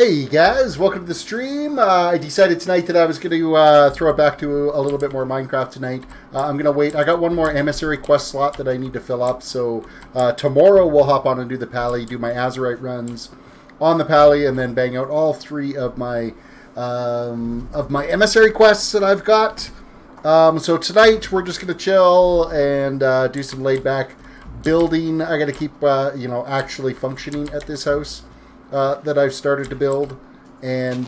Hey guys, welcome to the stream. I decided tonight that I was going to throw it back to a little bit more Minecraft tonight. I'm going to wait. I got one more emissary quest slot that I need to fill up, so tomorrow we'll hop on and do the pally, do my Azurite runs on the pally, and then bang out all three of my emissary quests that I've got. So tonight we're just going to chill and do some laid back building. I got to keep actually functioning at this house that I've started to build, and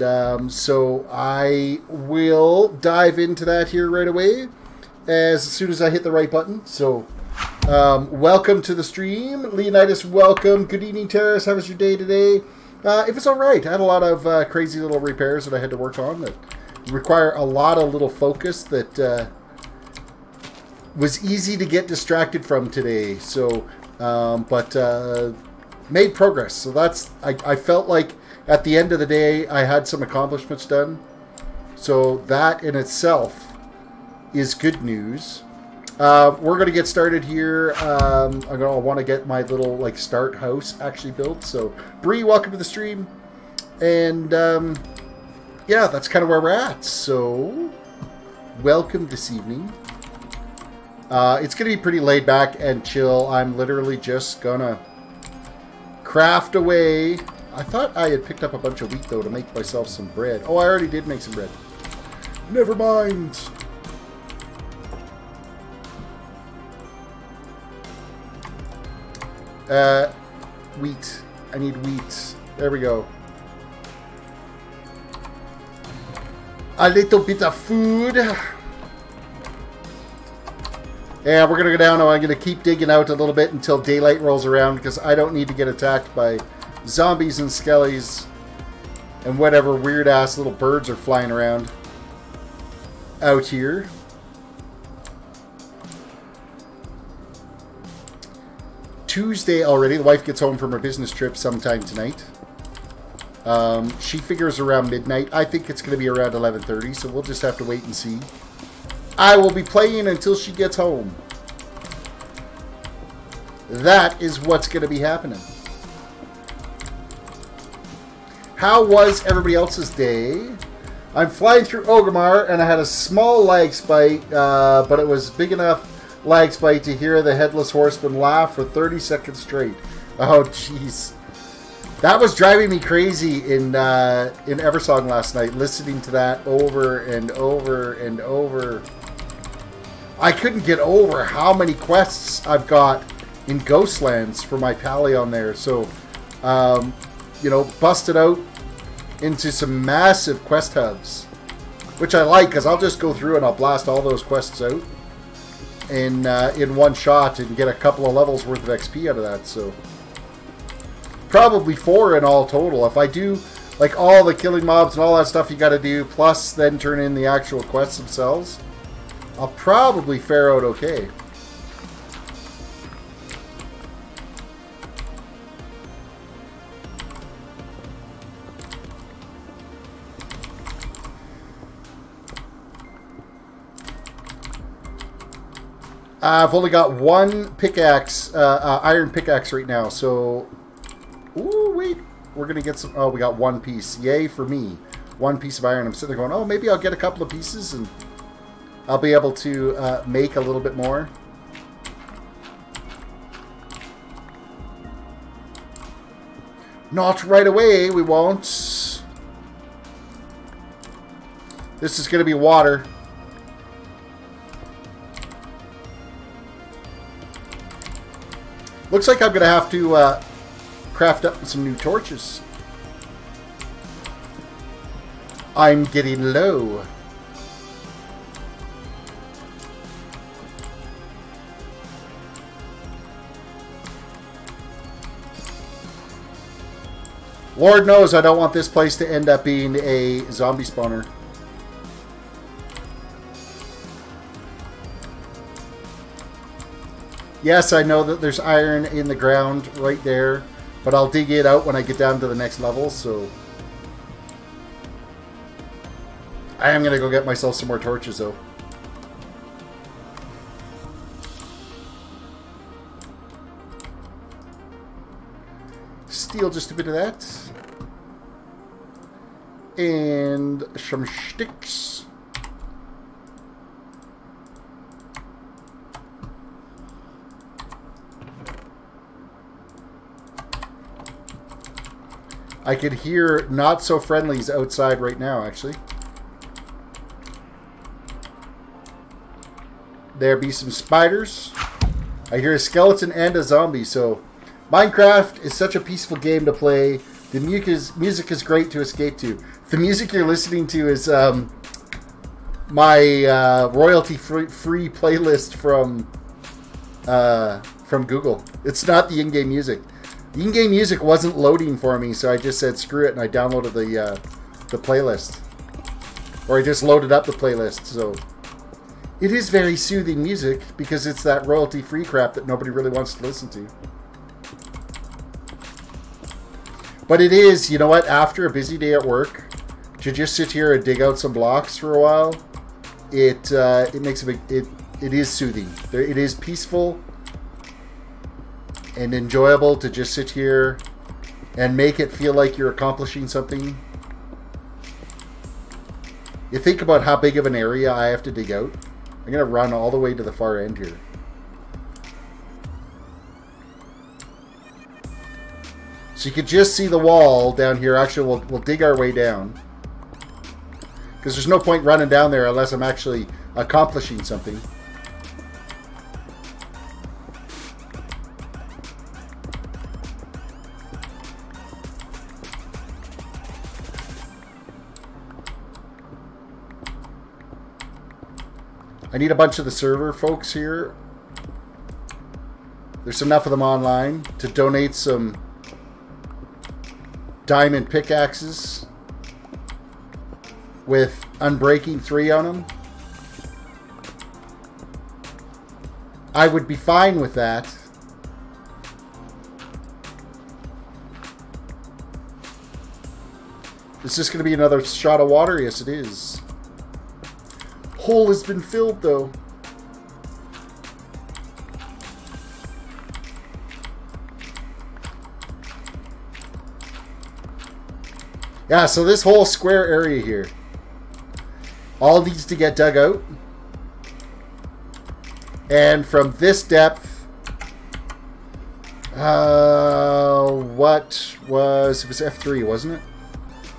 so I will dive into that here right away as soon as I hit the right button. So welcome to the stream, Leonidas. Welcome. Good evening, Terris. How was your day today? It was all right. I had a lot of crazy little repairs that I had to work on that require a lot of little focus that was easy to get distracted from today. So made progress. So that's, I felt like at the end of the day I had some accomplishments done. So that in itself is good news. We're going to get started here. I want to get my little start house actually built. So Bree, welcome to the stream. And yeah, that's kind of where we're at. So welcome this evening. It's going to be pretty laid back and chill. I'm literally just gonna craft away. I thought I had picked up a bunch of wheat though to make myself some bread. Oh, I already did make some bread. Never mind. Wheat. I need wheat. There we go. A little bit of food. Yeah, we're going to go down and I'm going to keep digging out a little bit until daylight rolls around because I don't need to get attacked by zombies and skellies and whatever weird-ass little birds are flying around out here. Tuesday already. The wife gets home from her business trip sometime tonight. She figures around midnight. I think it's going to be around 11:30, so we'll just have to wait and see. I will be playing until she gets home. That is what's going to be happening. How was everybody else's day? I'm flying through Orgrimmar and I had a small lag spike, but it was big enough lag spike to hear the Headless Horseman laugh for 30 seconds straight. Oh, jeez. That was driving me crazy in Eversong last night, listening to that over and over and over. I couldn't get over how many quests I've got in Ghostlands for my pally on there. So, busted out into some massive quest hubs, which I like because I'll just go through and I'll blast all those quests out in one shot and get a couple of levels worth of XP out of that. So, probably 4 in all total. If I do all the killing mobs and all that stuff you got to do, plus then turn in the actual quests themselves, I'll probably fare out okay. I've only got one pickaxe, iron pickaxe right now, so... Ooh, wait. We're going to get some... Oh, we got one piece. Yay for me. One piece of iron. I'm sitting there going, oh, maybe I'll get a couple of pieces and I'll be able to make a little bit more. Not right away, we won't. This is going to be water. Looks like I'm going to have to craft up some new torches. I'm getting low. Lord knows I don't want this place to end up being a zombie spawner. Yes, I know that there's iron in the ground right there, but I'll dig it out when I get down to the next level, so... I am going to go get myself some more torches, though. Steal just a bit of that. and some sticks. I could hear not so friendlies outside right now, actually. There be some spiders. I hear a skeleton and a zombie, so Minecraft is such a peaceful game to play. The music is great to escape to. The music you're listening to is my royalty-free playlist from Google. It's not the in-game music. The in-game music wasn't loading for me, so I just said screw it, and I downloaded the playlist. Or I just loaded up the playlist, so... It is very soothing music, because it's that royalty-free crap that nobody really wants to listen to. But it is, you know what, after a busy day at work, to just sit here and dig out some blocks for a while, it makes a big... It is soothing. It is peaceful and enjoyable to just sit here and make it feel like you're accomplishing something. You think about how big of an area I have to dig out. I'm going to run all the way to the far end here. So you can just see the wall down here. Actually, we'll dig our way down. Because there's no point running down there unless I'm actually accomplishing something. I need a bunch of the server folks here. There's enough of them online to donate some diamond pickaxes with Unbreaking 3 on them. I would be fine with that. Is this going to be another shot of water? Yes, it is. Hole has been filled, though. Yeah, so this whole square area here all needs to get dug out. And from this depth, what was... It was F3, wasn't it?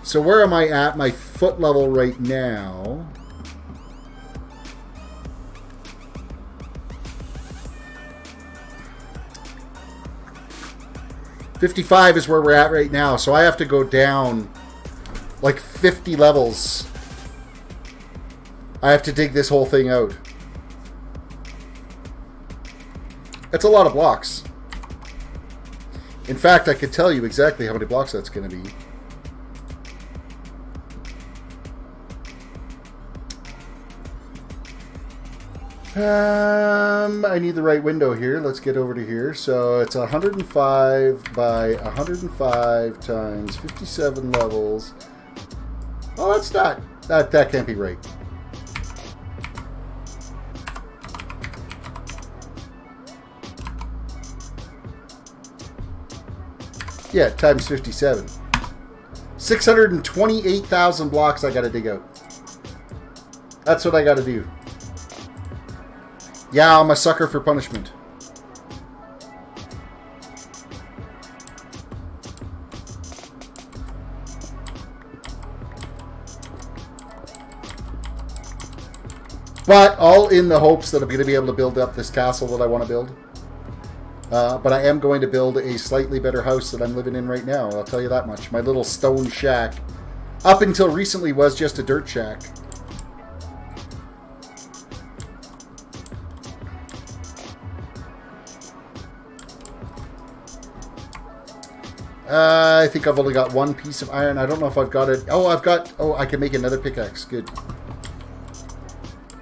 So where am I at my foot level right now? $55 is where we're at right now, so I have to go down like 50 levels. I have to dig this whole thing out. That's a lot of blocks. In fact, I could tell you exactly how many blocks that's going to be. I need the right window here. Let's get over to here. So it's 105 by 105 times 57 levels. Oh, that's not... That can't be right. Yeah, times 57. 628,000 blocks I gotta dig out. That's what I gotta do. Yeah, I'm a sucker for punishment. But all in the hopes that I'm going to be able to build up this castle that I want to build. But I am going to build a slightly better house that I'm living in right now. I'll tell you that much. My little stone shack, up until recently, was just a dirt shack. I think I've only got one piece of iron. I don't know if I've got it. Oh, I've got... Oh, I can make another pickaxe. Good.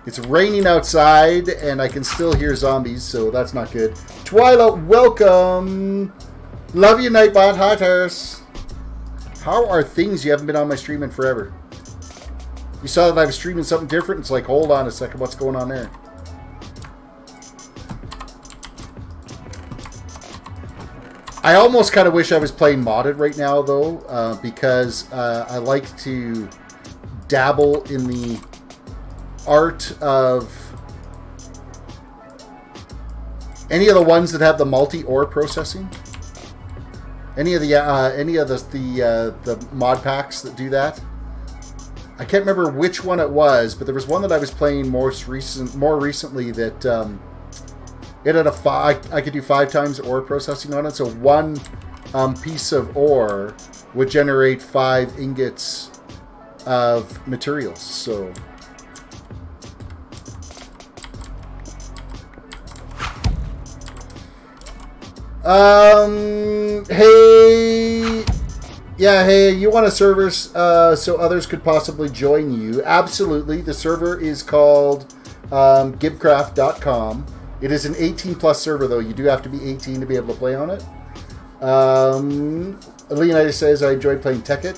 It's raining outside, and I can still hear zombies, so that's not good. Twyla, welcome! Love you, Nightbot. Hi, Terris. How are things? You haven't been on my stream in forever. You saw that I was streaming something different? It's like, hold on a second. What's going on there? I almost kind of wish I was playing modded right now, though, because I like to dabble in the art of any of the ones that have the multi-ore processing. Any of the mod packs that do that. I can't remember which one it was, but there was one that I was playing more recently that it had I could do 5 times ore processing on it. So one piece of ore would generate 5 ingots of materials. So hey, yeah, hey, you want a server so others could possibly join you? Absolutely. The server is called GiBcraft.com. It is an 18+ server, though. You do have to be 18 to be able to play on it. Leonidas says, I enjoyed playing Tekkit.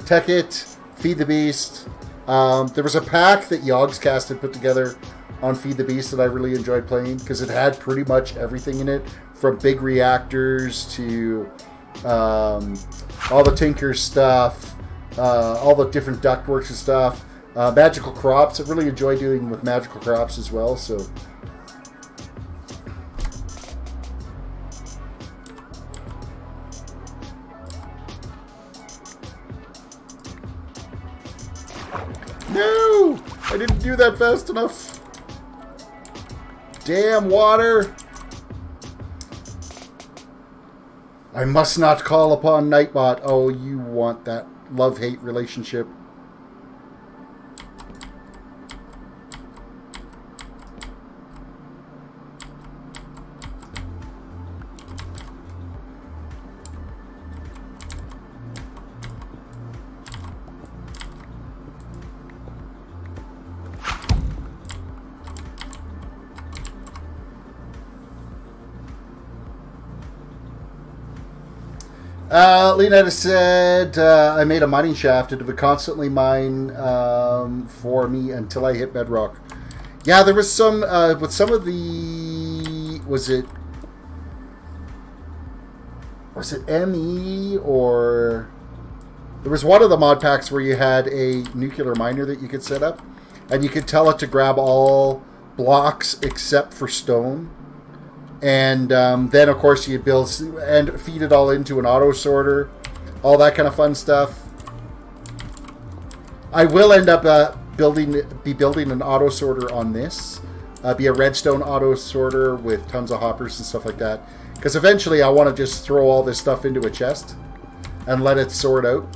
Tekkit, Feed the Beast. There was a pack that Yogscast had put together on Feed the Beast that I really enjoyed playing because it had pretty much everything in it, from big reactors to all the Tinker stuff, all the different ductworks and stuff. Magical crops. I really enjoy dealing with magical crops as well. So. No! I didn't do that fast enough. Damn water. I must not call upon Nightbot. Oh, you want that love-hate relationship. Leonetta said, I made a mining shaft. It would constantly mine for me until I hit bedrock. Yeah, there was some, with some of the, was it ME or, there was one of the mod packs where you had a nuclear miner that you could set up, and you could tell it to grab all blocks except for stone. And then, of course, you build and feed it all into an auto sorter, all that kind of fun stuff. I will end up be building an auto sorter on this, be a redstone auto sorter with tons of hoppers and stuff like that. Because eventually, I want to just throw all this stuff into a chest and let it sort out.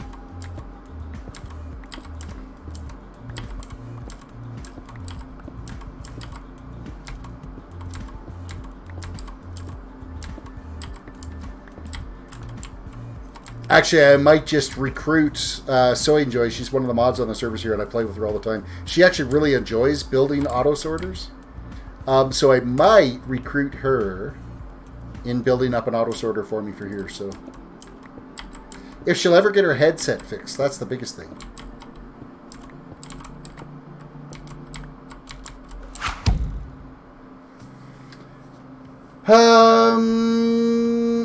Actually, I might just recruit Soy Enjoy. She's one of the mods on the servers here, and I play with her all the time. She actually really enjoys building auto sorters. So I might recruit her in building up an auto sorter for me for here. So if she'll ever get her headset fixed, that's the biggest thing.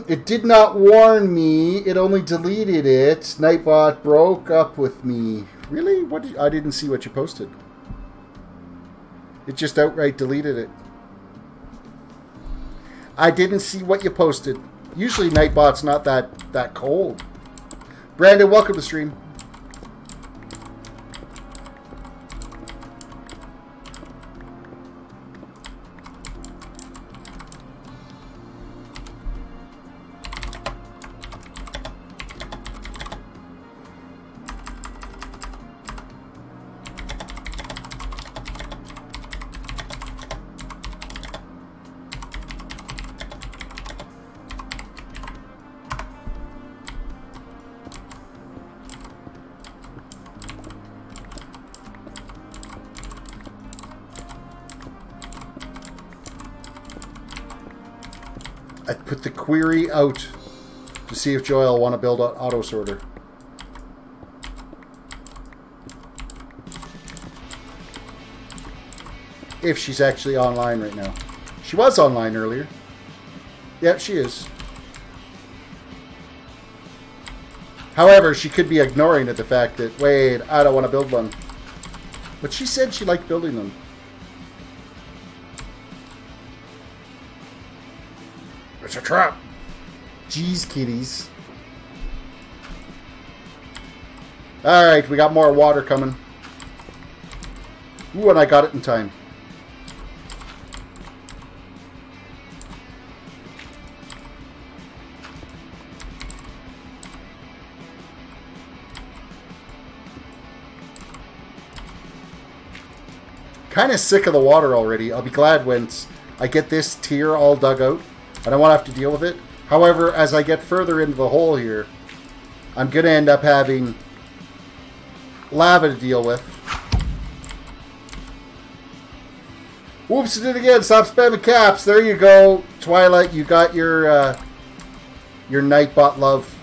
It did not warn me. It only deleted it. Nightbot broke up with me. Really? What? I didn't see what you posted. It just outright deleted it. I didn't see what you posted. Usually Nightbot's not that cold. Brandon, welcome to the stream. I put the query out to see if Joy will want to build an auto sorter. If she's actually online right now. She was online earlier. Yeah, she is. However, she could be ignoring the fact that, wait, I don't want to build one. But she said she liked building them. It's a trap. Jeez, kitties. Alright, we got more water coming. Ooh, and I got it in time. Kind of sick of the water already. I'll be glad when I get this tier all dug out. I don't want to have to deal with it. However, as I get further into the hole here, I'm going to end up having lava to deal with. Whoops, I did it again. Stop spamming caps. There you go. Twilight, you got your Nightbot love.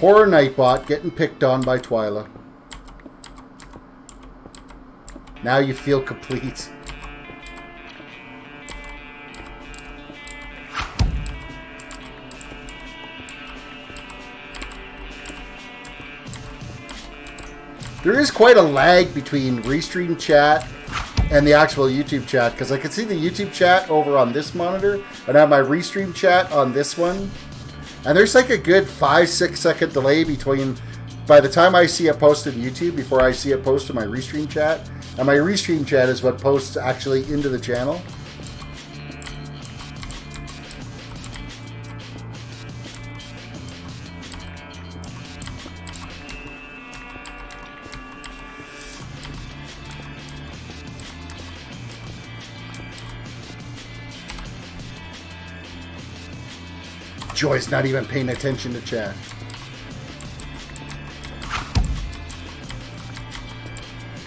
Poor Nightbot getting picked on by Twyla. Now you feel complete. There is quite a lag between Restream chat and the actual YouTube chat, because I can see the YouTube chat over on this monitor and I have my Restream chat on this one. And there's like a good 5-6 second delay between by the time I see it posted on YouTube before I see it posted to my Restream chat. And my Restream chat is what posts actually into the channel. Joy's not even paying attention to chat.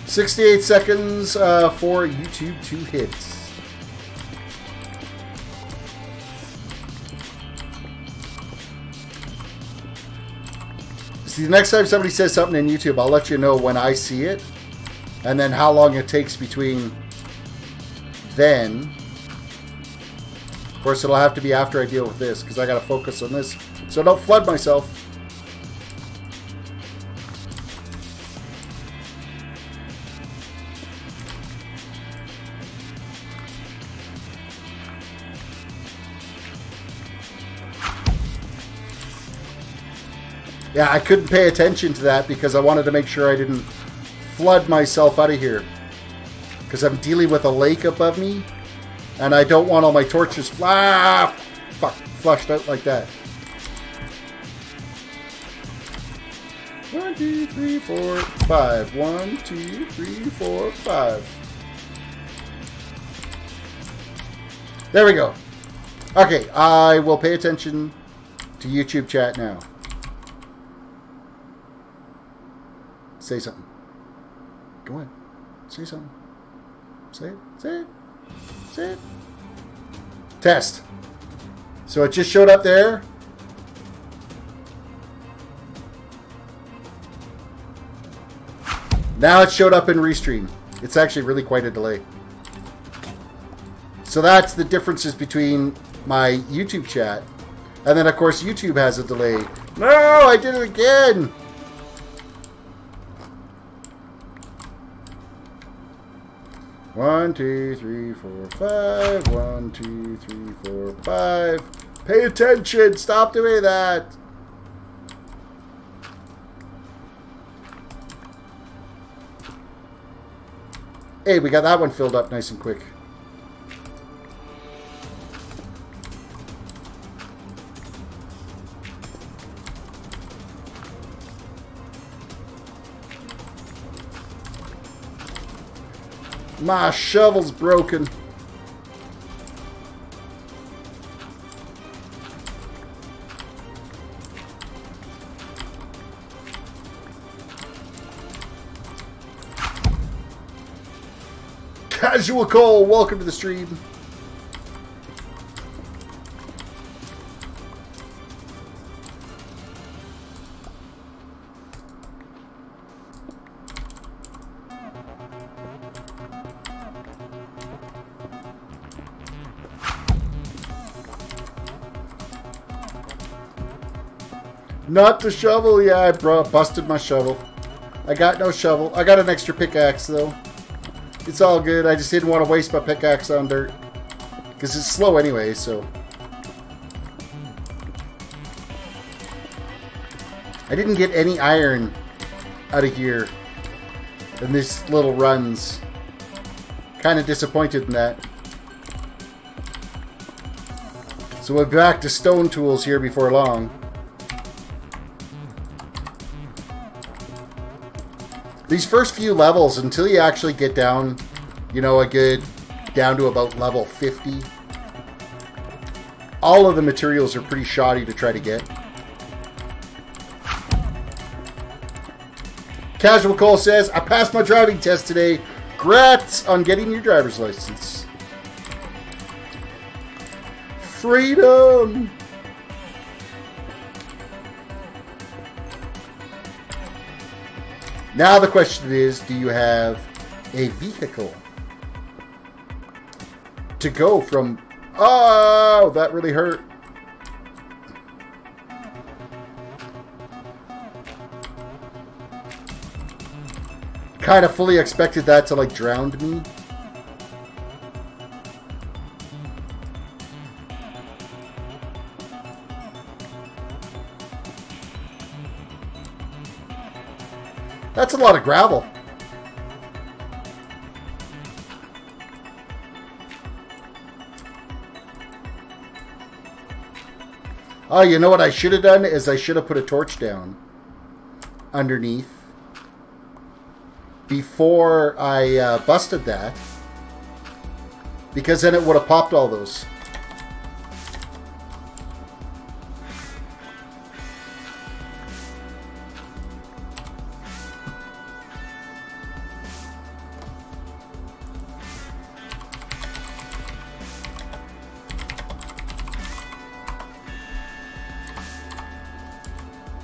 "68 seconds for YouTube to hit." See, the next time somebody says something in YouTube, I'll let you know when I see it, and then how long it takes between then. Of course, it'll have to be after I deal with this, because I got to focus on this, so don't flood myself. Yeah, I couldn't pay attention to that because I wanted to make sure I didn't flood myself out of here. Because I'm dealing with a lake above me, and I don't want all my torches flushed out like that. 1, 2, 3, 4, 5. 1, 2, 3, 4, 5. There we go. Okay, I will pay attention to YouTube chat now. Say something. Go on. Say something. Say it. Say it. Say it. Test. So it just showed up there. Now it showed up in Restream. It's actually really quite a delay. So that's the differences between my YouTube chat. And then, of course, YouTube has a delay. No, I did it again. One, 2, 3, 4, 5. 1, 2, 3, 4, 5. Pay attention. Stop doing that. Hey, we got that one filled up nice and quick. My shovel's broken. Casual Cole, welcome to the stream. Not the shovel, yeah, I busted my shovel. I got no shovel. I got an extra pickaxe though. It's all good. I just didn't want to waste my pickaxe on dirt. Because it's slow anyway, so. I didn't get any iron out of here in these little runs. Kind of disappointed in that. So we'll be back to stone tools here before long. These first few levels, until you actually get down, you know, down to about level 50, all of the materials are pretty shoddy to try to get. Casual Cole says, I passed my driving test today. Congrats on getting your driver's license. Freedom! Now the question is, do you have a vehicle to go from... Oh, that really hurt. Kind of fully expected that to, like, drown me. That's a lot of gravel. Oh, you know what I should have done is I should have put a torch down underneath before I busted that, because then it would have popped all those.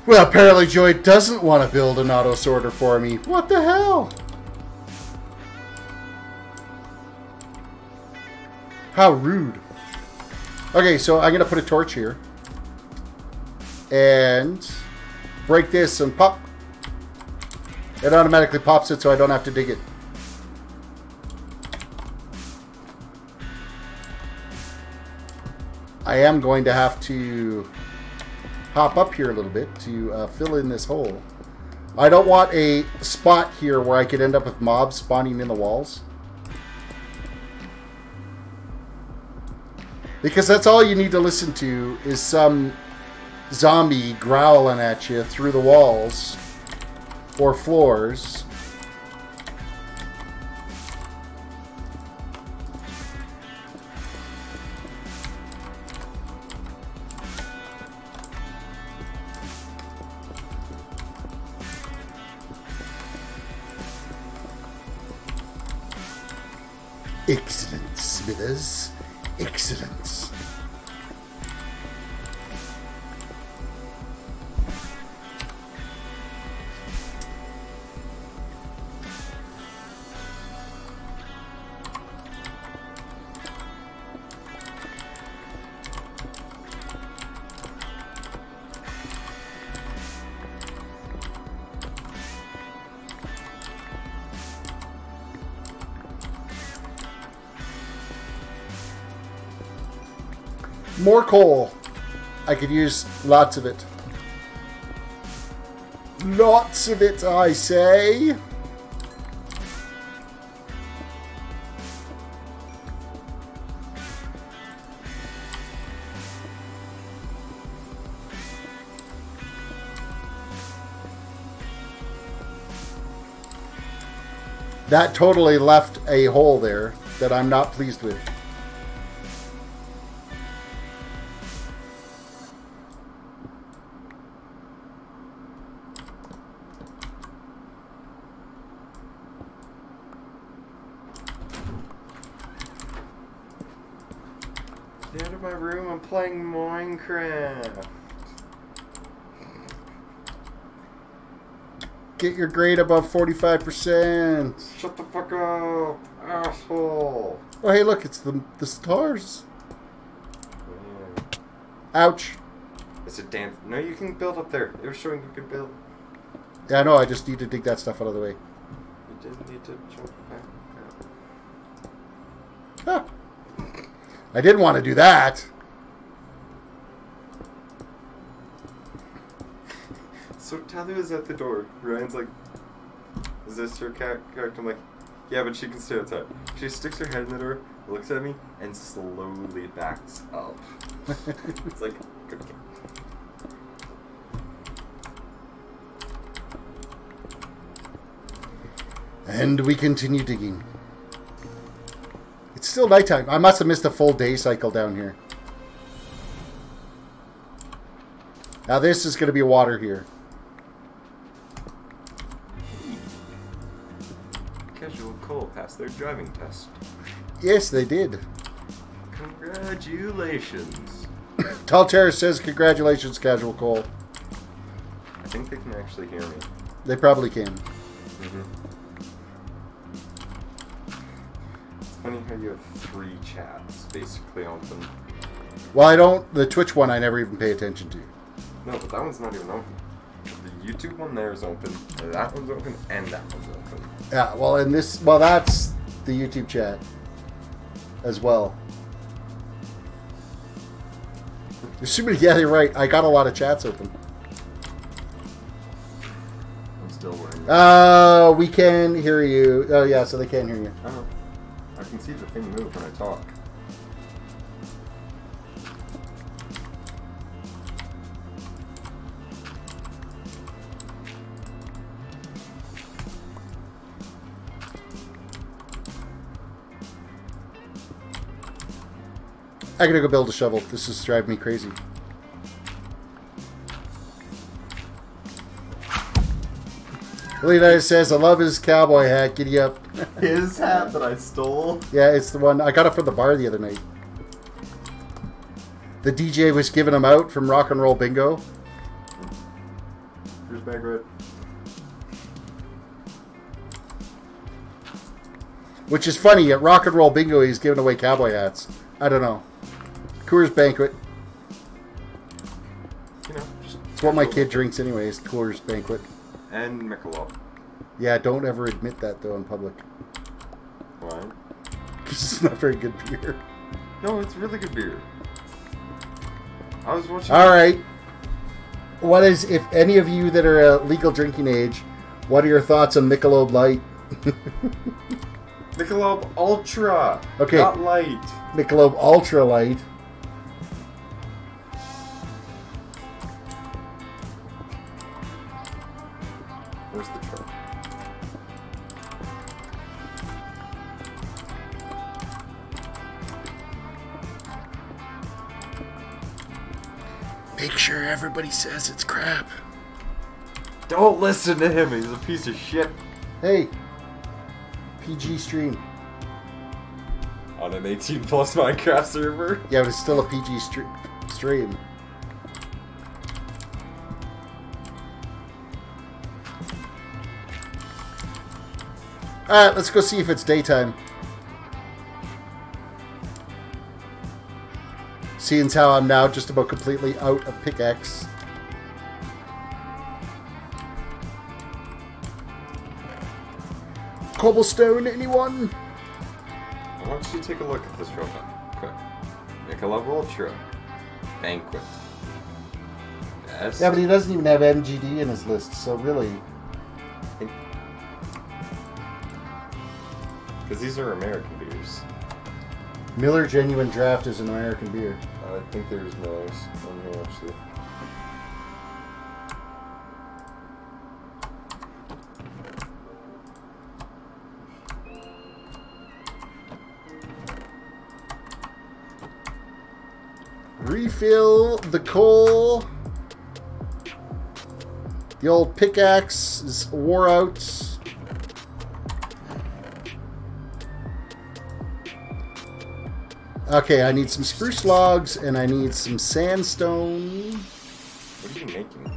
Well, apparently Joy doesn't want to build an auto sorter for me. What the hell? How rude. Okay, so I'm going to put a torch here. And break this and pop. It automatically pops it so I don't have to dig it. I am going to have to hop up here a little bit to fill in this hole. I don't want a spot here where I could end up with mobs spawning in the walls. Because that's all you need to listen to is some zombie growling at you through the walls or floors. Excellent, Smithers. Excellent. More coal. I could use lots of it. Lots of it, I say. That totally left a hole there that I'm not pleased with. my room. I'm playing Minecraft. Get your grade above 45%. Shut the fuck up, asshole. Oh, hey, look, it's the stars. Yeah. Ouch. Is it dance? No, you can build up there. It was showing you could build. Yeah, I know. I just need to dig that stuff out of the way. You didn't need to jump back. Huh. I didn't want to do that. So Talia is at the door. Ryan's like, "Is this your character?" I'm like, "Yeah, but she can stay outside." She sticks her head in the door, looks at me, and slowly backs up. It's like, good game. And we continue digging. It's still nighttime. I must have missed a full day cycle down here. Now this is going to be water here. Casual Cole passed their driving test. Yes, they did. Congratulations. Tall Terrace says, congratulations, Casual Cole. I think they can actually hear me. They probably can. It's funny how you have 3 chats basically open. Well, I don't... The Twitch one I never even pay attention to. No, but that one's not even open. The YouTube one there is open, that one's open, and that one's open. Yeah, well, and this... Well, that's the YouTube chat as well. Assuming, yeah, you're right. I got a lot of chats open. I'm still wearing we can hear you. Oh, yeah, so they can't hear you. Oh. I can see the thing move when I talk. I gotta go build a shovel. This is driving me crazy. Leonidas says, I love his cowboy hat. Giddy up. His hat that I stole? Yeah, it's the one. I got it from the bar the other night. The DJ was giving them out from Rock and Roll Bingo. Here's bag red. Which is funny. At Rock and Roll Bingo, he's giving away cowboy hats. I don't know. Coors Banquet. You know, just It's what my kid drinks anyways. Coors Banquet. and Michelob. Yeah, don't ever admit that, though, in public. Why? Because it's not very good beer. No, it's really good beer. I was watching... Alright. What is, if any of you that are legal drinking age, what are your thoughts on Michelob Light? Michelob Ultra! Okay. Not light. Michelob Ultra Light. Where's the truck? Make sure everybody says it's crap. Don't listen to him, he's a piece of shit. Hey. PG stream. On an 18+ Minecraft server? Yeah, but it's still a PG stream. Alright, let's go see if it's daytime. Seeing as how I'm now just about completely out of pickaxe. Cobblestone, anyone? I want you to take a look at this real quick. Michelob Ultra. Banquet. Yes. Yeah, but he doesn't even have MGD in his list, so really... Because these are American beers. Miller Genuine Draft is an American beer. I think there's Miller's on here actually. Refill the coal. The old pickaxe is wore out. Okay, I need some spruce logs and I need some sandstone. What are you making?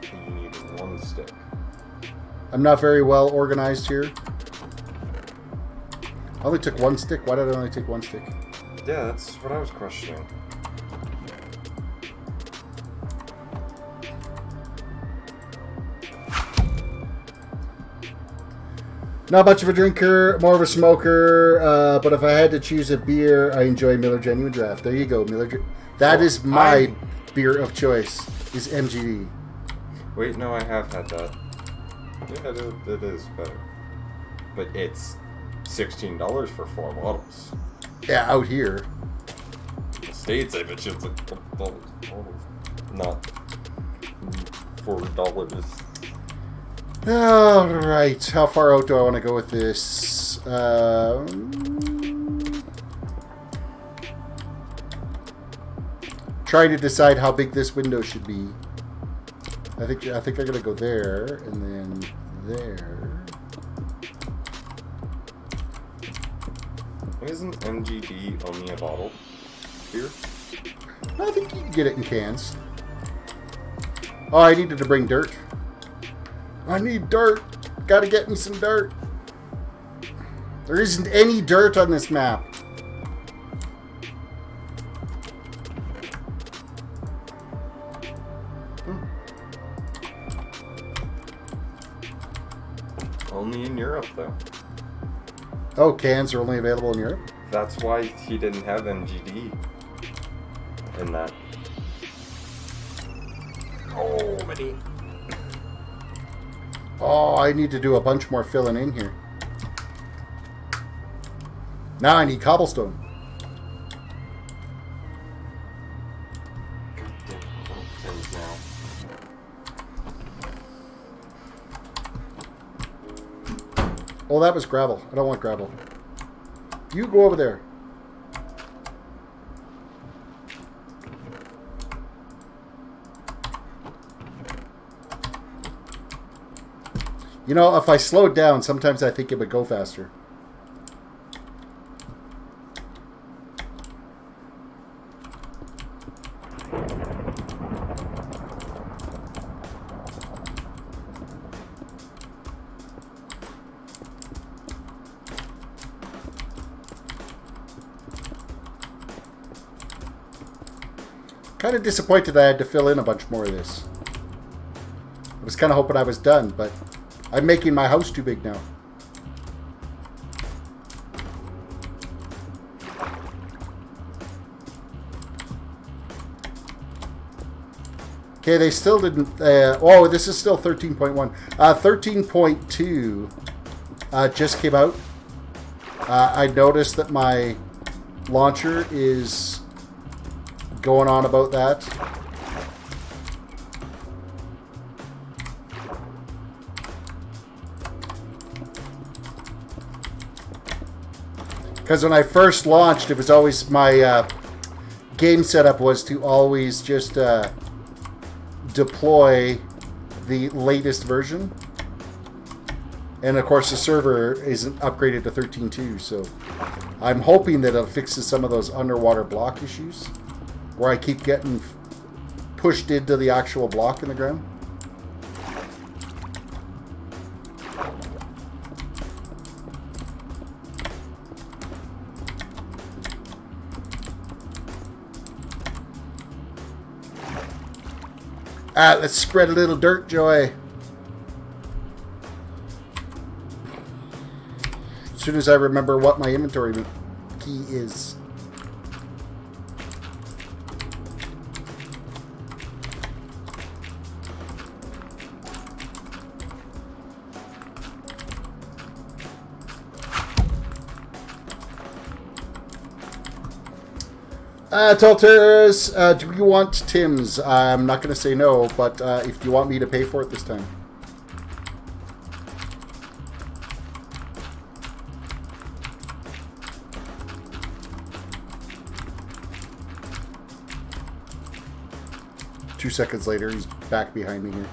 You need 1 stick. I'm not very well organized here. I only took 1 stick. Why did I only take 1 stick? Yeah, that's what I was questioning. Not much of a drinker, more of a smoker, but if I had to choose a beer, I enjoy Miller Genuine Draft. There you go, Miller. That is my beer of choice, is MGD. Wait, no, I have had that. Yeah, it is better. But it's $16 for 4 bottles. Yeah, out here. In the States, I bet you it's like $12. Not $4. Alright, how far out do I want to go with this? Trying to decide how big this window should be. I think I'm gonna go there and then there. Isn't MGD only a bottle beer? I think you can get it in cans. Oh, I needed to bring dirt. I need dirt. Gotta get me some dirt. There isn't any dirt on this map. Only in Europe, though. Oh, cans are only available in Europe? That's why he didn't have MGD in that. Oh, buddy. Oh, I need to do a bunch more filling in here. Now I need cobblestone. Oh, that was gravel. I don't want gravel. You go over there. You know, if I slowed down, sometimes I think it would go faster. Kind of disappointed I had to fill in a bunch more of this. I was kind of hoping I was done, but I'm making my house too big now. Okay, they still didn't... oh, this is still 13.1. 13.2 just came out. I noticed that my launcher is going on about that. Because when I first launched, it was always my game setup was to always just deploy the latest version. And of course the server isn't upgraded to 13.2, so I'm hoping that it fixes some of those underwater block issues where I keep getting pushed into the actual block in the ground. Let's spread a little dirt, Joy. As soon as I remember what my inventory key is. Talters, do you want Tim's? I'm not going to say no, but if you want me to pay for it this time. Two seconds later, he's back behind me here.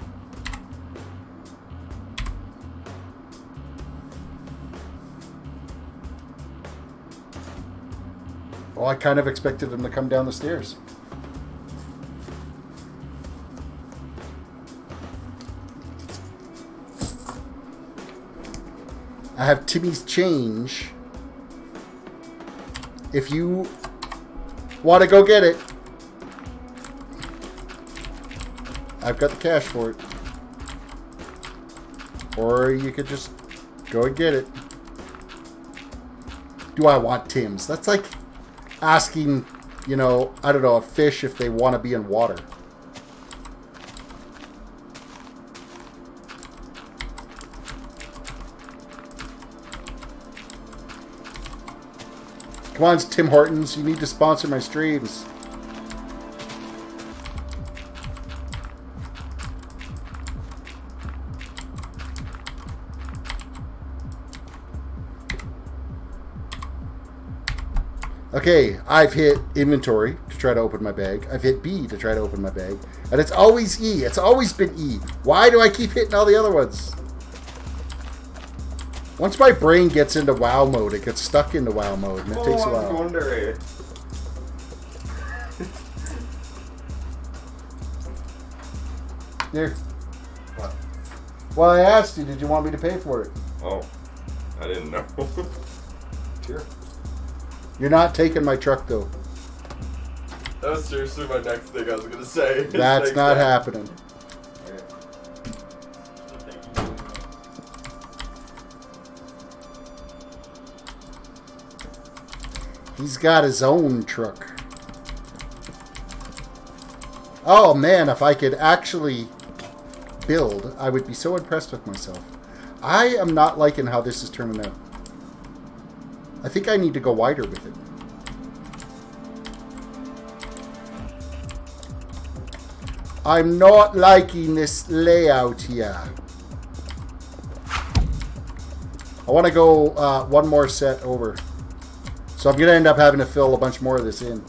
Oh, I kind of expected him to come down the stairs. I have Timmy's change. If you want to go get it, I've got the cash for it. Or you could just go and get it. Do I want Tim's? That's like asking, you know, I don't know, a fish if they want to be in water. Come on, Tim Hortons. You need to sponsor my streams. Okay, I've hit inventory to try to open my bag. I've hit B to try to open my bag. And it's always E. It's always been E. Why do I keep hitting all the other ones? Once my brain gets into WoW mode, it gets stuck into WoW mode, and it takes a while. I was wondering. Here. What? Well, I asked you, did you want me to pay for it? Oh, I didn't know. Sure. You're not taking my truck, though. That was seriously my next thing I was going to say. That's not happening. He's got his own truck. Oh man, if I could actually build, I would be so impressed with myself. I am not liking how this is turning out. I think I need to go wider with it. I'm not liking this layout here. I want to go one more set over. So I'm going to end up having to fill a bunch more of this in.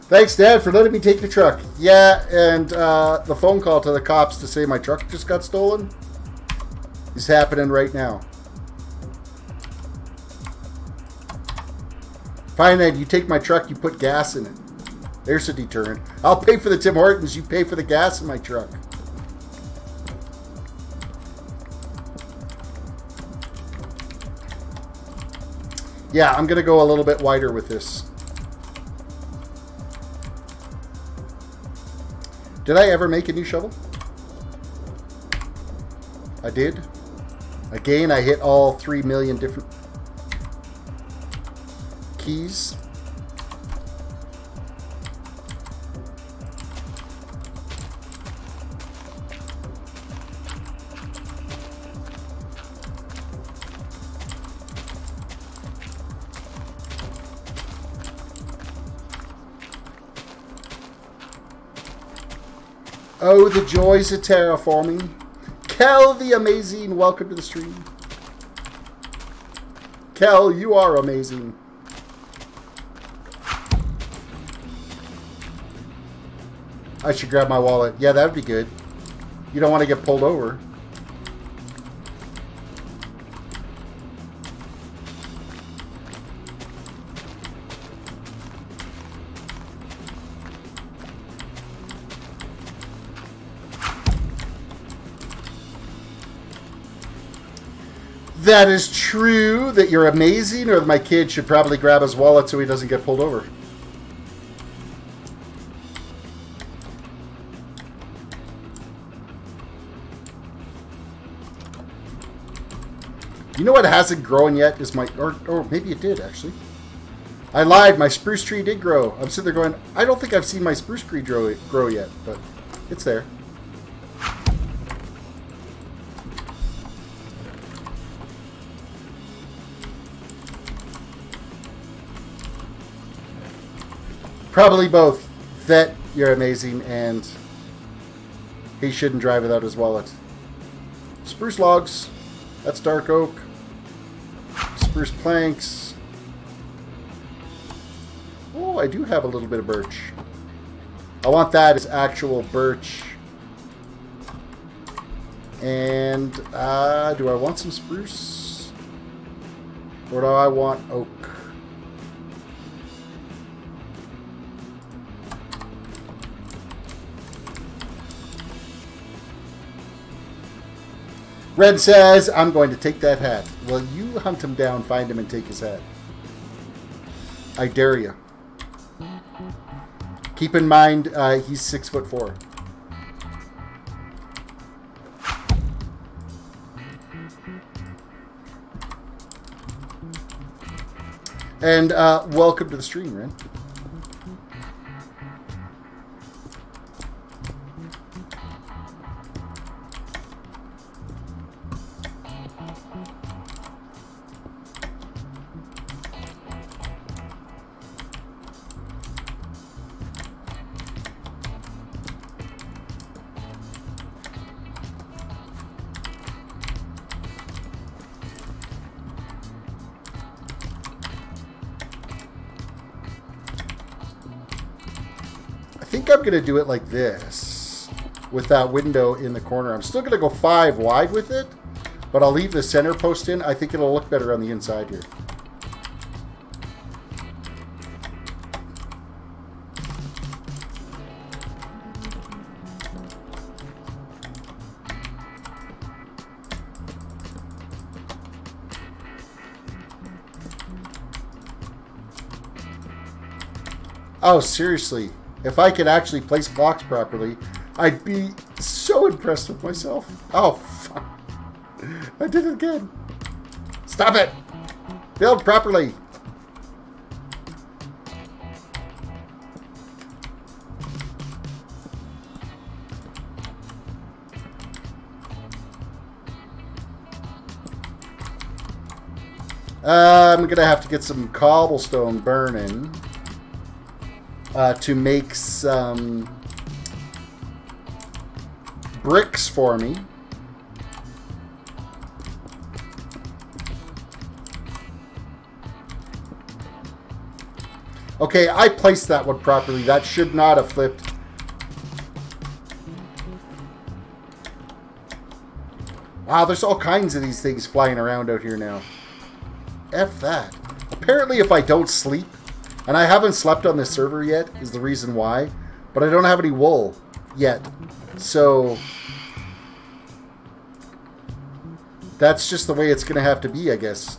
Thanks, Dad, for letting me take the truck. Yeah, and the phone call to the cops to say my truck just got stolen is happening right now. Fine, then, you take my truck, you put gas in it. There's a deterrent. I'll pay for the Tim Hortons, you pay for the gas in my truck. Yeah, I'm going to go a little bit wider with this. Did I ever make a new shovel? I did. Again, I hit all 3 million different keys. Oh, the joys of terraforming. Kel the Amazing, welcome to the stream. Kel, you are amazing. I should grab my wallet. Yeah, that would be good. You don't want to get pulled over. That is true that you're amazing, or my kid should probably grab his wallet so he doesn't get pulled over. You know what hasn't grown yet is my, or maybe it did actually. I lied, my spruce tree did grow. I'm sitting there going, I don't think I've seen my spruce tree grow yet, but it's there. Probably both. That you're amazing, and he shouldn't drive without his wallet. Spruce logs. That's dark oak. Spruce planks. Oh, I do have a little bit of birch. I want that as actual birch. And do I want some spruce? Or do I want oak? Red says, I'm going to take that hat. Well, you hunt him down, find him, and take his hat. I dare you. Keep in mind, he's 6'4". And welcome to the stream, Ren. I think I'm going to do it like this with that window in the corner. I'm still going to go 5 wide with it, but I'll leave the center post in. I think it'll look better on the inside here. Oh, seriously. If I could actually place blocks properly, I'd be so impressed with myself. Oh, fuck. I did it again. Stop it. Build properly. I'm going to have to get some cobblestone burning. To make some bricks for me. Okay, I placed that one properly. That should not have flipped. Wow, there's all kinds of these things flying around out here now. F that. Apparently, if I don't sleep, and I haven't slept on this server yet, is the reason why. But I don't have any wool yet. So that's just the way it's going to have to be, I guess.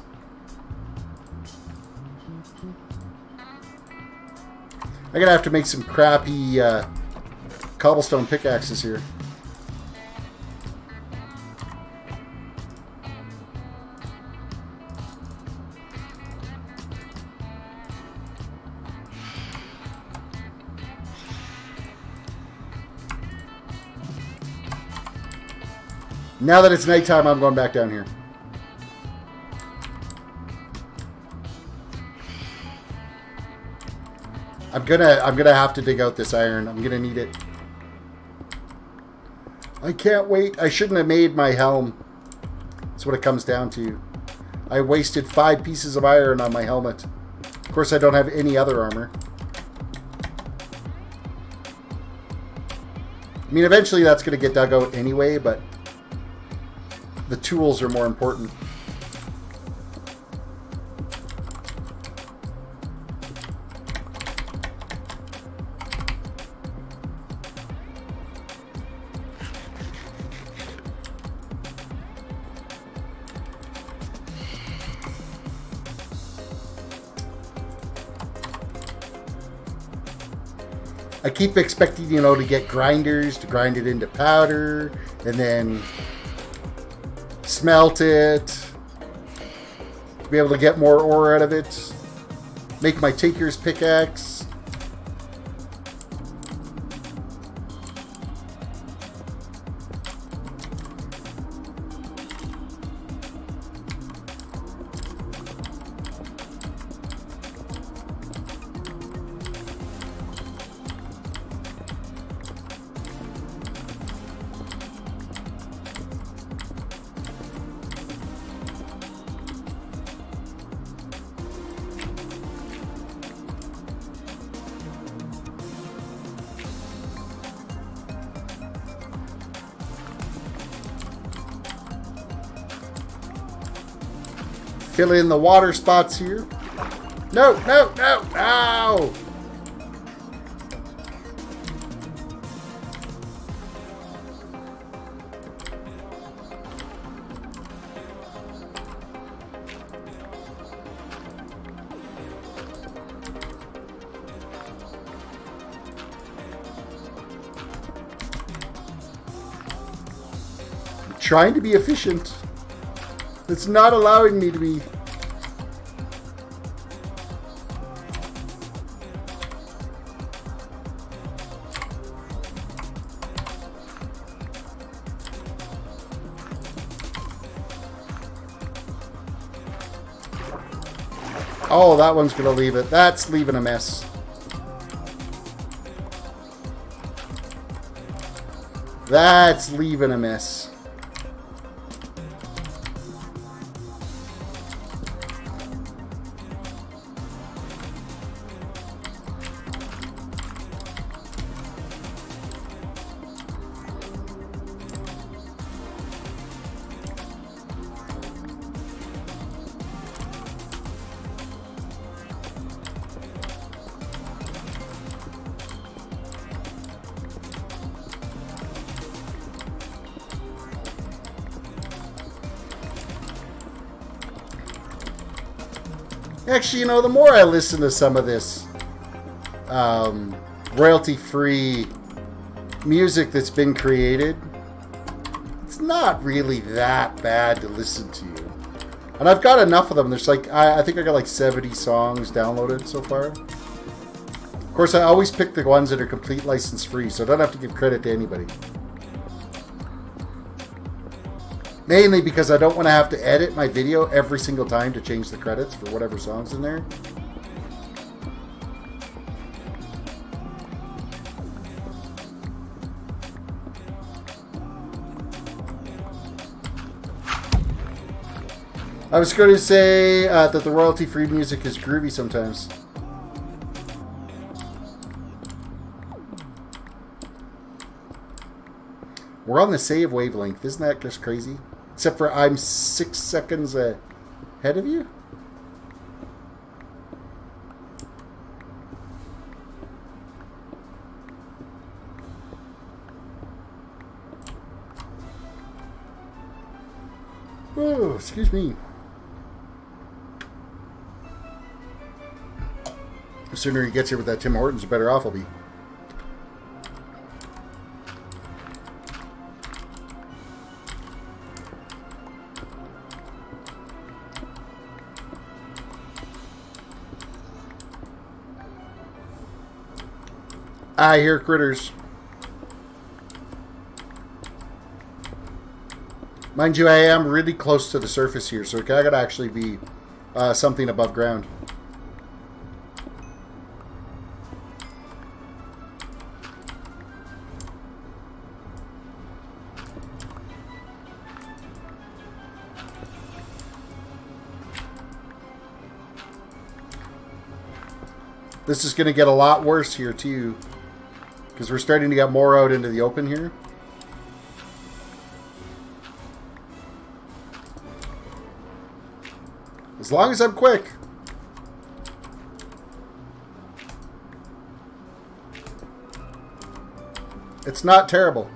I'm going to have to make some crappy cobblestone pickaxes here. Now that it's nighttime, I'm going back down here. I'm gonna have to dig out this iron. I'm gonna need it. I can't wait. I shouldn't have made my helm. That's what it comes down to. I wasted 5 pieces of iron on my helmet. Of course, I don't have any other armor. I mean, eventually that's gonna get dug out anyway, but the tools are more important. I keep expecting, you know, to get grinders to grind it into powder and then smelt it, to be able to get more ore out of it, make my tinker's pickaxe. Fill in the water spots here. No, no, no, no! trying to be efficient. It's not allowing me to be. Oh, that one's going to leave it. That's leaving a mess. That's leaving a mess. Actually, you know, the more I listen to some of this royalty-free music that's been created, it's not really that bad to listen to. And I've got enough of them. There's like, I think I got like 70 songs downloaded so far. Of course, I always pick the ones that are complete license-free, so I don't have to give credit to anybody. Mainly because I don't want to have to edit my video every single time to change the credits for whatever song's in there. I was going to say that the royalty-free music is groovy sometimes. We're on the save wavelength. Isn't that just crazy? Except for I'm 6 seconds ahead of you. Oh, excuse me. The sooner he gets here with that Tim Hortons, the better off I'll be. I hear critters. Mind you, I am really close to the surface here, so I gotta actually be something above ground. This is gonna get a lot worse here too, because we're starting to get more out into the open here. As long as I'm quick. It's not terrible.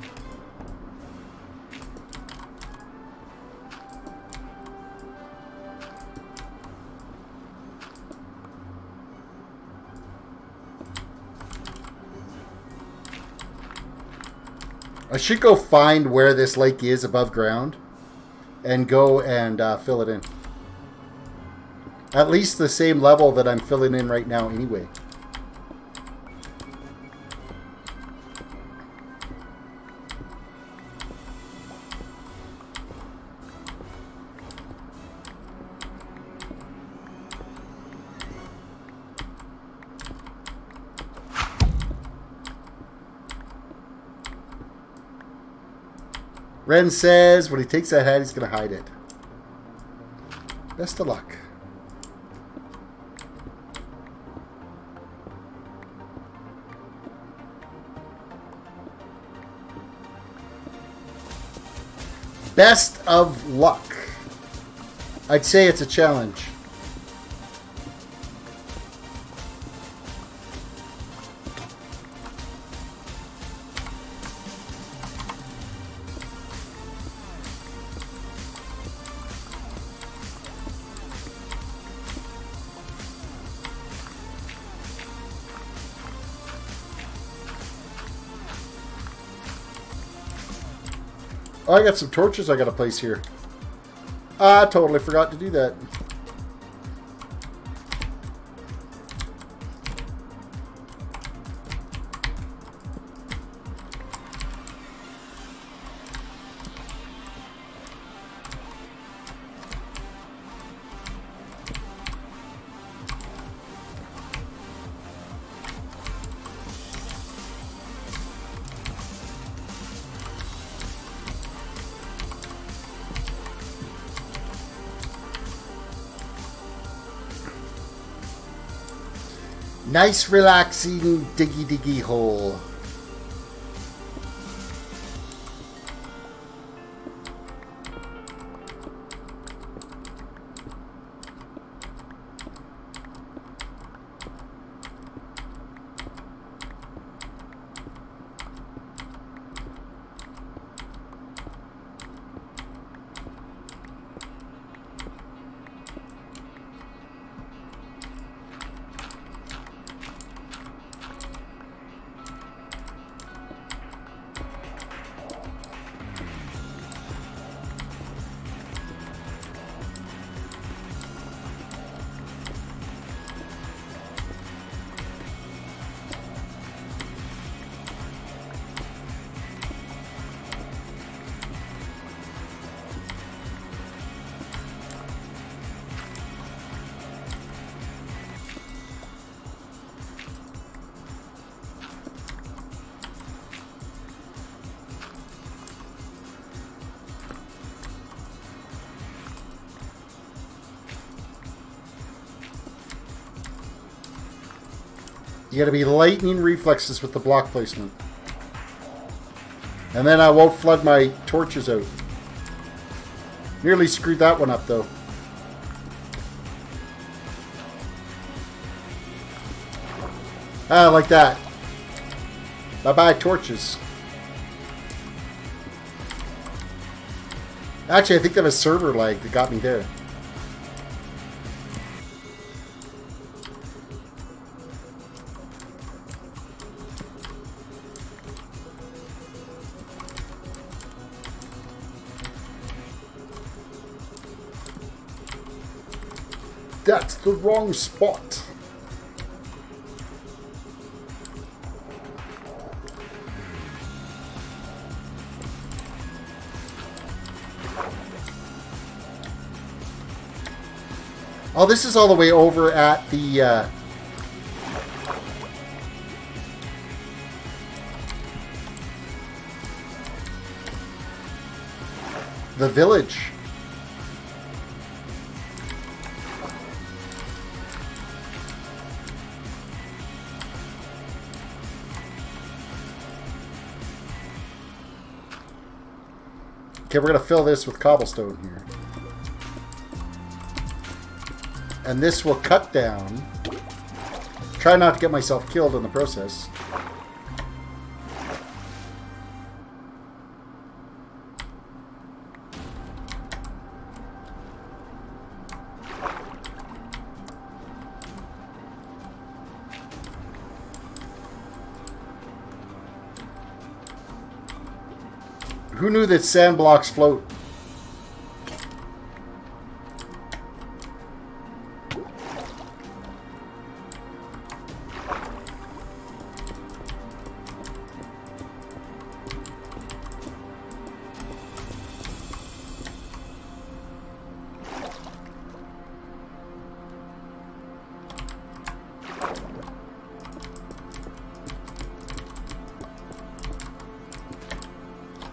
I should go find where this lake is above ground and go and fill it in. At least the same level that I'm filling in right now anyway. Ren says when he takes that hat, he's going to hide it. Best of luck. Best of luck. I'd say it's a challenge. Oh, I got some torches I got to place here. I totally forgot to do that. Nice, relaxing, diggy hole. You gotta be lightning reflexes with the block placement. And then I won't flood my torches out. Nearly screwed that one up though. Ah, like that. Bye-bye torches. Actually, I think that was server lag that got me there. That's the wrong spot. Oh, this is all the way over at the village. Okay, we're going to fill this with cobblestone here. And this will cut down. Try not to get myself killed in the process. Who knew that sand blocks float?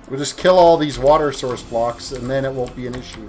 We'll just kill all these water source blocks and then it won't be an issue.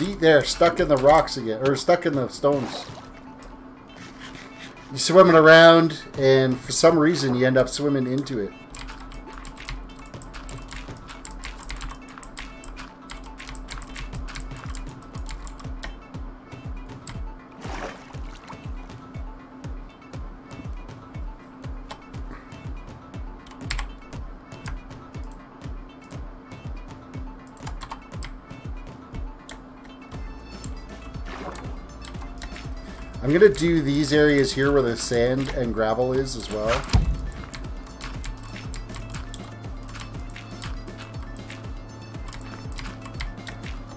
See, there, stuck in the rocks again, or stuck in the stones. You're swimming around, and for some reason, you end up swimming into it. I'm going to do these areas here where the sand and gravel is as well.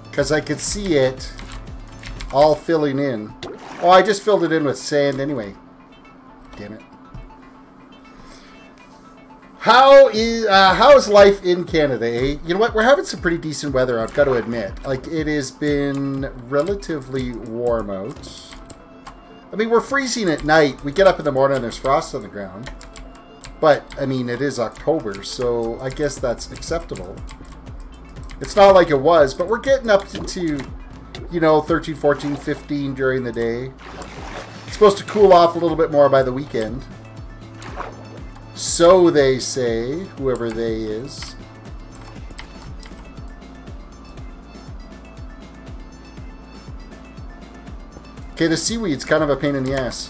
Because I could see it all filling in. Oh, I just filled it in with sand anyway. Damn it. How is life in Canada, eh? You know what? We're having some pretty decent weather, I've got to admit. Like, it has been relatively warm out. I mean, we're freezing at night. We get up in the morning and there's frost on the ground. But, I mean, it is October, so I guess that's acceptable. It's not like it was, but we're getting up into, you know, 13, 14, 15 during the day. It's supposed to cool off a little bit more by the weekend. So they say, whoever they is. Okay, the seaweed's kind of a pain in the ass.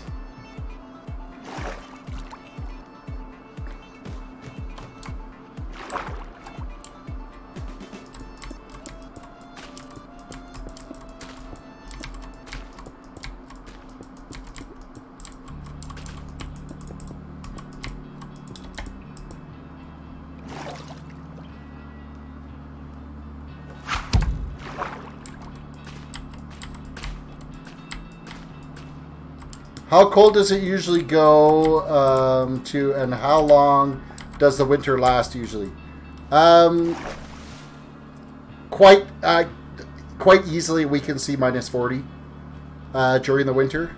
How cold does it usually go to, and how long does the winter last usually? Quite easily we can see minus 40 during the winter.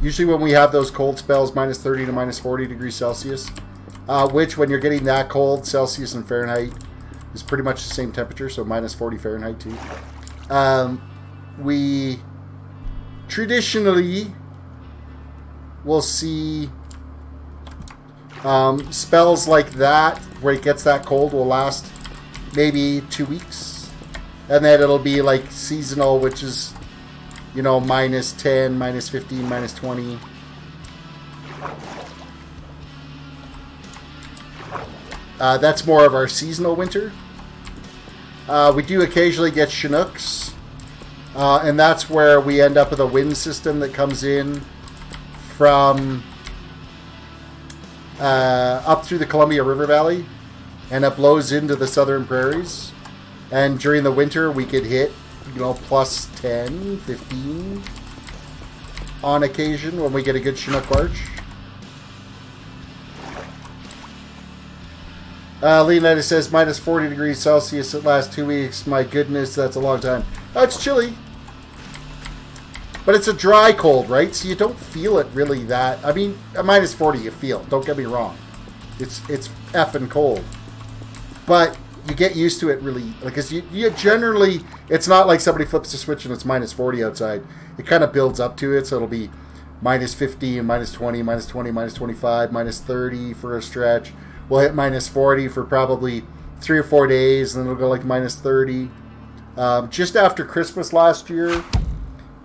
Usually when we have those cold spells, minus 30 to minus 40 degrees Celsius, which when you're getting that cold, Celsius and Fahrenheit is pretty much the same temperature, so minus 40 Fahrenheit too. We traditionally we'll see spells like that where it gets that cold will last maybe 2 weeks, and then it'll be like seasonal, which is, you know, minus 10, minus 15, minus 20. That's more of our seasonal winter. We do occasionally get Chinooks, and that's where we end up with a wind system that comes in from up through the Columbia River Valley, and it blows into the southern prairies. And during the winter, we could hit, you know, plus 10, 15 on occasion when we get a good Chinook march. Leonidas says minus 40 degrees Celsius the last 2 weeks. My goodness, that's a long time. Oh, it's chilly. But it's a dry cold, right? So you don't feel it really that... I mean, at minus 40 you feel it. Don't get me wrong. It's effing cold. But you get used to it really. Because you generally... It's not like somebody flips the switch and it's minus 40 outside. It kind of builds up to it. So it'll be minus 50 and minus 20, minus 20, minus 25, minus 30 for a stretch. We'll hit minus 40 for probably 3 or 4 days. And then it'll go like minus 30. Just after Christmas last year...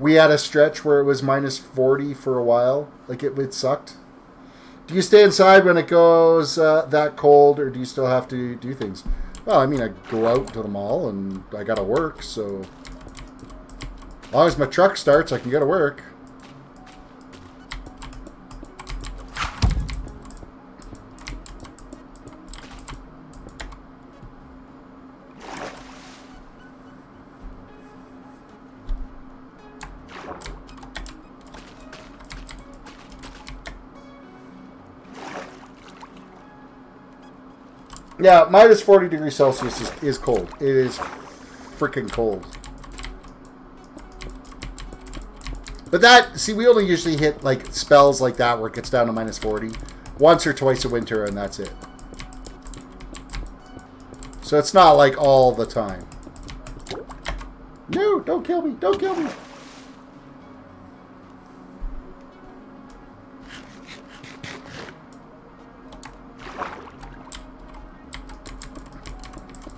We had a stretch where it was minus 40 for a while. Like, it sucked. Do you stay inside when it goes that cold, or do you still have to do things? Well, I mean, I go out to the mall, and I gotta work, so... As long as my truck starts, I can go to work. Yeah, minus 40 degrees Celsius is cold. It is freaking cold. But that, see, we only usually hit like spells like that where it gets down to minus 40 once or twice a winter, and that's it. So it's not like all the time. No, don't kill me. Don't kill me.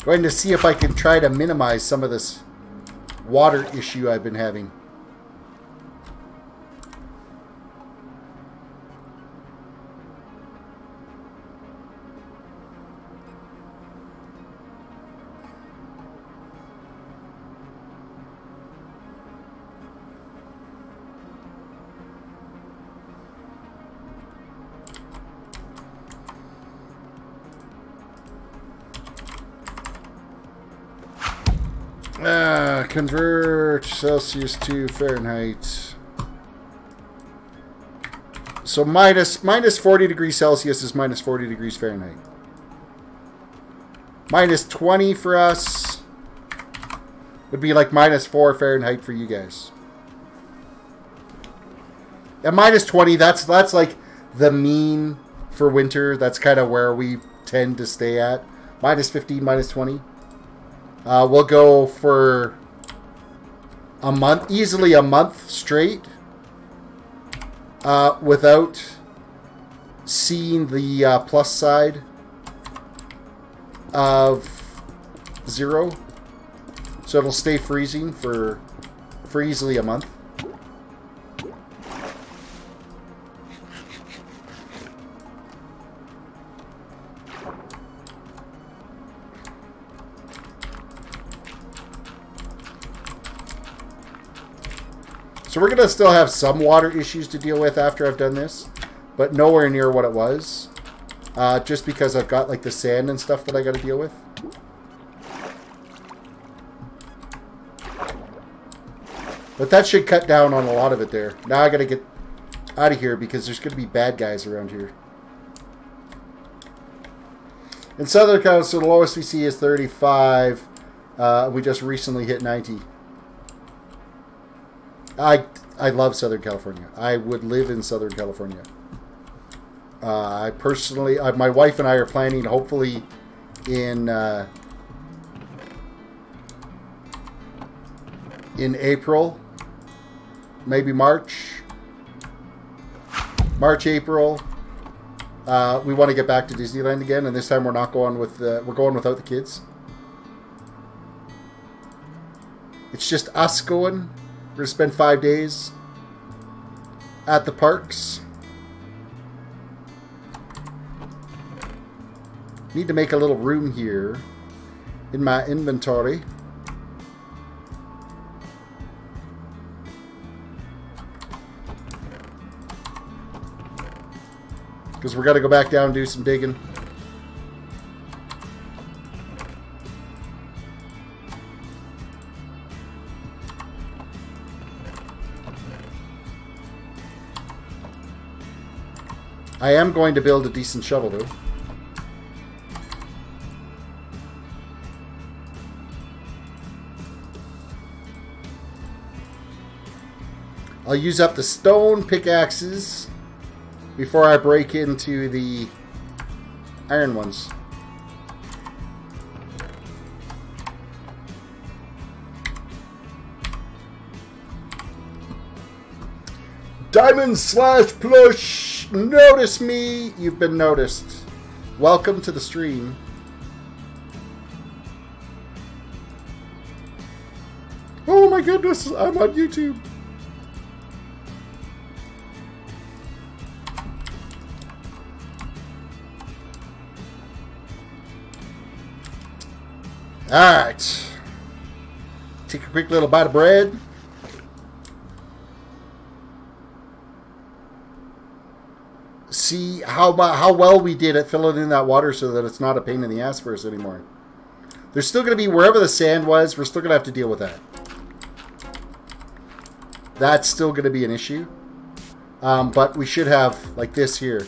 Going to see if I can try to minimize some of this water issue I've been having. Convert Celsius to Fahrenheit. So minus 40 degrees Celsius is minus 40 degrees Fahrenheit. Minus 20 for us would be like minus 4 Fahrenheit for you guys. And minus 20, that's like the mean for winter. That's kind of where we tend to stay at. Minus 15, minus 20. We'll go for a month, easily a month straight, without seeing the plus side of 0. So it'll stay freezing for easily a month. So we're going to still have some water issues to deal with after I've done this, but nowhere near what it was. Just because I've got like the sand and stuff that I got to deal with. But that should cut down on a lot of it there. Now I got to get out of here because there's going to be bad guys around here. In Southern California, so the lowest we see is 35. We just recently hit 90. I love Southern California. I would live in Southern California. I personally, my wife and I are planning, hopefully, in April, maybe March, April. We want to get back to Disneyland again, and this time we're not going with. We're going without the kids. It's just us going. We're going to spend 5 days at the parks. Need to make a little room here in my inventory. Because we're going to go back down and do some digging. I am going to build a decent shovel, though. I'll use up the stone pickaxes before I break into the iron ones. Diamond slash plush! Notice me! You've been noticed. Welcome to the stream. Oh my goodness, I'm on YouTube. Alright. Take a quick little bite of bread. See how well we did at filling in that water so that it's not a pain in the ass for us anymore. There's still going to be, wherever the sand was, we're still going to have to deal with that. That's still going to be an issue. But we should have, like this here.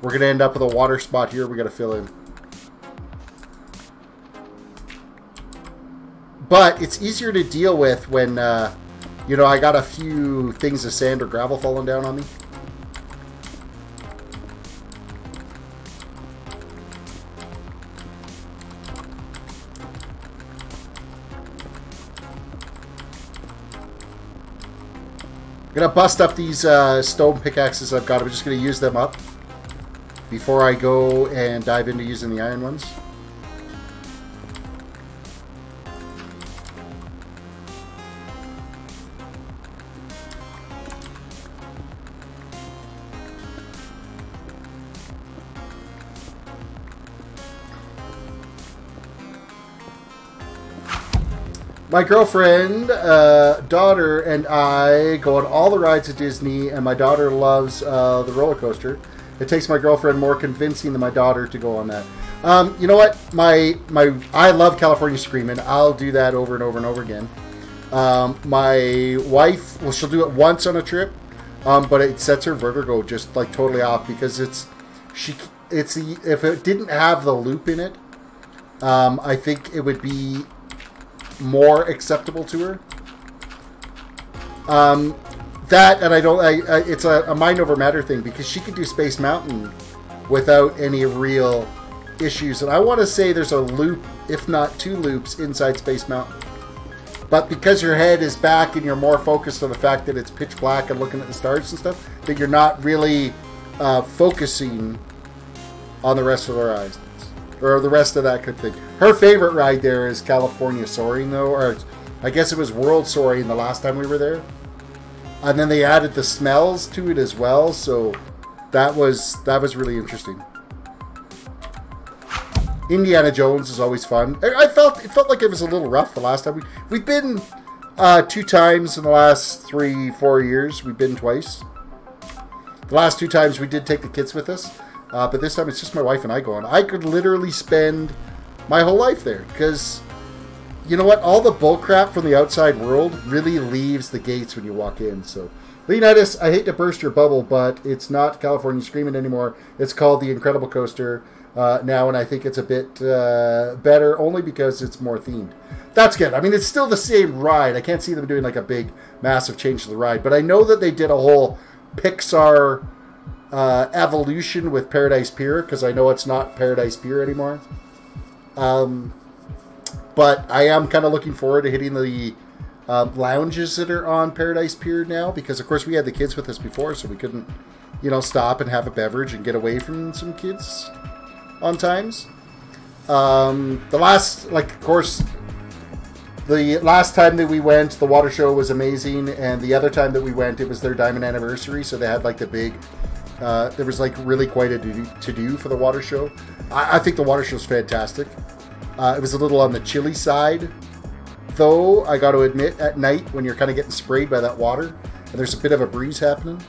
We're going to end up with a water spot here we got to fill in. But it's easier to deal with when, you know, I got a few things of sand or gravel falling down on me. Gonna bust up these stone pickaxes I've got. I'm just gonna use them up before I go and dive into using the iron ones. My girlfriend, daughter, and I go on all the rides at Disney, and my daughter loves the roller coaster. It takes my girlfriend more convincing than my daughter to go on that. You know what? I love California Screamin'. I'll do that over and over and over again. My wife, well, she'll do it once on a trip, but it sets her vertigo just like totally off because if it didn't have the loop in it, I think it would be more acceptable to her. That, and it's a mind over matter thing because she could do Space Mountain without any real issues. And I want to say there's a loop, if not 2 loops, inside Space Mountain. But because your head is back and you're more focused on the fact that it's pitch black and looking at the stars and stuff, that you're not really focusing on the rest of the rides. Or the rest of that good thing. Her favorite ride there is California Soaring, though. Or I guess it was World Soaring the last time we were there. And then they added the smells to it as well. So that was really interesting. Indiana Jones is always fun. It felt like it was a little rough the last time. We've been 2 times in the last 3-4 years. We've been twice. The last 2 times we did take the kids with us. But this time it's just my wife and I going. I could literally spend my whole life there. Because, you know what? All the bullcrap from the outside world really leaves the gates when you walk in. So, Leonidas, I hate to burst your bubble, but it's not California Screamin' anymore. It's called the Incredible Coaster now, and I think it's a bit better only because it's more themed. That's good. I mean, it's still the same ride. I can't see them doing like a big, massive change to the ride. But I know that they did a whole Pixar evolution with Paradise Pier, because I know it's not Paradise Pier anymore. But I am kind of looking forward to hitting the lounges that are on Paradise Pier now, because of course we had the kids with us before, so we couldn't, stop and have a beverage and get away from some kids on times. The last time that we went, the water show was amazing, and the other time that we went, it was their diamond anniversary, so they had like the big there was like really quite a to-do for the water show. I think the water show is fantastic. It was a little on the chilly side, though, I got to admit, at night when you're kind of getting sprayed by that water and there's a bit of a breeze happening.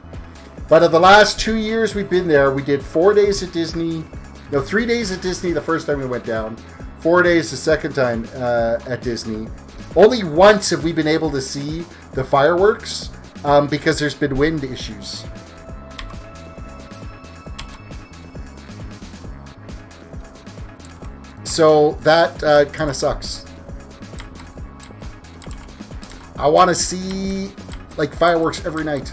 But of the last 2 years we've been there, we did 4 days at Disney. No, 3 days at Disney the first time we went down. 4 days the second time at Disney. Only once have we been able to see the fireworks because there's been wind issues. So that kind of sucks. I want to see like fireworks every night.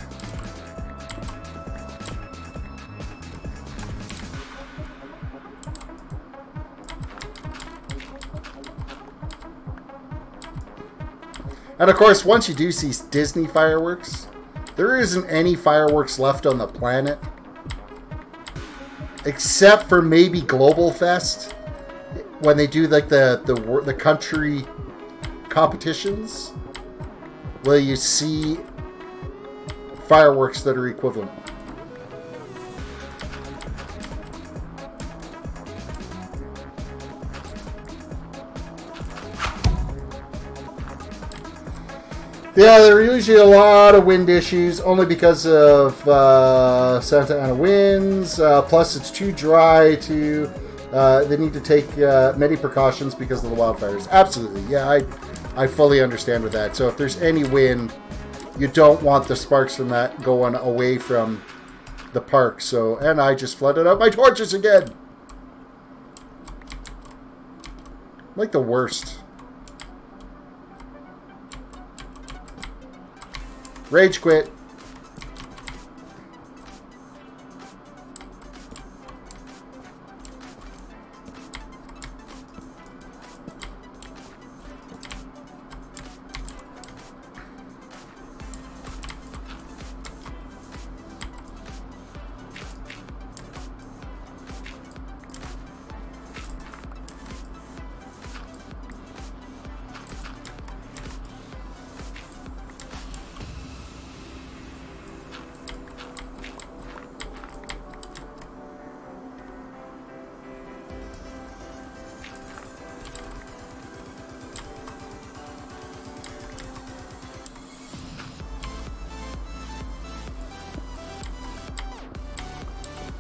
And of course, once you do see Disney fireworks, there isn't any fireworks left on the planet. Except for maybe Global Fest. When they do like the country competitions, where you see fireworks that are equivalent. Yeah, there are usually a lot of wind issues, only because of Santa Ana winds. Plus, it's too dry to. They need to take many precautions because of the wildfires. Absolutely, yeah, I fully understand with that. So if there's any wind, you don't want the sparks from that going away from the park. So, and I just flooded out my torches again. Like the worst. Rage quit.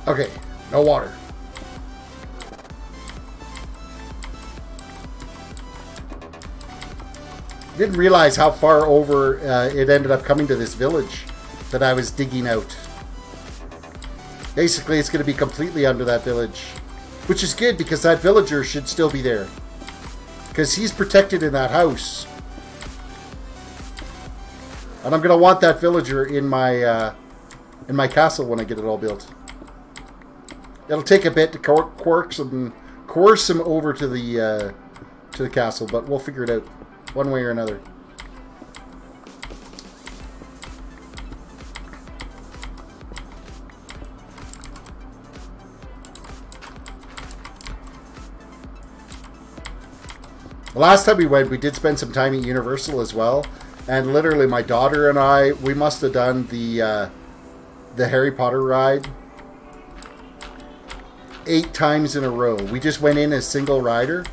Okay, no water. Didn't realize how far over it ended up coming to this village that I was digging out. Basically, it's going to be completely under that village, which is good because that villager should still be there because he's protected in that house, and I'm going to want that villager in my castle when I get it all built. It'll take a bit to coerce him over to the castle, but we'll figure it out. One way or another. The last time we went, we did spend some time at Universal as well. And literally my daughter and I, we must have done the Harry Potter ride 8 times in a row. We just went in as single rider.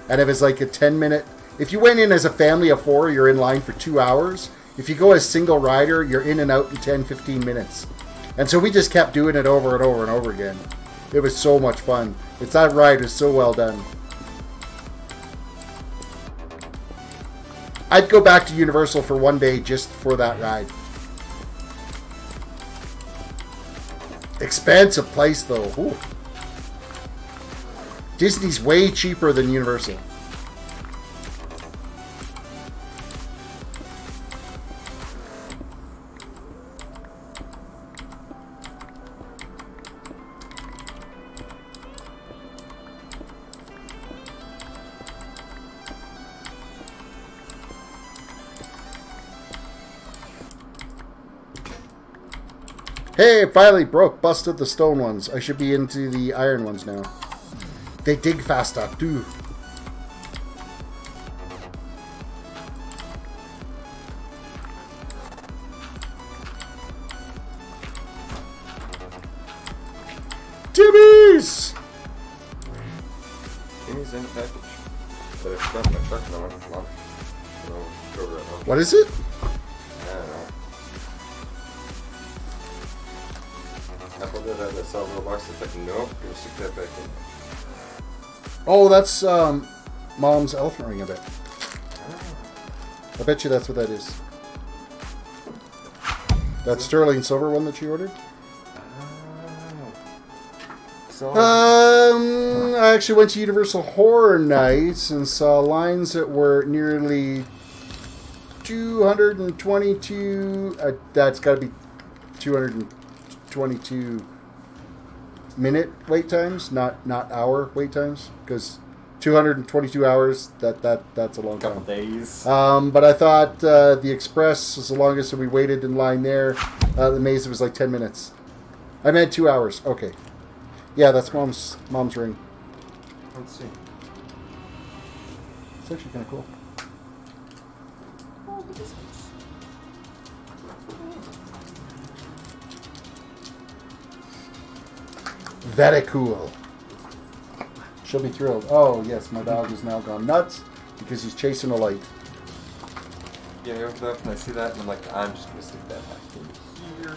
And it was like a 10-minute... If you went in as a family of 4, you're in line for 2 hours. If you go as single rider, you're in and out in 10-15 minutes. And so we just kept doing it over and over and over again. It was so much fun. That ride was so well done. I'd go back to Universal for one day just for that ride. Expensive place though. Ooh. Disney's way cheaper than Universal. Hey, finally busted the stone ones. I should be into the iron ones now. They dig faster, too. Timmy's! Timmy's in the package. But it's not my truck, no. What is it? I don't know. Apple did have that silver box. It's like, nope, gonna stick that back in. Oh, that's Mom's elephant ring, I bet. I bet you that's what that is. That sterling silver one that she ordered? I actually went to Universal Horror Nights and saw lines that were nearly 222. That's got to be 222 minute wait times, not hour wait times, because 222 hours. That's a long time. Couple days. But I thought the Express was the longest, and we waited in line there. The Maze was like 10 minutes. I meant 2 hours. Okay. Yeah, that's mom's ring. Let's see. It's actually kind of cool. Very cool. She'll be thrilled. Oh, yes, my dog has now gone nuts because he's chasing a light. Yeah, I opened up and I see that and I'm like, I'm just going to stick that back in here.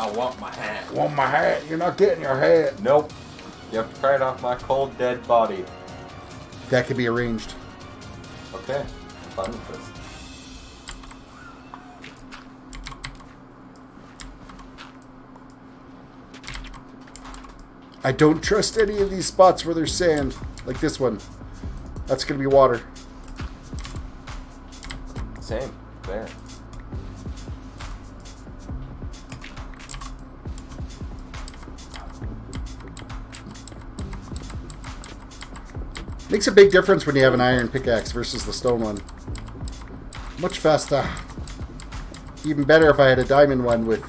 I want my hat. Want my hat? You're not getting your hat. Nope. You have to pry it off my cold, dead body. That can be arranged. Okay. I'm fine with this. I don't trust any of these spots where there's sand. Like this one. That's going to be water. Same. There. Makes a big difference when you have an iron pickaxe versus the stone one. Much faster. Even better if I had a diamond one with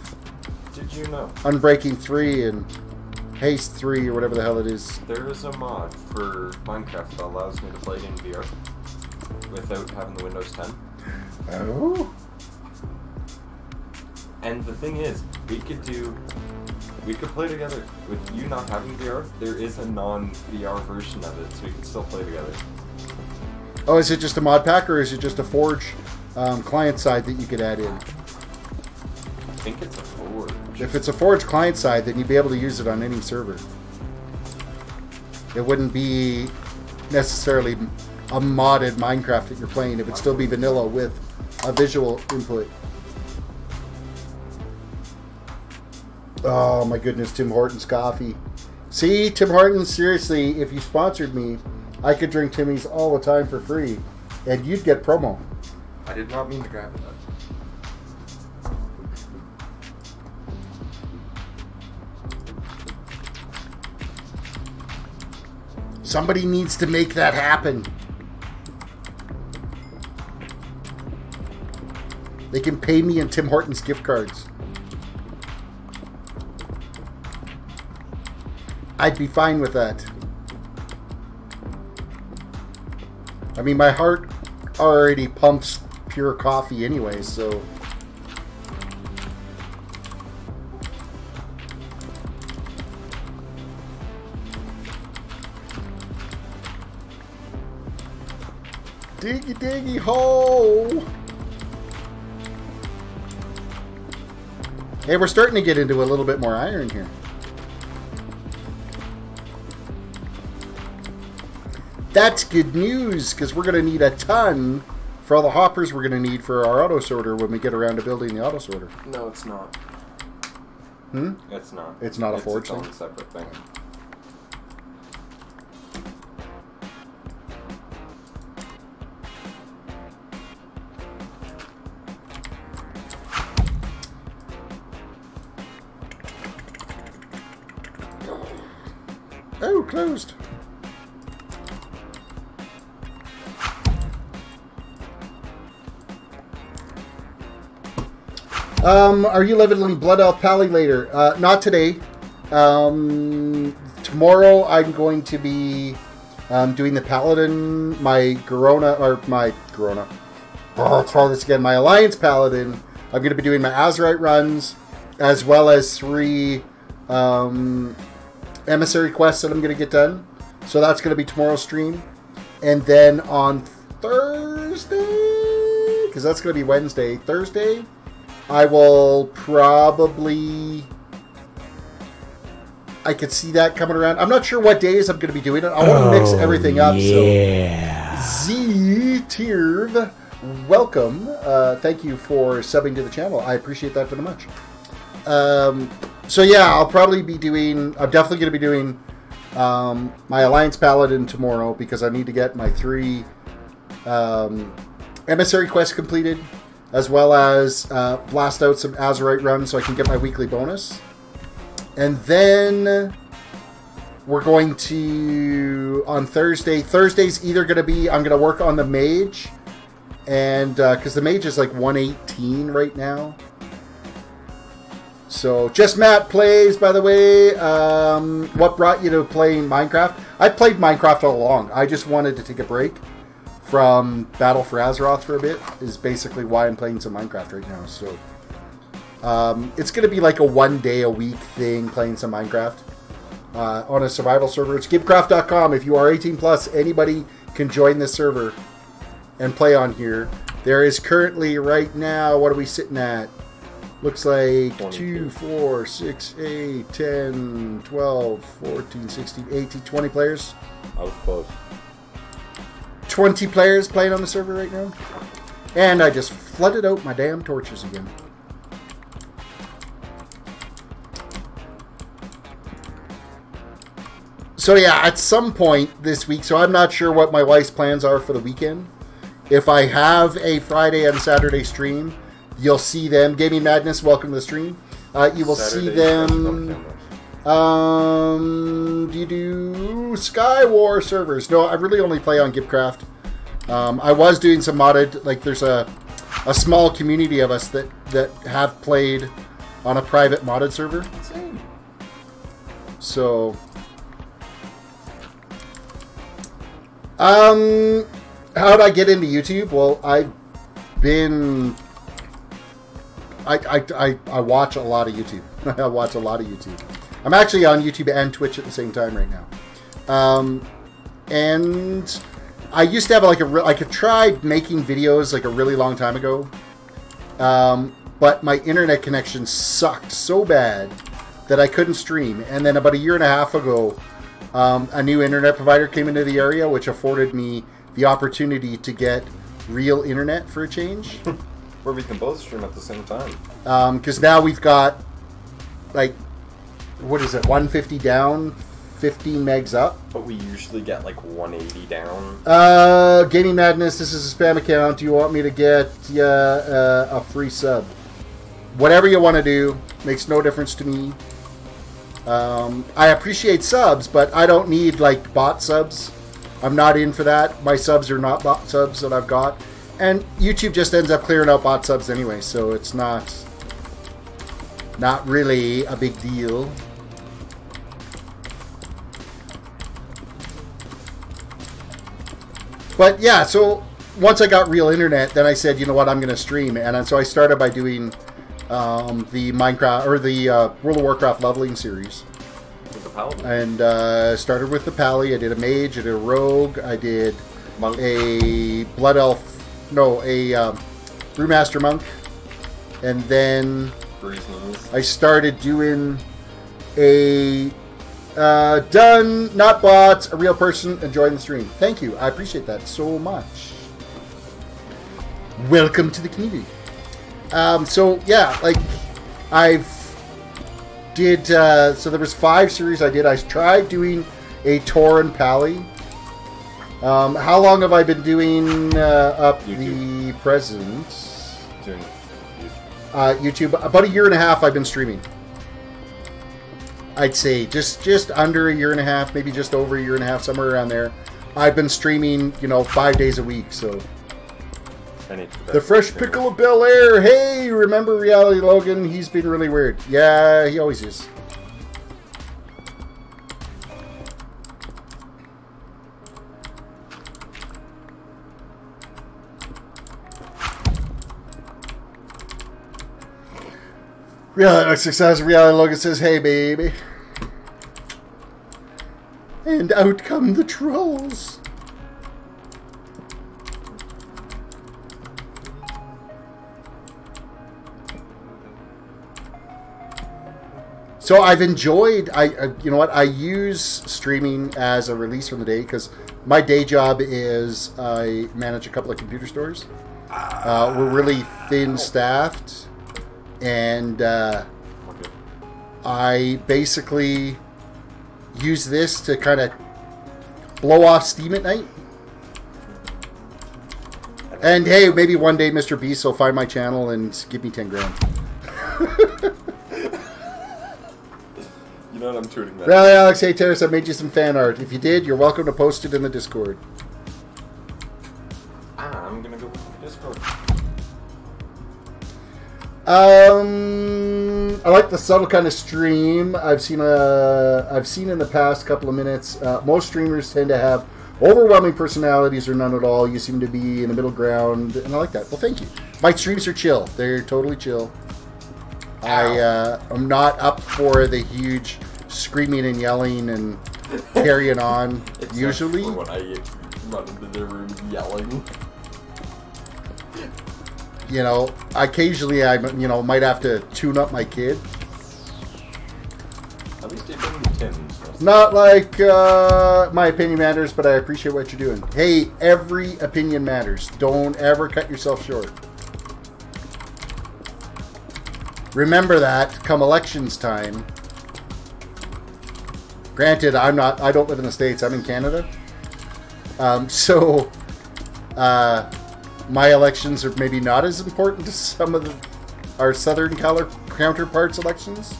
Did you know? Unbreaking 3 and Haste 3 or whatever the hell it is. There is a mod for Minecraft that allows me to play it in VR without having the Windows 10. Oh? And the thing is, we could play together with you not having VR. There is a non-VR version of it, so we can still play together. Oh, is it just a mod pack or is it just a Forge client side that you could add in. I think it's a Forge. If it's a Forge client side, then you'd be able to use it on any server. It wouldn't be necessarily a modded Minecraft that you're playing. It would still be vanilla with a visual input. Oh my goodness, Tim Hortons coffee. See, Tim Hortons, seriously, if you sponsored me, I could drink Timmy's all the time for free, and you'd get promo. I did not mean to grab it. Somebody needs to make that happen. They can pay me in Tim Hortons gift cards. I'd be fine with that. I mean, my heart already pumps pure coffee anyway, so... Diggy diggy hole! Hey, we're starting to get into a little bit more iron here. That's good news, because we're going to need a ton for all the hoppers we're going to need for our auto sorter when we get around to building the auto sorter. No, it's not. Hmm? It's not. It's not a Forge thing? thing? It's its own separate thing. Oh, closed. Are you leveling Blood Elf Pally later? Not today. Tomorrow I'm going to be doing the Paladin, my Corona. I'll try this again. My Alliance Paladin. I'm going to be doing my Azurite runs, as well as 3 emissary quests that I'm going to get done. So that's going to be tomorrow's stream. And then on Thursday, because that's going to be Wednesday, Thursday, I will probably... I could see that coming around. I'm not sure what days I'm going to be doing it. I want to mix everything up. Yeah. So, Z-Tierv, welcome. Thank you for subbing to the channel. I appreciate that very much. So yeah, I'll probably be doing... I'm definitely going to be doing my Alliance Paladin tomorrow, because I need to get my 3 emissary quests completed, as well as blast out some Azurite runs so I can get my weekly bonus. And then we're going to, on Thursday, Thursday's either going to be, I'm going to work on the Mage, and because the Mage is like 118 right now. So, Just Matt plays, by the way. What brought you to playing Minecraft? I played Minecraft all along. I just wanted to take a break from Battle for Azeroth for a bit, is basically why I'm playing some Minecraft right now. So, it's going to be like a 1 day a week thing, playing some Minecraft on a survival server. It's GiBcraft.com. If you are 18 plus, anybody can join this server and play on here. There is currently, right now, what are we sitting at? Looks like 2, 4, 6, 8, 10, 12, 14, 16, 18, 20 players. I was close. 20 players playing on the server right now. And I just flooded out my damn torches again. So yeah, at some point this week, so I'm not sure what my wife's plans are for the weekend. If I have a Friday and Saturday stream, you'll see them. Gaming Madness, welcome to the stream. You will see them. Do you do Sky War servers? No, I really only play on GiBcraft. I was doing some modded, like there's a small community of us that have played on a private modded server. Same. So, how'd I get into YouTube? Well, I watch a lot of YouTube. I watch a lot of YouTube. I'm actually on YouTube and Twitch at the same time right now. And I used to have like I could try making videos like a really long time ago, but my internet connection sucked so bad that I couldn't stream. And then about a year and a half ago, a new internet provider came into the area, which afforded me the opportunity to get real internet for a change. Where we can both stream at the same time. Because now we've got, like, what is it, 150 down, 15 megs up. But we usually get like 180 down. Gaming Madness, this is a spam account. Do you want me to get a free sub? Whatever you want to do, makes no difference to me. I appreciate subs, but I don't need, like, bot subs. I'm not in for that. My subs are not bot subs that I've got. And YouTube just ends up clearing out bot subs anyway, so it's not really a big deal. But yeah, so once I got real internet, then I said, you know what, I'm going to stream. And so I started by doing the Minecraft, or the World of Warcraft leveling series. With the Paladin. And started with the Pally. I did a Mage, I did a Rogue, I did Monk. a Blood Elf, no, a Brewmaster Monk. And then I started doing a done, not bots, a real person enjoying the stream. Thank you. I appreciate that so much. Welcome to the community. So yeah, like so there was 5 series I did. I tried doing a Tor and Pally. How long have I been doing up YouTube. the present? Doing YouTube. About a year and a half I've been streaming. I'd say just under a year and a half, maybe just over a year and a half, somewhere around there. I've been streaming, 5 days a week, so. The Fresh Pickle of Bel Air. Hey, remember Reality Logan? He's been really weird. Yeah, he always is. Success. Reality Logan says, hey, baby. And out come the trolls. So I've enjoyed, you know what, I use streaming as a release from the day because my day job is I manage a couple of computer stores. We're really thin staffed, and I basically use this to kind of blow off steam at night. And hey, maybe one day Mr. Beast will find my channel and give me 10 grand. You know what, I'm tweeting that. Rally Alex, hey Terris, I made you some fan art. If you did, you're welcome to post it in the Discord. I'm gonna go with the Discord. I like the subtle kind of stream. I've seen in the past couple of minutes. Most streamers tend to have overwhelming personalities or none at all. You seem to be in the middle ground, and I like that. Well, thank you. My streams are chill. They're totally chill. I'm not up for the huge screaming and yelling and carrying on. Usually, for when I run into the room yelling. Occasionally I, might have to tune up my kid. At least they bring the tins. Not like my opinion matters, but I appreciate what you're doing. Hey, every opinion matters. Don't ever cut yourself short. Remember that come elections time. Granted, I don't live in the States. I'm in Canada. So my elections are maybe not as important as some of our southern counterparts' elections.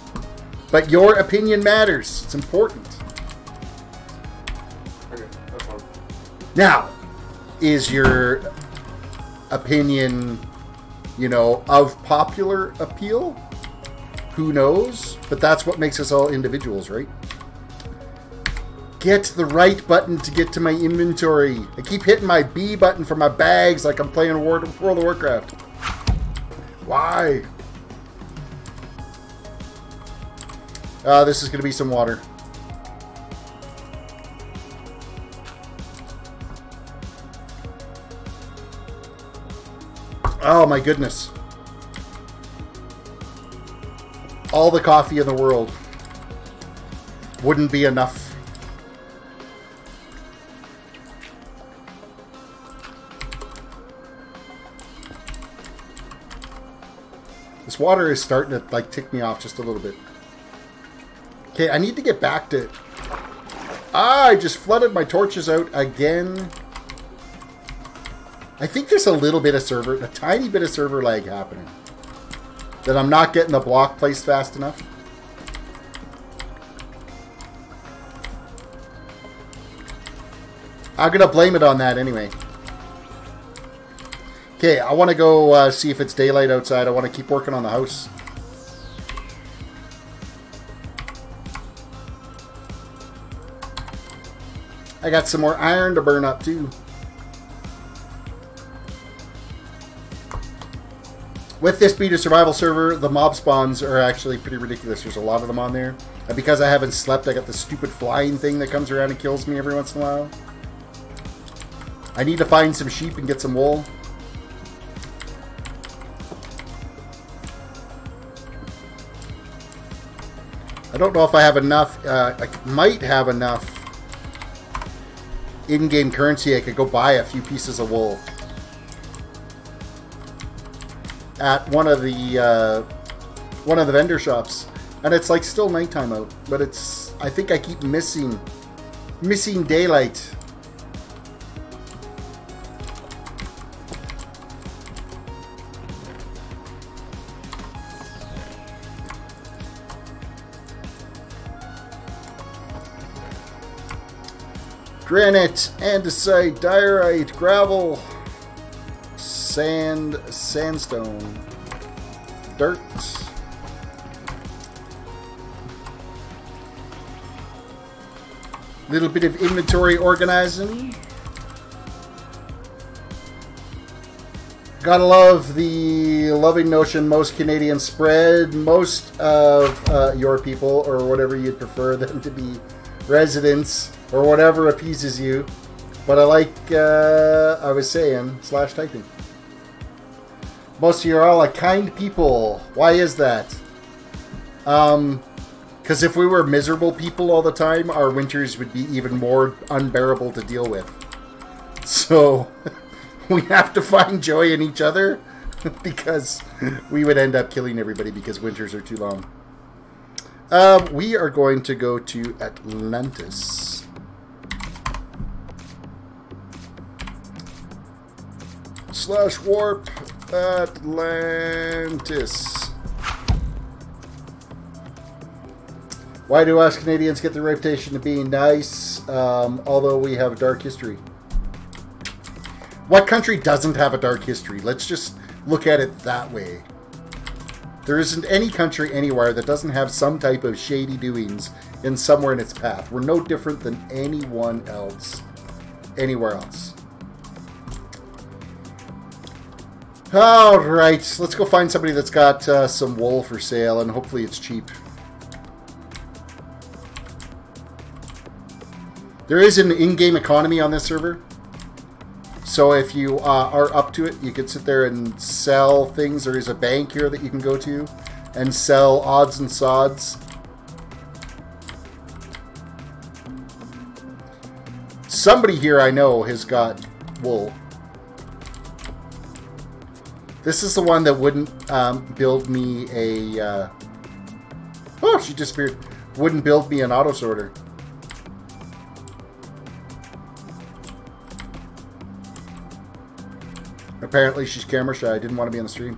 But your opinion matters. It's important. Okay, that's fine. Now, is your opinion, of popular appeal? Who knows? But that's what makes us all individuals, right? Get the right button to get to my inventory. I keep hitting my B button for my bags like I'm playing World of Warcraft. Why? This is going to be some water. Oh my goodness. All the coffee in the world wouldn't be enough. This water is starting to like tick me off just a little bit. Okay, I need to get back to... I just flooded my torches out again. I think there's a little bit of server, a tiny bit of server lag happening. That I'm not getting the block placed fast enough. I'm going to blame it on that anyway. Okay, I want to go see if it's daylight outside. I want to keep working on the house. I got some more iron to burn up too. With this beat a survival server, the mob spawns are actually pretty ridiculous. There's a lot of them on there. And because I haven't slept, I got this stupid flying thing that comes around and kills me every once in a while. I need to find some sheep and get some wool. I don't know if I have enough. I might have enough in-game currency. I could go buy a few pieces of wool at one of the vendor shops, and it's like still nighttime out. But it's, I think I keep missing daylight. Granite, andesite, diorite, gravel, sand, sandstone, dirt. Little bit of inventory organizing. Gotta love the loving notion most Canadians spread. Most of your people, or whatever you'd prefer them to be, residents, or whatever appeases you. But I like, I was saying, slash typing. Most of you are all a kind people. Why is that? Because if we were miserable people all the time, our winters would be even more unbearable to deal with. So, we have to find joy in each other, because we would end up killing everybody because winters are too long. We are going to go to Atlantis. Slash warp Atlantis. Why do us Canadians get the reputation of being nice, although we have a dark history? What country doesn't have a dark history? Let's just look at it that way. There isn't any country anywhere that doesn't have some type of shady doings in somewhere in its path. We're no different than anyone else, anywhere else. Alright, let's go find somebody that's got some wool for sale, and hopefully it's cheap. There is an in-game economy on this server. So if you are up to it, you can sit there and sell things. There is a bank here that you can go to and sell odds and sods. Somebody here I know has got wool. This is the one that wouldn't build me a... oh, she disappeared. Wouldn't build me an auto sorter. Apparently she's camera shy. Didn't want to be on the stream.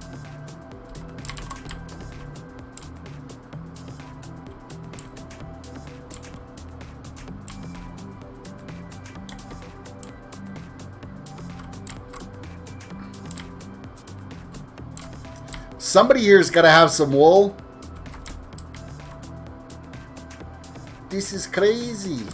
Somebody here's got to have some wool. This is crazy.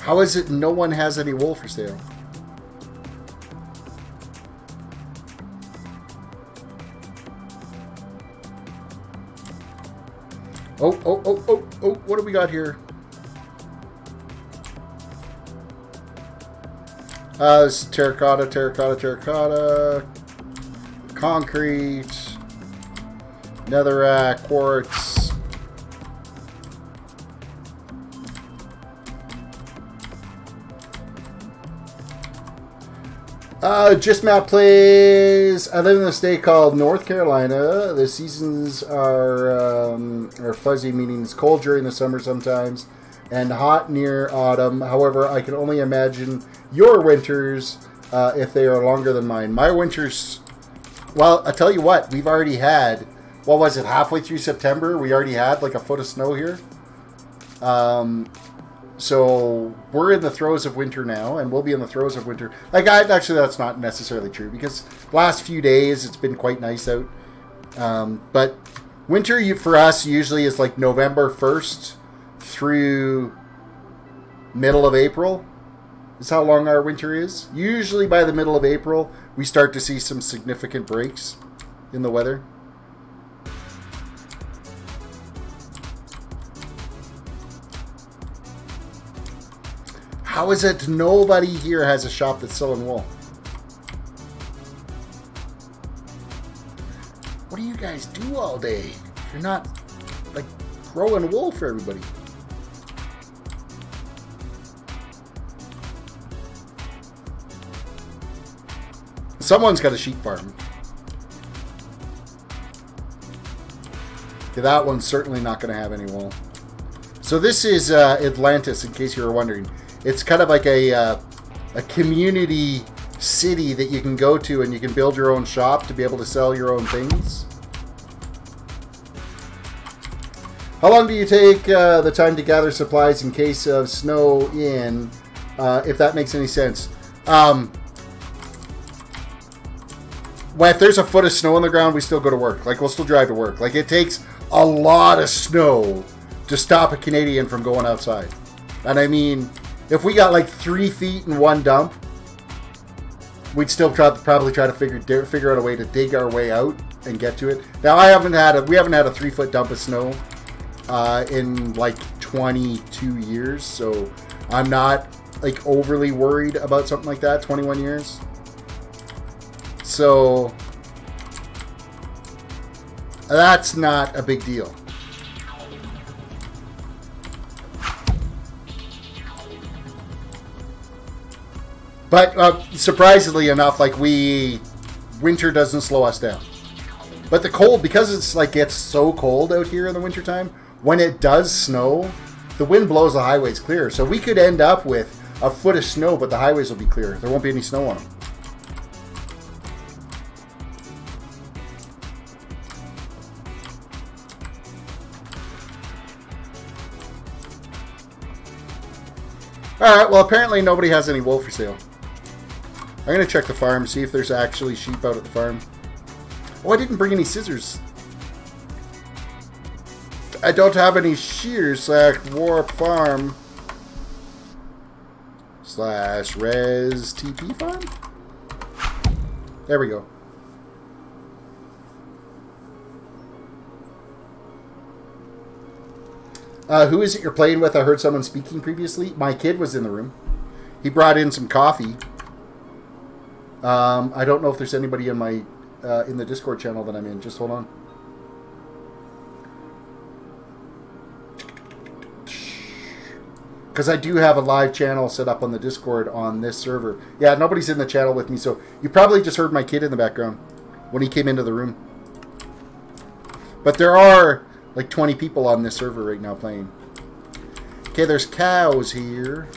How is it no one has any wool for sale? Oh, oh, oh, oh, oh, what do we got here? This is terracotta, terracotta, terracotta, concrete, netherrack, quartz. Just Matt plays. I live in a state called North Carolina. The seasons are fuzzy, meaning it's cold during the summer sometimes, and hot near autumn. However, I can only imagine your winters if they are longer than mine. My winters, well, I tell you what, we've already had, what was it, halfway through September, we already had like a foot of snow here. So we're in the throes of winter now, and we'll be in the throes of winter. Like, actually, that's not necessarily true, because last few days it's been quite nice out. But winter for us usually is like November 1st through middle of April. Is how long our winter is. Usually by the middle of April, we start to see some significant breaks in the weather. How is it nobody here has a shop that's selling wool? What do you guys do all day? You're not, like, growing wool for everybody. Someone's got a sheep farm. Okay, that one's certainly not going to have any wool. So this is Atlantis, in case you were wondering. It's kind of like a community city that you can go to, and you can build your own shop to be able to sell your own things. How long do you take the time to gather supplies in case of snow in, if that makes any sense? Well, if there's a foot of snow on the ground, we still go to work. Like, we'll still drive to work. Like, it takes a lot of snow to stop a Canadian from going outside. And I mean, if we got like 3 feet in one dump, we'd still probably try to figure out a way to dig our way out and get to it. Now, we haven't had a 3-foot dump of snow in like 22 years, so I'm not like overly worried about something like that. 21 years. So that's not a big deal. But surprisingly enough, like winter doesn't slow us down. But the cold, because it's like gets so cold out here in the wintertime, when it does snow, the wind blows the highways clear. So we could end up with a foot of snow, but the highways will be clear. There won't be any snow on them. Alright, well apparently nobody has any wool for sale. I'm going to check the farm, see if there's actually sheep out at the farm. Oh, I didn't bring any scissors. I don't have any shears / warp farm / res TP farm. There we go. Who is it you're playing with? I heard someone speaking previously. My kid was in the room. He brought in some coffee. I don't know if there's anybody in my in the Discord channel that I'm in. Just hold on. Because I do have a live channel set up on the Discord on this server. Yeah, nobody's in the channel with me, so you probably just heard my kid in the background when he came into the room. But there are like 20 people on this server right now playing. Okay, there's cows here.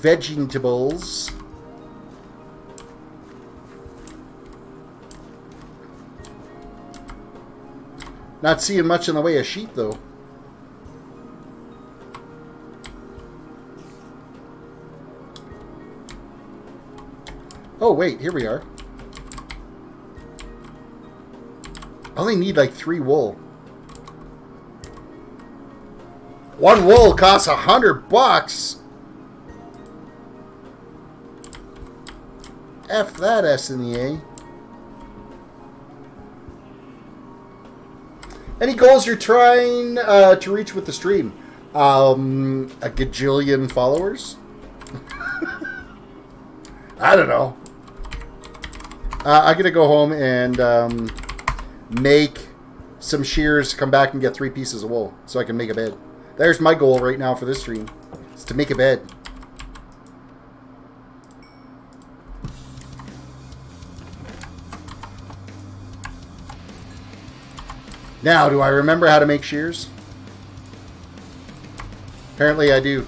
Vegetables. Not seeing much in the way of sheep, though. Oh, wait, here we are. I only need like 3 wool. 1 wool costs $100. F that S in the A. Any goals you're trying to reach with the stream? A gajillion followers? I don't know. I'm going to go home and make some shears, come back and get 3 pieces of wool so I can make a bed. There's my goal right now for this stream. Is to make a bed. Now, do I remember how to make shears? Apparently I do.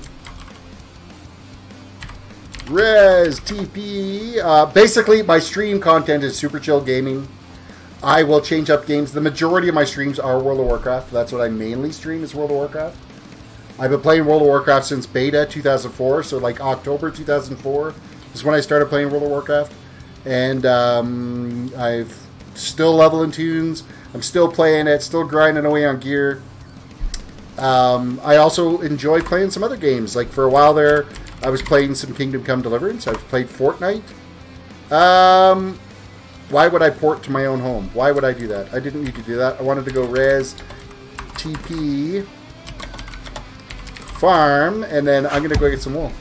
Res TP. Basically, my stream content is super chill gaming. I will change up games. The majority of my streams are World of Warcraft. That's what I mainly stream is World of Warcraft. I've been playing World of Warcraft since beta 2004. So like October 2004 is when I started playing World of Warcraft. And I've still leveling tunes. I'm still playing it, still grinding away on gear. I also enjoy playing some other games. Like for a while there, I was playing some Kingdom Come Deliverance. I've played Fortnite. Why would I port to my own home? Why would I do that? I didn't need to do that. I wanted to go res TP farm, and then I'm going to go get some wool.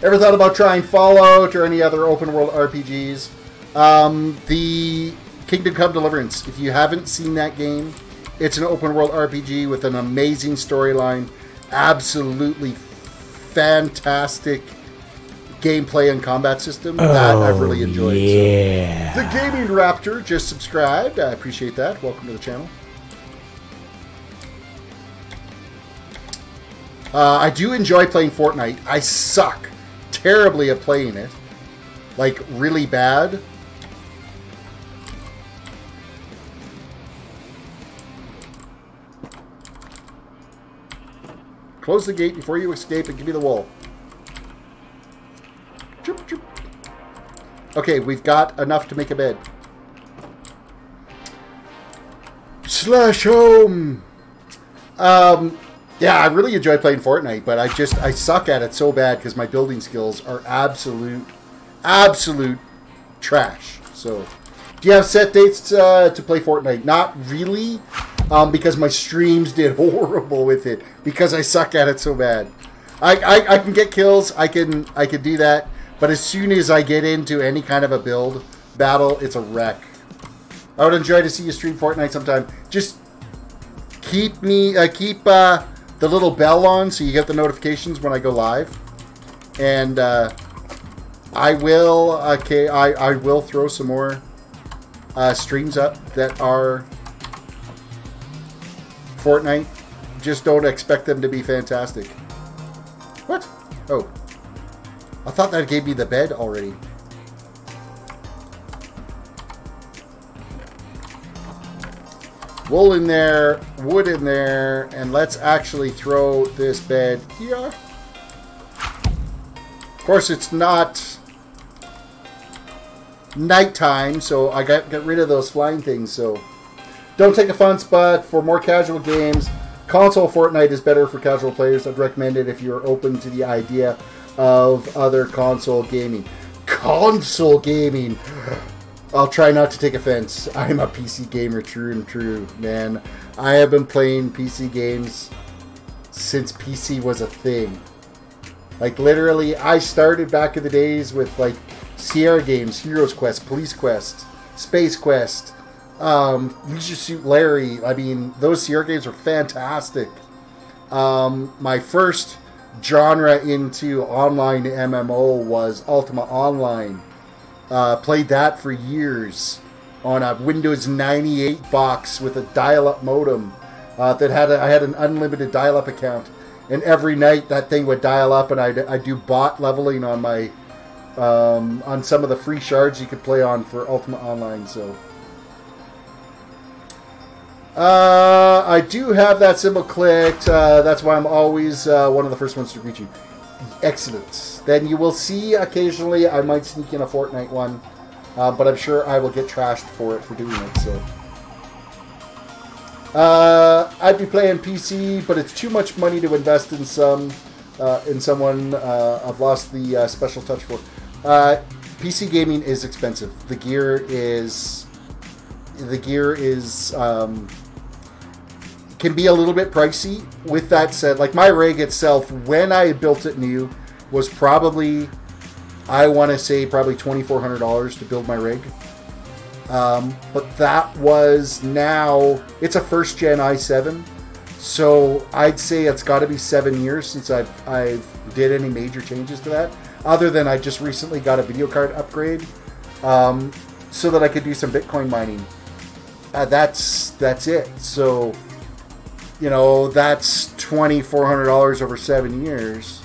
Ever thought about trying Fallout or any other open world RPGs? The Kingdom Come Deliverance. If you haven't seen that game, it's an open world RPG with an amazing storyline, absolutely fantastic gameplay and combat system that I've really enjoyed. Yeah. So. The Gaming Raptor just subscribed. I appreciate that. Welcome to the channel. I do enjoy playing Fortnite. I suck terribly at playing it. Like, really bad. Close the gate before you escape and give me the wool. Choop, choop. Okay, we've got enough to make a bed. Slash home! Yeah, I really enjoy playing Fortnite, but I suck at it so bad because my building skills are absolute trash. So, do you have set dates to play Fortnite? Not really. Because my streams did horrible with it because I suck at it so bad. I can get kills, I can do that, but as soon as I get into any kind of a build battle, it's a wreck. I would enjoy to see you stream Fortnite sometime. Just keep the little bell on so you get the notifications when I go live, and I will throw some more streams up that are Fortnite. Just don't expect them to be fantastic. What? Oh. I thought that gave me the bed already. Wool in there, wood in there, and let's actually throw this bed here. Of course, it's not nighttime, so I got rid of those flying things, so don't take offense, but for more casual games, console Fortnite is better for casual players. I'd recommend it if you're open to the idea of other console gaming. Console gaming! I'll try not to take offense. I'm a PC gamer, true and true, man. I have been playing PC games since PC was a thing. Like, literally, I started back in the days with, like, Sierra games, Heroes Quest, Police Quest, Space Quest, Leisure Suit Larry. I mean, those Sierra games were fantastic. My first genre into online MMO was Ultima Online. Played that for years on a Windows 98 box with a dial-up modem I had an unlimited dial-up account, and every night that thing would dial up, and I'd do bot leveling on my on some of the free shards you could play on for Ultima Online. So I do have that symbol clicked. That's why I'm always one of the first ones to greet you. Excellent. Then you will see occasionally I might sneak in a Fortnite one, but I'm sure I will get trashed for doing it. So I'd be playing PC, but it's too much money to invest in someone I've lost the special touch for. PC gaming is expensive. The gear is the gear is can be a little bit pricey. With that said, like my rig itself, when I built it new, was probably, I want to say probably $2,400 to build my rig. But that was, now it's a first gen i7, so I'd say it's got to be 7 years since I've did any major changes to that, other than I just recently got a video card upgrade, so that I could do some Bitcoin mining. That's it. So, you know, that's $2,400 over 7 years.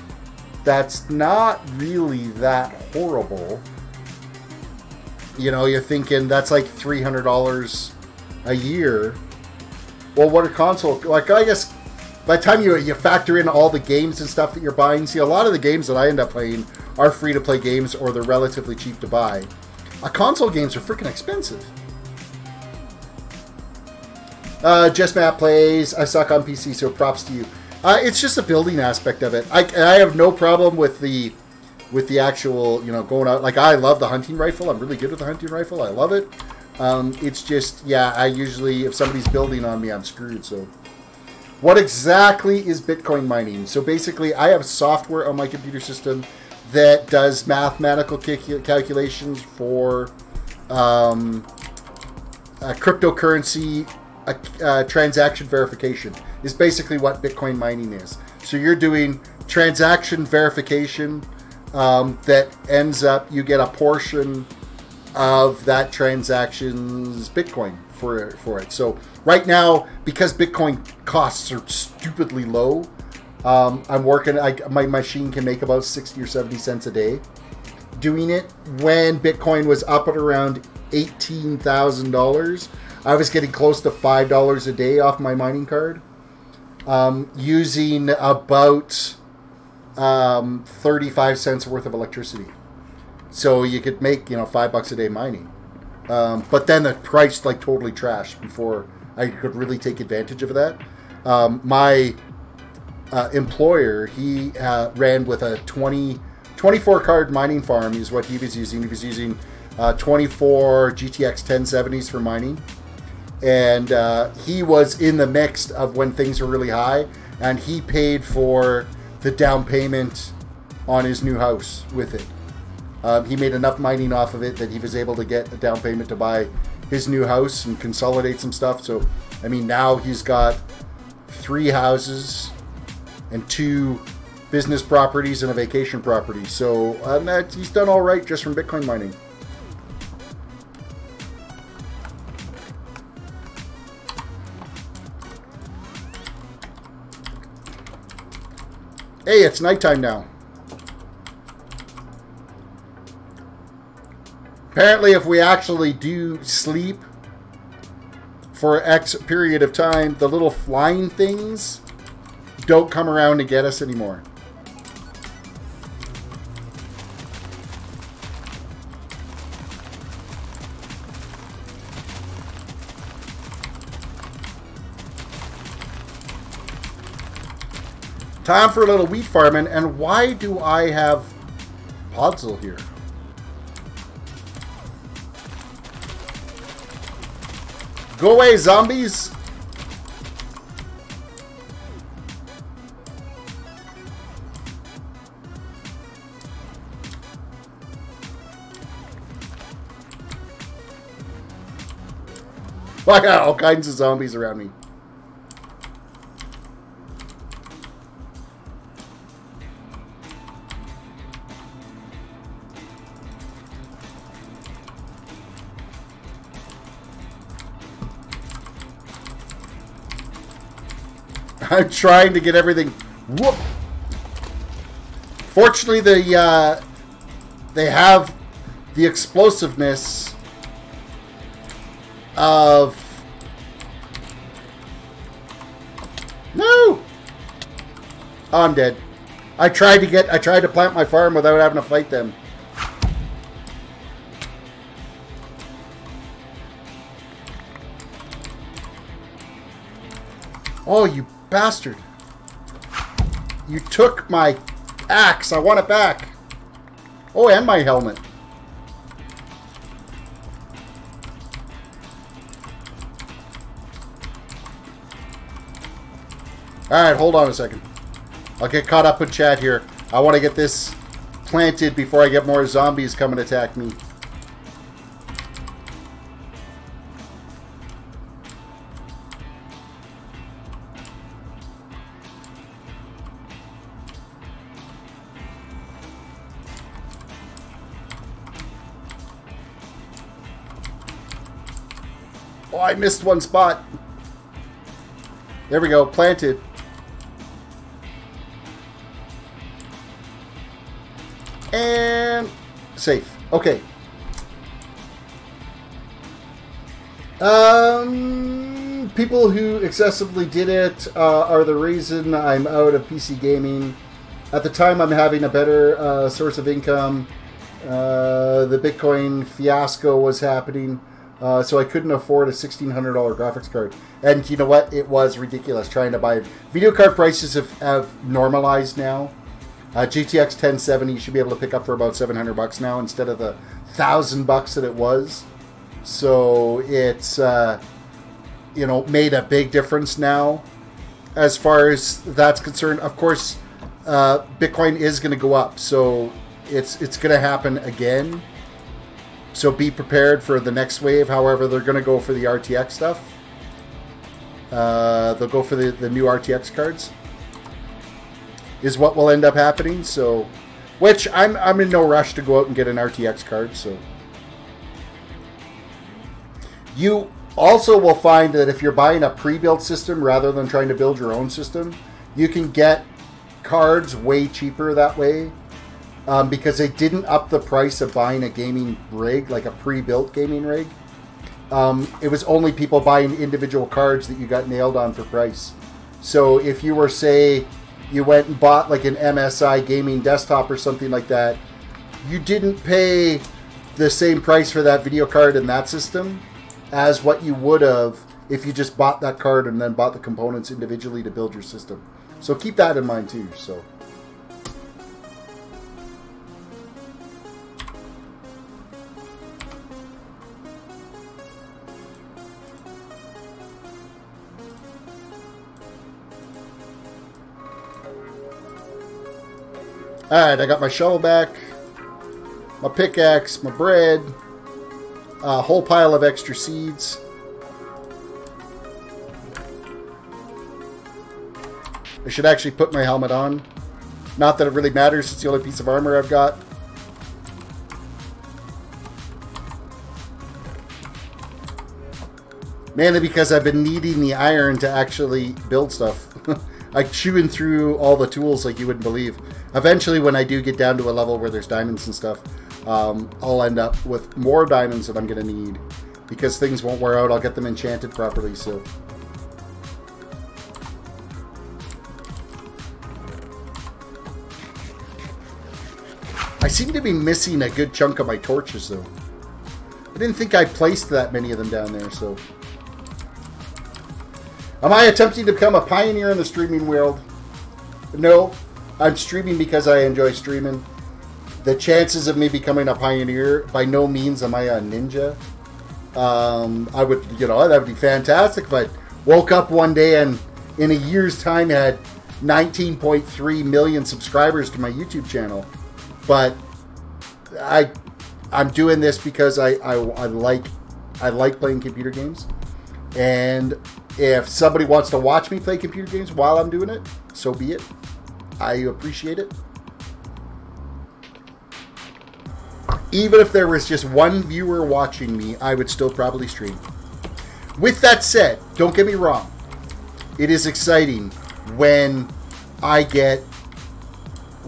That's not really that horrible. You know, you're thinking that's like $300 a year. Well, what a console, like, I guess by the time you factor in all the games and stuff that you're buying, see, a lot of the games that I end up playing are free-to-play games, or they're relatively cheap to buy. Console games are freaking expensive. Just Matt plays. I suck on PC, so props to you. It's just a building aspect of it. I have no problem with the actual, you know, going out. Like, I love the hunting rifle. I'm really good with the hunting rifle. I love it. It's just, yeah, I usually, if somebody's building on me, I'm screwed. So, what exactly is Bitcoin mining? So basically, I have software on my computer system that does mathematical calculations for cryptocurrency transaction verification. Is basically what Bitcoin mining is. So you're doing transaction verification that ends up, you get a portion of that transaction's Bitcoin for it. So right now, because Bitcoin costs are stupidly low, I'm working, my machine can make about 60 or 70 cents a day doing it. When Bitcoin was up at around $18,000, I was getting close to $5 a day off my mining card, using about 35 cents worth of electricity. So you could make, you know, $5 a day mining. But then the price like totally trashed before I could really take advantage of that. My employer, he ran with a 24 card mining farm is what he was using. He was using 24 GTX 1070s for mining. And he was in the mix of when things were really high, and he paid for the down payment on his new house with it. He made enough mining off of it that he was able to get a down payment to buy his new house and consolidate some stuff. So, I mean, now he's got 3 houses and 2 business properties and a vacation property. So he's done all right just from Bitcoin mining. Hey, it's nighttime now. Apparently, if we actually do sleep for X period of time, the little flying things don't come around to get us anymore. Time for a little wheat farming. And why do I have Podzol here? Go away, zombies! I got all kinds of zombies around me. I'm trying to get everything. Whoop. Fortunately, they have the explosiveness of no. Oh, I'm dead. I tried to plant my farm without having to fight them. Oh, you bastard. You took my axe. I want it back. Oh, and my helmet. Alright, hold on a second. I'll get caught up with chat here. I want to get this planted before I get more zombies come and attack me. Oh, I missed one spot. There we go, planted. And safe. Okay. People who excessively did it are the reason I'm out of PC gaming. At the time, I'm having a better source of income. The Bitcoin fiasco was happening. So I couldn't afford a $1,600 graphics card. And you know what? It was ridiculous trying to buy. Video card prices have normalized now. GTX 1070 you should be able to pick up for about $700 now instead of the $1,000 that it was. So it's you know, made a big difference now as far as that's concerned. Of course, Bitcoin is going to go up, so it's going to happen again. So be prepared for the next wave. However, they're going to go for the RTX stuff. They'll go for the new RTX cards. Is what will end up happening. So, which I'm in no rush to go out and get an RTX card. So, you also will find that if you're buying a pre-built system rather than trying to build your own system, you can get cards way cheaper that way. Because they didn't up the price of buying a gaming rig, like a pre-built gaming rig. It was only people buying individual cards that you got nailed on for price. So if you were, say, you went and bought like an MSI gaming desktop or something like that, you didn't pay the same price for that video card and that system as what you would have if you just bought that card and then bought the components individually to build your system. So keep that in mind too. So. Alright, I got my shovel back, my pickaxe, my bread, a whole pile of extra seeds. I should actually put my helmet on. Not that it really matters, it's the only piece of armor I've got. Mainly because I've been needing the iron to actually build stuff. I'm chewing through all the tools like you wouldn't believe. Eventually, when I do get down to a level where there's diamonds and stuff, I'll end up with more diamonds that I'm going to need. Because things won't wear out, I'll get them enchanted properly, so... I seem to be missing a good chunk of my torches, though. I didn't think I placed that many of them down there, so... Am I attempting to become a pioneer in the streaming world? No. I'm streaming because I enjoy streaming. The chances of me becoming a pioneer, by no means am I a ninja. I would, you know, that would be fantastic if I woke up one day and in a year's time had 19.3 million subscribers to my YouTube channel. But I'm doing this because I like playing computer games. And if somebody wants to watch me play computer games while I'm doing it, so be it. I appreciate it. Even if there was just one viewer watching me, I would still probably stream. With that said, don't get me wrong. It is exciting when I get...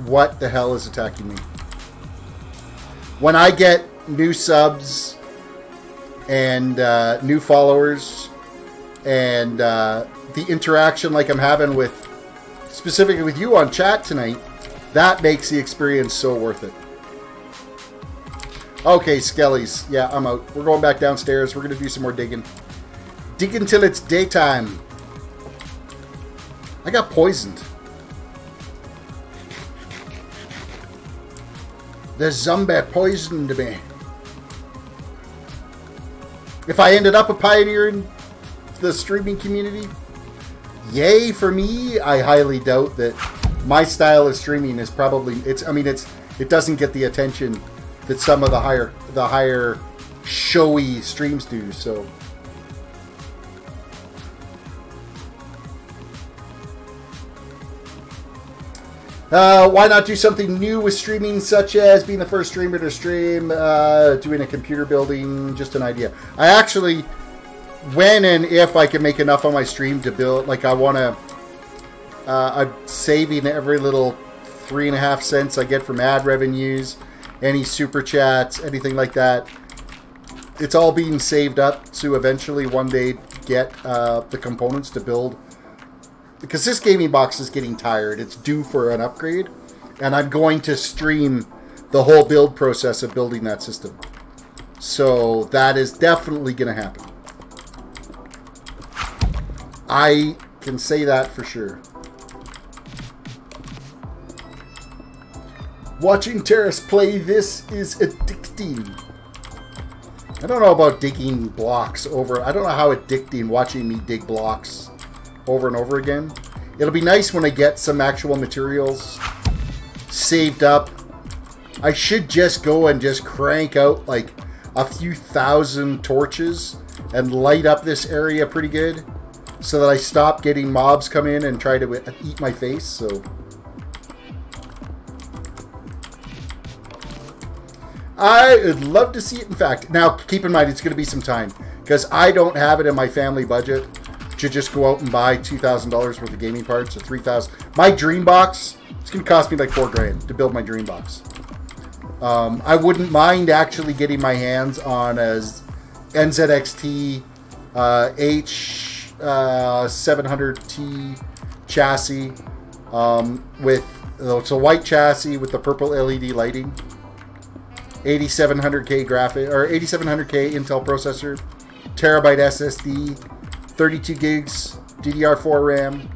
What the hell is attacking me? When I get new subs and new followers and the interaction like I'm having with... specifically with you on chat tonight, that makes the experience so worth it. Okay, Skellies. Yeah, I'm out. We're going back downstairs. We're going to do some more digging. Dig until it's daytime. I got poisoned. The zombie poisoned me. If I ended up a pioneer in the streaming community, yay for me. I highly doubt that my style of streaming is probably it doesn't get the attention that some of the higher showy streams do. So why not do something new with streaming, such as being the first streamer to stream, doing a computer building? Just an idea. I actually, when and if I can make enough on my stream to build, like I want to, I'm saving every little 3.5 cents I get from ad revenues, any super chats, anything like that. It's all being saved up to eventually one day get the components to build. Because this gaming box is getting tired. It's due for an upgrade. And I'm going to stream the whole build process of building that system. So that is definitely going to happen. I can say that for sure. Watching Terris play this is addicting. I don't know about digging blocks over. I don't know how addicting watching me dig blocks over and over again. It'll be nice when I get some actual materials saved up. I should just go and just crank out like a few thousand torches and light up this area pretty good so that I stop getting mobs come in and try to eat my face. So I would love to see it. In fact, now keep in mind it's going to be some time because I don't have it in my family budget to just go out and buy $2,000 worth of gaming parts or $3,000. My dream box, it's going to cost me like $4 grand to build my dream box. I wouldn't mind actually getting my hands on a NZXT H700T chassis with it's a white chassis with the purple LED lighting, 8700K graphic or 8700K Intel processor, terabyte SSD. 32 gigs, DDR4 RAM.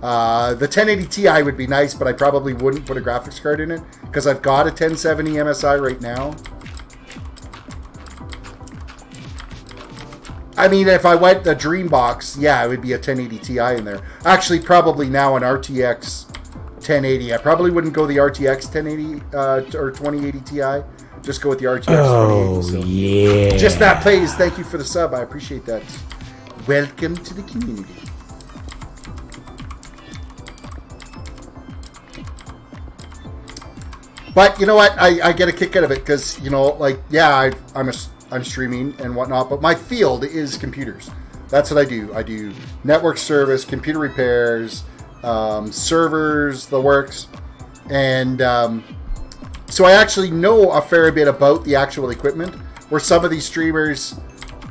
The 1080 Ti would be nice, but I probably wouldn't put a graphics card in it because I've got a 1070 MSI right now. I mean, if I went the Dream Box, yeah, it would be a 1080 Ti in there. Actually, probably now an RTX 1080. I probably wouldn't go the RTX 1080 or 2080 Ti. Just go with the RTX 2080. So. Yeah. Just Matt Plays, thank you for the sub. I appreciate that. Welcome to the community. But you know what? I get a kick out of it because, you know, like, yeah, I'm streaming and whatnot, but my field is computers. That's what I do. I do network service, computer repairs, servers, the works. And so I actually know a fair bit about the actual equipment, where some of these streamers,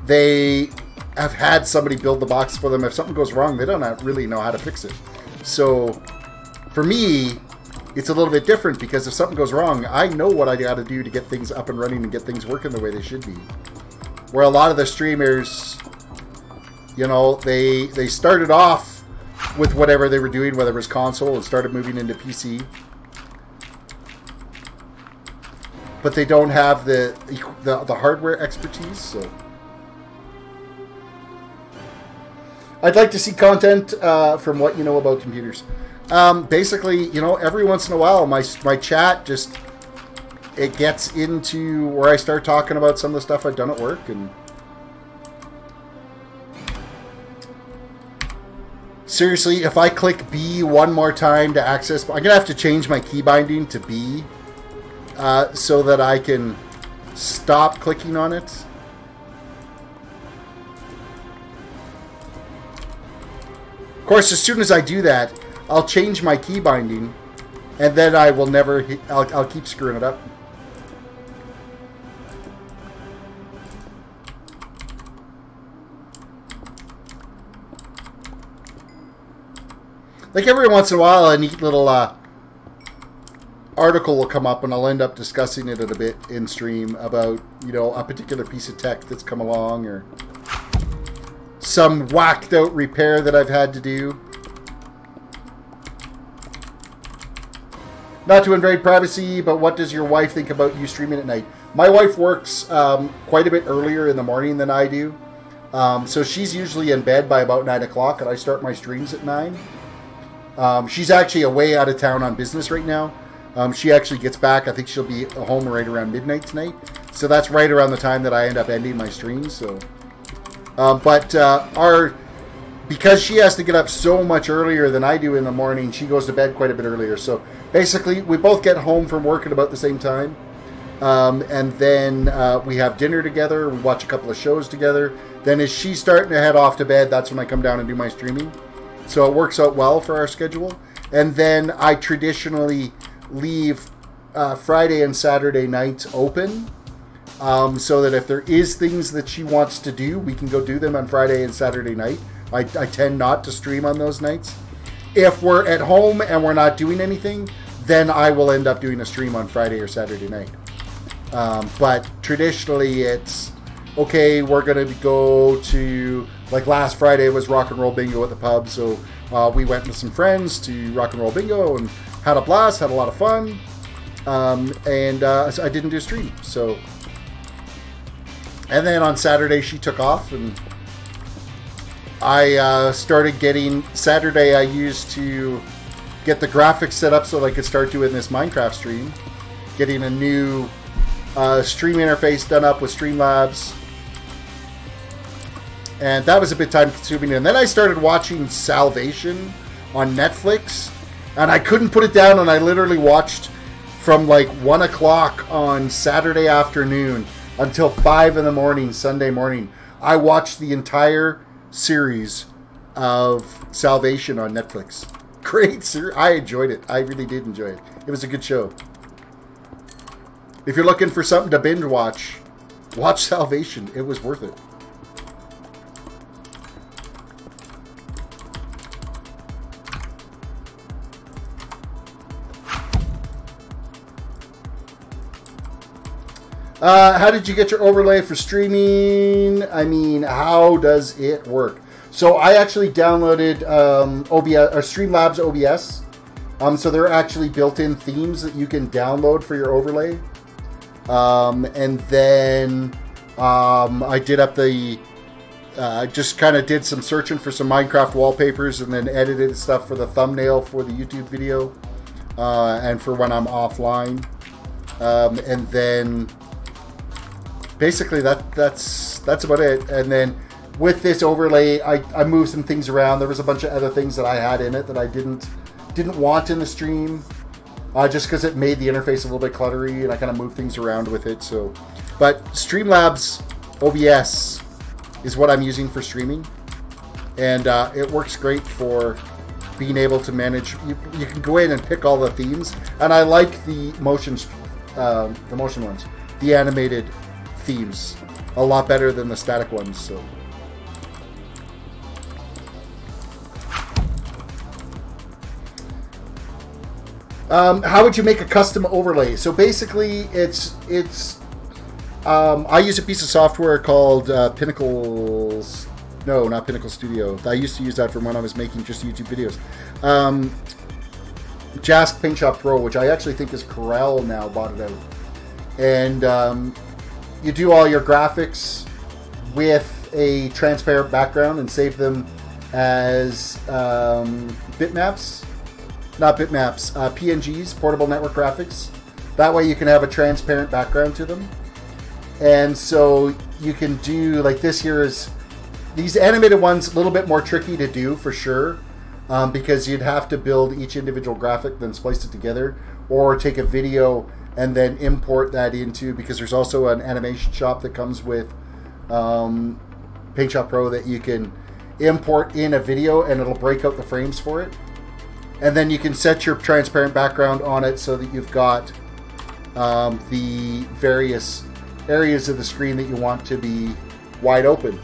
they have had somebody build the box for them. If something goes wrong, they don't really know how to fix it. So for me, it's a little bit different because if something goes wrong, I know what I got to do to get things up and running and get things working the way they should be. Where a lot of the streamers, you know, they started off with whatever they were doing, whether it was console, and started moving into PC. But they don't have the hardware expertise, so... I'd like to see content from what you know about computers. Basically, you know, every once in a while, my chat just, it gets into where I start talking about some of the stuff I've done at work. And seriously, if I click B one more time to access, I'm going to have to change my key binding to B so that I can stop clicking on it. Of course, as soon as I do that, I'll change my key binding, and then I will never hit, I'll keep screwing it up. Like every once in a while, a neat little article will come up, and I'll end up discussing it a bit in stream about, you know, a particular piece of tech that's come along, or some whacked out repair that I've had to do. Not to invade privacy, but what does your wife think about you streaming at night? My wife works quite a bit earlier in the morning than I do. So she's usually in bed by about 9 o'clock, and I start my streams at 9. She's actually away out of town on business right now. She actually gets back. I think she'll be home right around midnight tonight. So that's right around the time that I end up ending my streams. So, because she has to get up so much earlier than I do in the morning, she goes to bed quite a bit earlier. So basically, we both get home from work at about the same time. And then we have dinner together. We watch a couple of shows together. Then as she's starting to head off to bed, that's when I come down and do my streaming. So it works out well for our schedule. And then I traditionally leave Friday and Saturday nights open. So that if there is things that she wants to do, we can go do them on Friday and Saturday night. I tend not to stream on those nights. If we're at home and we're not doing anything, then I will end up doing a stream on Friday or Saturday night. But traditionally it's, okay, we're going to go to, like last Friday was Rock and Roll Bingo at the pub. So we went with some friends to Rock and Roll Bingo and had a blast, had a lot of fun. So I didn't do a stream. So, and then on Saturday she took off, and I started getting, Saturday I used to get the graphics set up so that I could start doing this Minecraft stream. Getting a new stream interface done up with Streamlabs. And that was a bit time consuming. And then I started watching Salvation on Netflix. And I couldn't put it down, and I literally watched from like 1 o'clock on Saturday afternoon until 5 in the morning, Sunday morning. I watched the entire series of Salvation on Netflix. Great series. I enjoyed it. I really did enjoy it. It was a good show. If you're looking for something to binge watch, watch Salvation. It was worth it. How did you get your overlay for streaming? I mean, how does it work? So I actually downloaded OBS or Streamlabs OBS. So there are actually built-in themes that you can download for your overlay. And then I did up the, just kind of did some searching for some Minecraft wallpapers, and then edited stuff for the thumbnail for the YouTube video, and for when I'm offline. And then basically that's about it. And then with this overlay, I moved some things around. There was a bunch of other things that I had in it that I didn't want in the stream, just because it made the interface a little bit cluttery, and I kind of moved things around with it. So, but Streamlabs OBS is what I'm using for streaming, and it works great for being able to manage. You can go in and pick all the themes, and I like the motion ones, the animated themes, a lot better than the static ones. So. How would you make a custom overlay? So basically, I use a piece of software called Pinnacles. No, not Pinnacle Studio. I used to use that for when I was making just YouTube videos. Jask PaintShop Pro, which I actually think is Corel now, bought it out. And you do all your graphics with a transparent background and save them as bitmaps. Not bitmaps, PNGs, portable network graphics. That way you can have a transparent background to them. And so you can do, like this here is, these animated ones, a little bit more tricky to do for sure, because you'd have to build each individual graphic, then splice it together, or take a video and then import that into, because there's also an animation shop that comes with PaintShop Pro that you can import in a video, and it'll break out the frames for it. And then you can set your transparent background on it so that you've got the various areas of the screen that you want to be wide open.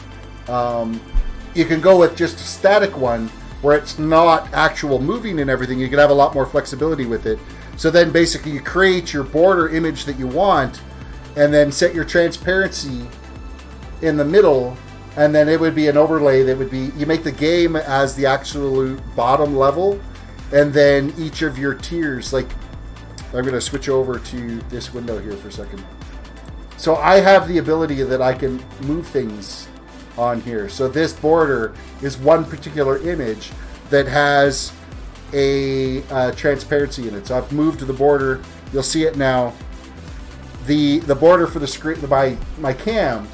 You can go with just a static one where it's not actual moving and everything. You can have a lot more flexibility with it. So then basically you create your border image that you want, and then set your transparency in the middle, and then it would be an overlay that would be, you make the game as the actual bottom level, and then each of your tiers, like, I'm going to switch over to this window here for a second. So I have the ability that I can move things on here. So this border is one particular image that has a transparency in it. So I've moved the border. You'll see it now. The border for the screen, my cam,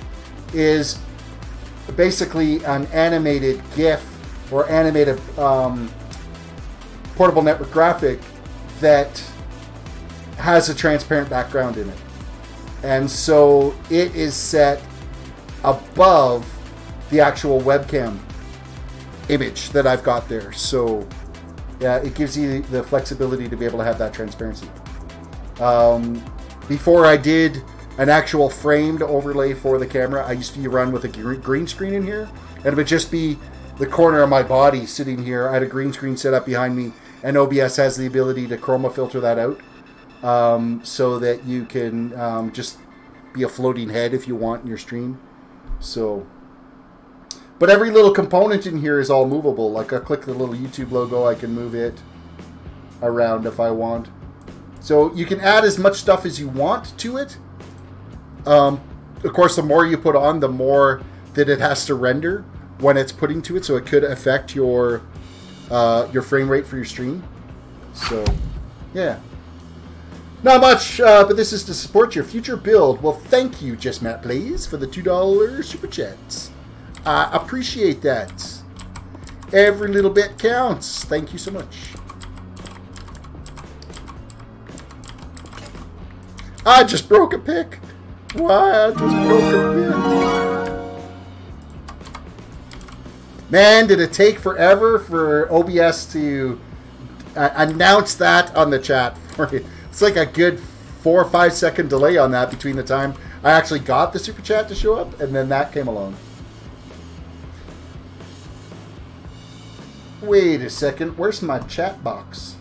is basically an animated GIF or animated portable network graphic that has a transparent background in it. And so it is set above the actual webcam image that I've got there. So yeah, it gives you the flexibility to be able to have that transparency. Before I did an actual framed overlay for the camera, I used to run with a green screen in here, and it would just be the corner of my body sitting here. I had a green screen set up behind me, and OBS has the ability to chroma filter that out, so that you can just be a floating head if you want in your stream. So, but every little component in here is all movable. Like I click the little YouTube logo, I can move it around if I want. So you can add as much stuff as you want to it. Of course, the more you put on, the more that it has to render when it's putting to it. So it could affect your frame rate for your stream. So, yeah. Not much, but this is to support your future build. Well, thank you, Just Matt Plays, for the $2 Super Chats. I appreciate that. Every little bit counts. Thank you so much. I just broke a pick. Why? I just broke a pick. Man, did it take forever for OBS to announce that on the chat for you. It's like a good 4 or 5 second delay on that between the time I actually got the Super Chat to show up and then that came along. Wait a second. Where's my chat box?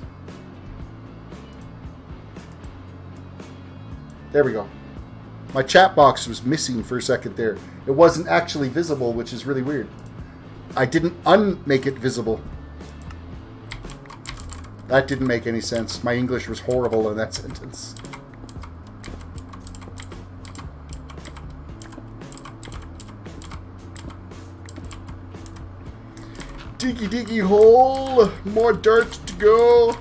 There we go. My chat box was missing for a second there. It wasn't actually visible, which is really weird. I didn't unmake it visible. That didn't make any sense. My English was horrible in that sentence. Diggy diggy hole. More dirt to go.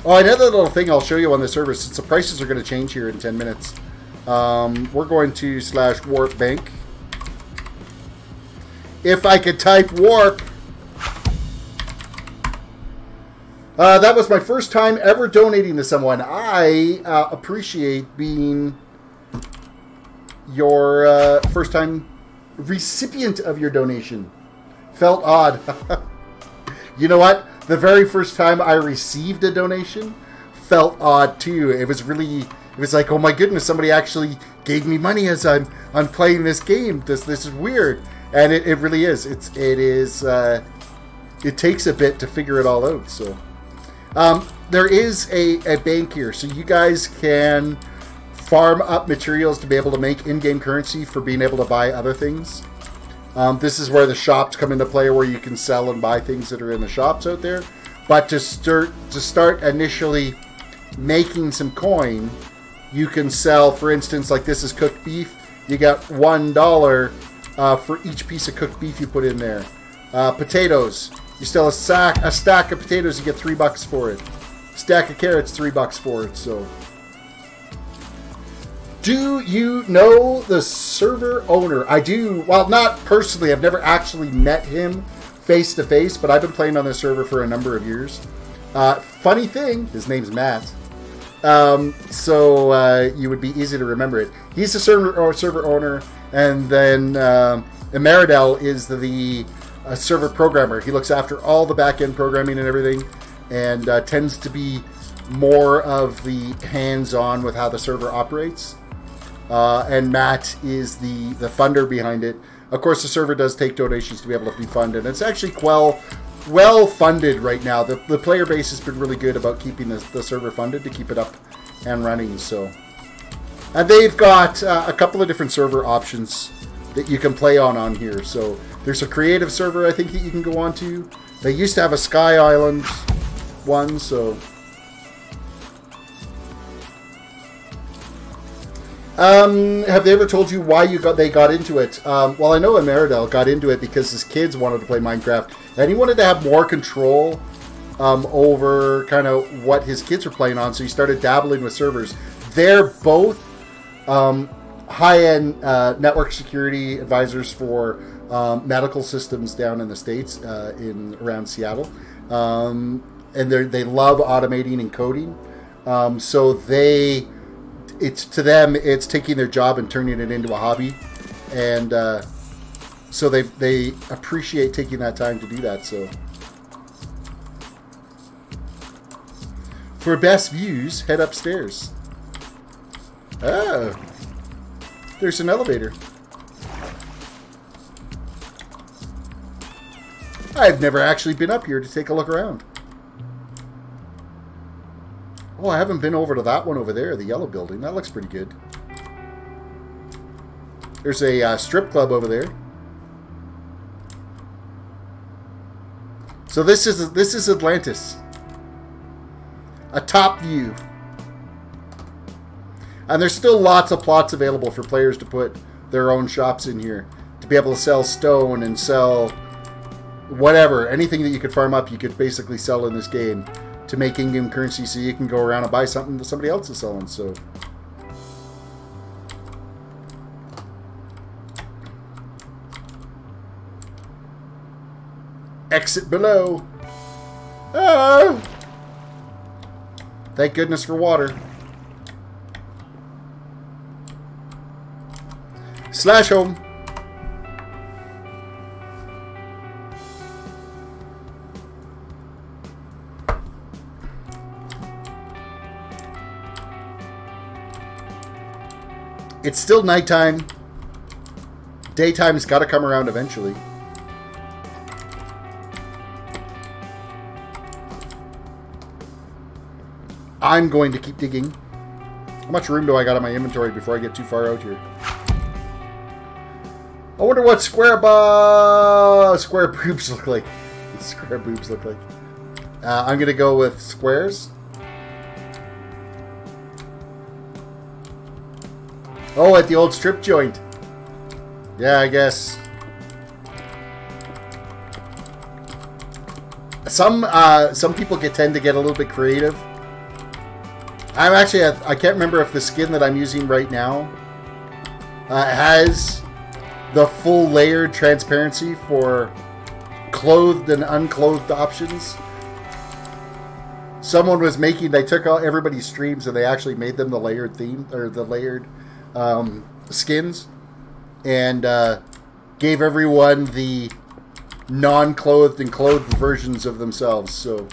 Oh, another little thing I'll show you on the server, since the prices are going to change here in 10 minutes. We're going to /warp bank. If I could type warp. That was my first time ever donating to someone. I appreciate being your first time recipient of your donation. Felt odd. You know what? The very first time I received a donation felt odd too. It was like, oh my goodness, somebody actually gave me money as I'm playing this game. This is weird. And it really is. It takes a bit to figure it all out. So there is a bank here, so you guys can farm up materials to be able to make in-game currency for being able to buy other things. This is where the shops come into play, where you can sell and buy things that are in the shops out there. But to start initially making some coin, you can sell, for instance, like this is cooked beef. You got $1 for each piece of cooked beef you put in there. Potatoes, you sell a stack of potatoes, you get $3 for it. Stack of carrots, $3 for it. So, do you know the server owner? I do. Well, not personally. I've never actually met him face to face, but I've been playing on this server for a number of years. Funny thing, his name's Matt. So you would be easy to remember it. He's the server owner, and then Emeridel is the server programmer. He looks after all the back-end programming and everything, and tends to be more of the hands-on with how the server operates. And Matt is the funder behind it. Of course, the server does take donations to be able to be funded. It's actually well funded right now. The player base has been really good about keeping the server funded to keep it up and running. So, and they've got a couple of different server options that you can play on here. So there's a creative server I think that you can go on to. They used to have a Sky Island one, so. Have they ever told you why they got into it? Well, I know Ameridel got into it because his kids wanted to play Minecraft, and he wanted to have more control over kind of what his kids were playing on, so he started dabbling with servers. They're both high-end network security advisors for medical systems down in the States, around Seattle, and they love automating and coding. So to them, it's taking their job and turning it into a hobby, and so they appreciate taking that time to do that. So for best views, head upstairs. Oh, there's an elevator. I've never actually been up here to take a look around. Oh, I haven't been over to that one over there, the yellow building. That looks pretty good. There's a strip club over there. So this is Atlantis. A top view. And there's still lots of plots available for players to put their own shops in here. To be able to sell stone and sell whatever. Anything that you could farm up, you could basically sell in this game to make in-game currency, so you can go around and buy something that somebody else is selling. So exit below. Oh! Thank goodness for water. Slash home. It's still nighttime. Daytime's got to come around eventually. I'm going to keep digging. How much room do I got in my inventory before I get too far out here? I wonder what square boobs look like. Square boobs look like. I'm going to go with squares. Oh, at the old strip joint. Yeah, I guess. Some people tend to get a little bit creative. I can't remember if the skin that I'm using right now has the full layered transparency for clothed and unclothed options. Someone was they took out everybody's streams and they actually made them the layered theme, or the layered skins, and gave everyone the non-clothed and clothed versions of themselves. So,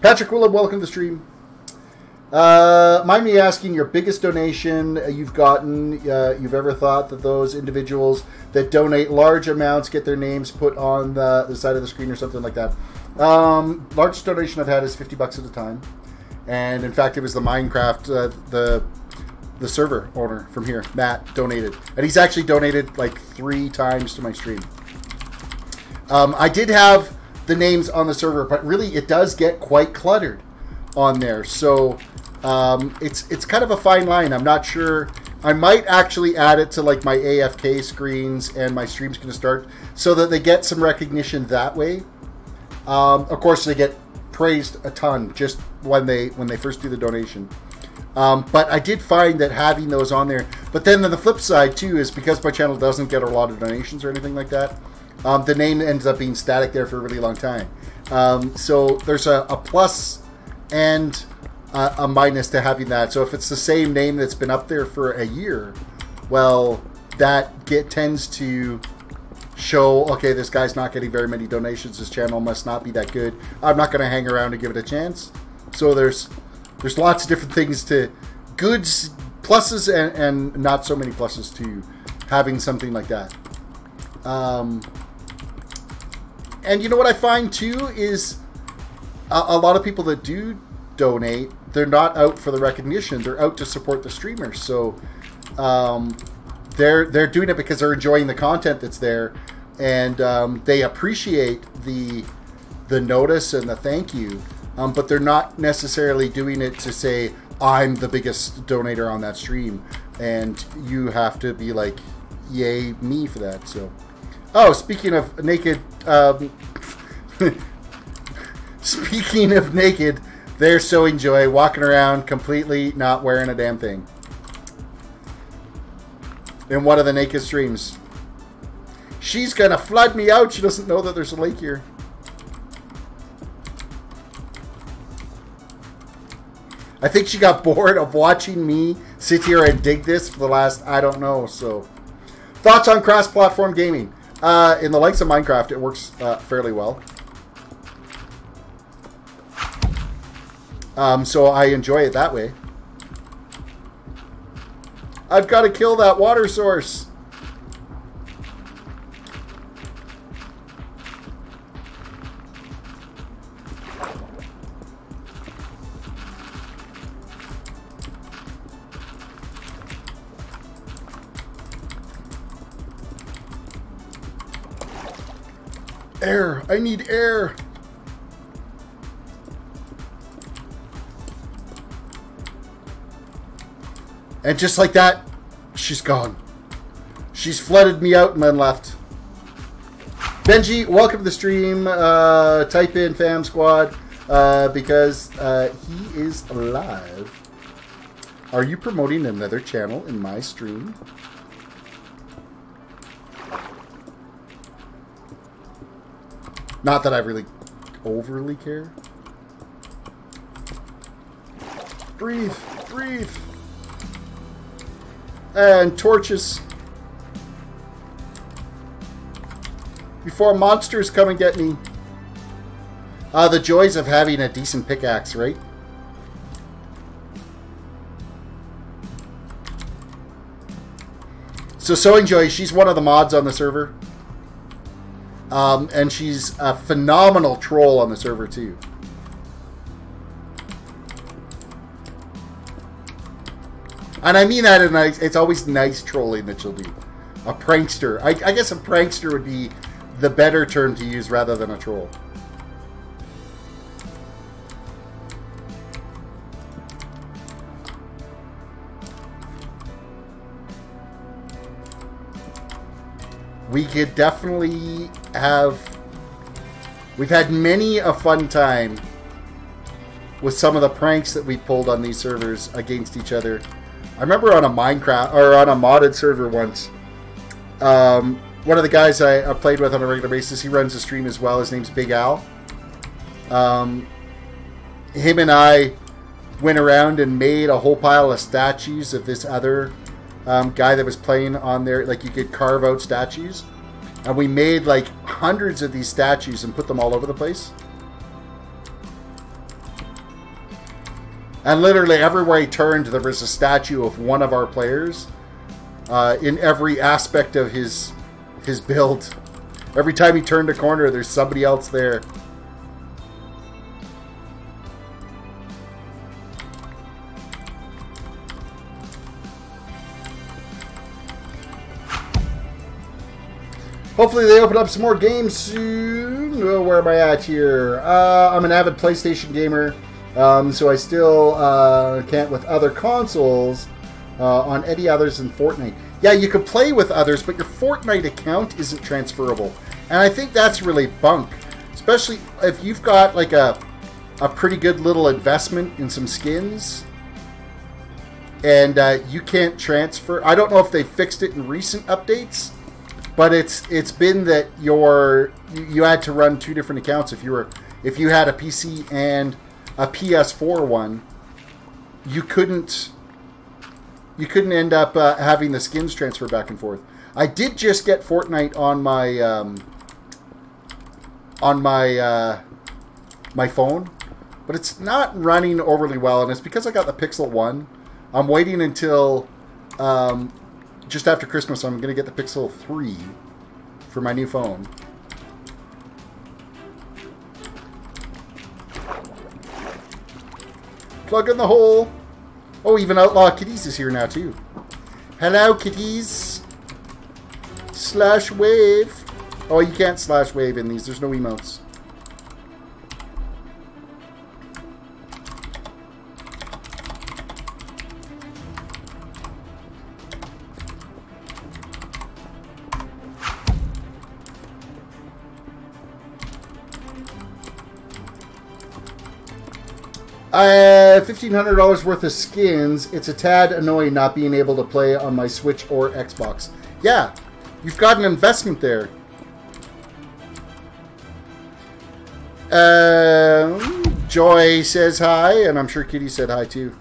Patrick Willem, welcome to the stream. Mind me asking your biggest donation you've gotten, you've ever thought that those individuals that donate large amounts get their names put on the side of the screen or something like that. Largest donation I've had is $50 at a time, and in fact it was the Minecraft the server owner from here, Matt, donated. And he's actually donated like 3 times to my stream. I did have the names on the server, but really it does get quite cluttered on there. So it's kind of a fine line. I'm not sure. I might actually add it to like my AFK screens and my stream's going to start so that they get some recognition that way. Of course, they get praised a ton just when they first do the donation. But I did find that having those on there, but then on the flip side too is because my channel doesn't get a lot of donations or anything like that, the name ends up being static there for a really long time. So there's a plus and a minus to having that. So if it's the same name that's been up there for a year, well, that tends to show, okay, this guy's not getting very many donations, his channel must not be that good, I'm not going to hang around and give it a chance. So there's lots of different things to goods, pluses, and not so many pluses to having something like that. And you know what I find too is a lot of people that do donate, they're not out for the recognition, they're out to support the streamers. So they're doing it because they're enjoying the content that's there, and they appreciate the notice and the thank you. But they're not necessarily doing it to say, I'm the biggest donator on that stream. And you have to be like, yay me for that. So, oh, speaking of naked, speaking of naked, they're so enjoy walking around completely not wearing a damn thing. In one of the naked streams. She's gonna flood me out. She doesn't know that there's a lake here. I think she got bored of watching me sit here and dig this for the last, I don't know. So, thoughts on cross-platform gaming? In the likes of Minecraft, it works fairly well. So I enjoy it that way. I've got to kill that water source. Air. I need air. And just like that, she's gone. She's flooded me out and then left. Benji, welcome to the stream. Type in Fam Squad because he is live. Are you promoting another channel in my stream? Not that I really overly care. Breathe, breathe. And torches. Before monsters come and get me. The joys of having a decent pickaxe, right? So Enjoy, she's one of the mods on the server. And she's a phenomenal troll on the server too. And I mean that in nice. It's always nice trolling that she'll do. A prankster. I guess a prankster would be the better term to use rather than a troll. We could definitely have... We've had many a fun time with some of the pranks that we pulled on these servers against each other. I remember on a Minecraft, or on a modded server once, one of the guys I played with on a regular basis, he runs a stream as well, his name's Big Al. Him and I went around and made a whole pile of statues of this other guy that was playing on there. Like, you could carve out statues. And we made like hundreds of these statues and put them all over the place. And literally everywhere he turned, there was a statue of one of our players in every aspect of his build. Every time he turned a corner, there's somebody else there. Hopefully they open up some more games soon. Oh, where am I at here? I'm an avid PlayStation gamer, so I still can't with other consoles on any others than Fortnite. Yeah, you can play with others, but your Fortnite account isn't transferable. And I think that's really bunk. Especially if you've got like a pretty good little investment in some skins. And you can't transfer. I don't know if they fixed it in recent updates. But it's been that you had to run two different accounts if you had a PC and a PS4 one. You couldn't end up having the skins transfer back and forth. I did just get Fortnite on my phone, but it's not running overly well, and it's because I got the Pixel 1. I'm waiting until just after Christmas. I'm going to get the Pixel 3 for my new phone. Plug in the hole. Oh, even Outlaw Kitties is here now too. Hello, kitties. Slash wave. Oh, you can't slash wave in these. There's no emotes. $1,500 worth of skins. It's a tad annoying not being able to play on my Switch or Xbox. Yeah, you've got an investment there. Joy says hi, and I'm sure Kitty said hi too.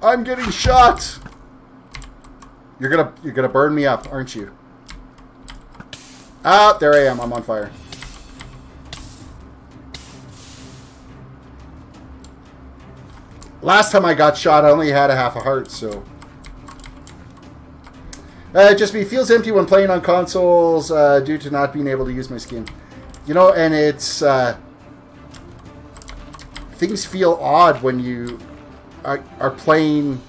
I'm getting shot. You're gonna burn me up, aren't you? Ah, there I am. I'm on fire. Last time I got shot, I only had a half a heart, so. Just me. Feels empty when playing on consoles due to not being able to use my skin. You know, and it's things feel odd when you are playing.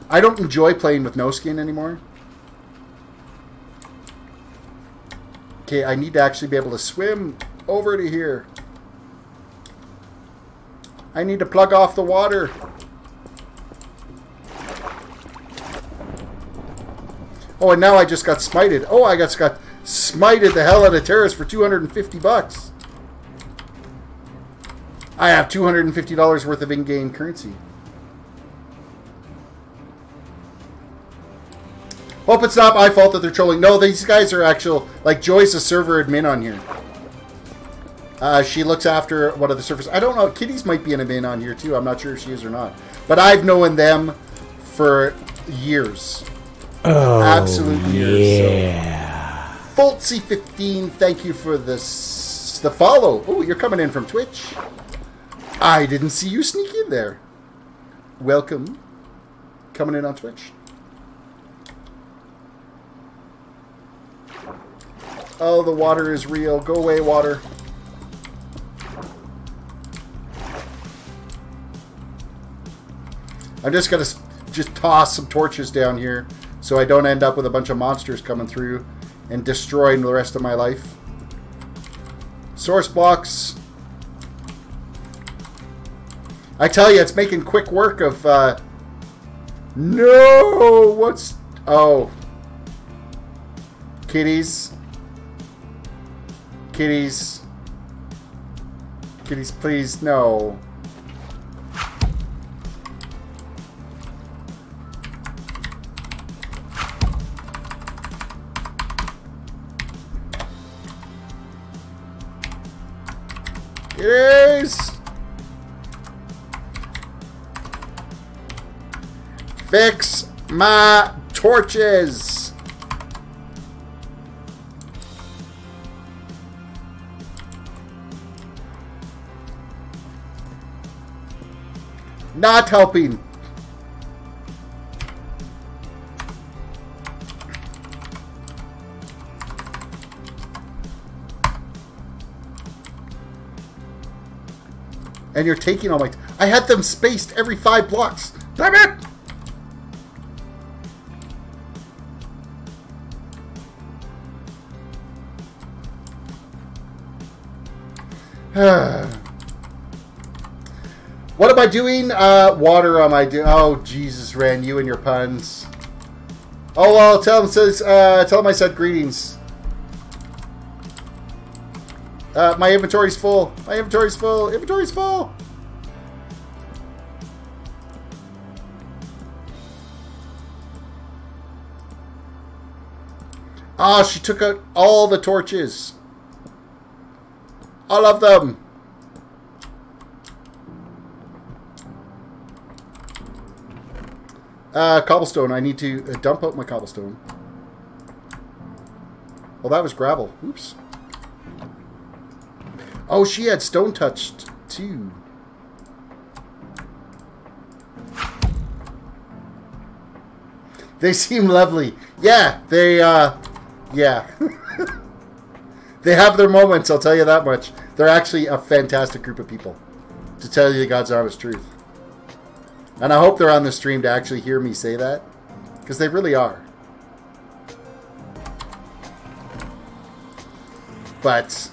I don't enjoy playing with no skin anymore. Okay, I need to actually be able to swim over to here. I need to plug off the water. Oh, and now I just got smited. Oh, I just got smited the hell out of Terris for $250. I have $250 worth of in-game currency. Hope it's not my fault that they're trolling. No, these guys are actual... Like, Joy's a server admin on here. She looks after one of the servers. I don't know. Kitty's might be an admin on here, too. I'm not sure if she is or not. But I've known them for years. Oh, absolute years. yeah. So. Fultzy15, thank you for the follow. Oh, you're coming in from Twitch. I didn't see you sneak in there. Welcome. Coming in on Twitch. Oh, the water is real. Go away, water. I'm just going to just toss some torches down here so I don't end up with a bunch of monsters coming through and destroying the rest of my life. Source blocks. I tell you, it's making quick work of... No! What's... Oh. Kitties. Kitties. Kitties, please, no. Kitties! Fix my torches! Not helping. And you're taking all my... I had them spaced every 5 blocks. Damn it! What am I doing? Water am I doing? Oh, Jesus, Ran, you and your puns. Oh, well, tell him I said greetings. My inventory's full. My inventory's full. Inventory's full. Ah, she took out all the torches. All of them. Cobblestone. I need to dump out my cobblestone. Well, that was gravel. Oops. Oh, she had stone touched too. They seem lovely. Yeah, they, yeah. They have their moments, I'll tell you that much. They're actually a fantastic group of people, to tell you the God's honest truth. And I hope they're on the stream to actually hear me say that, because they really are. But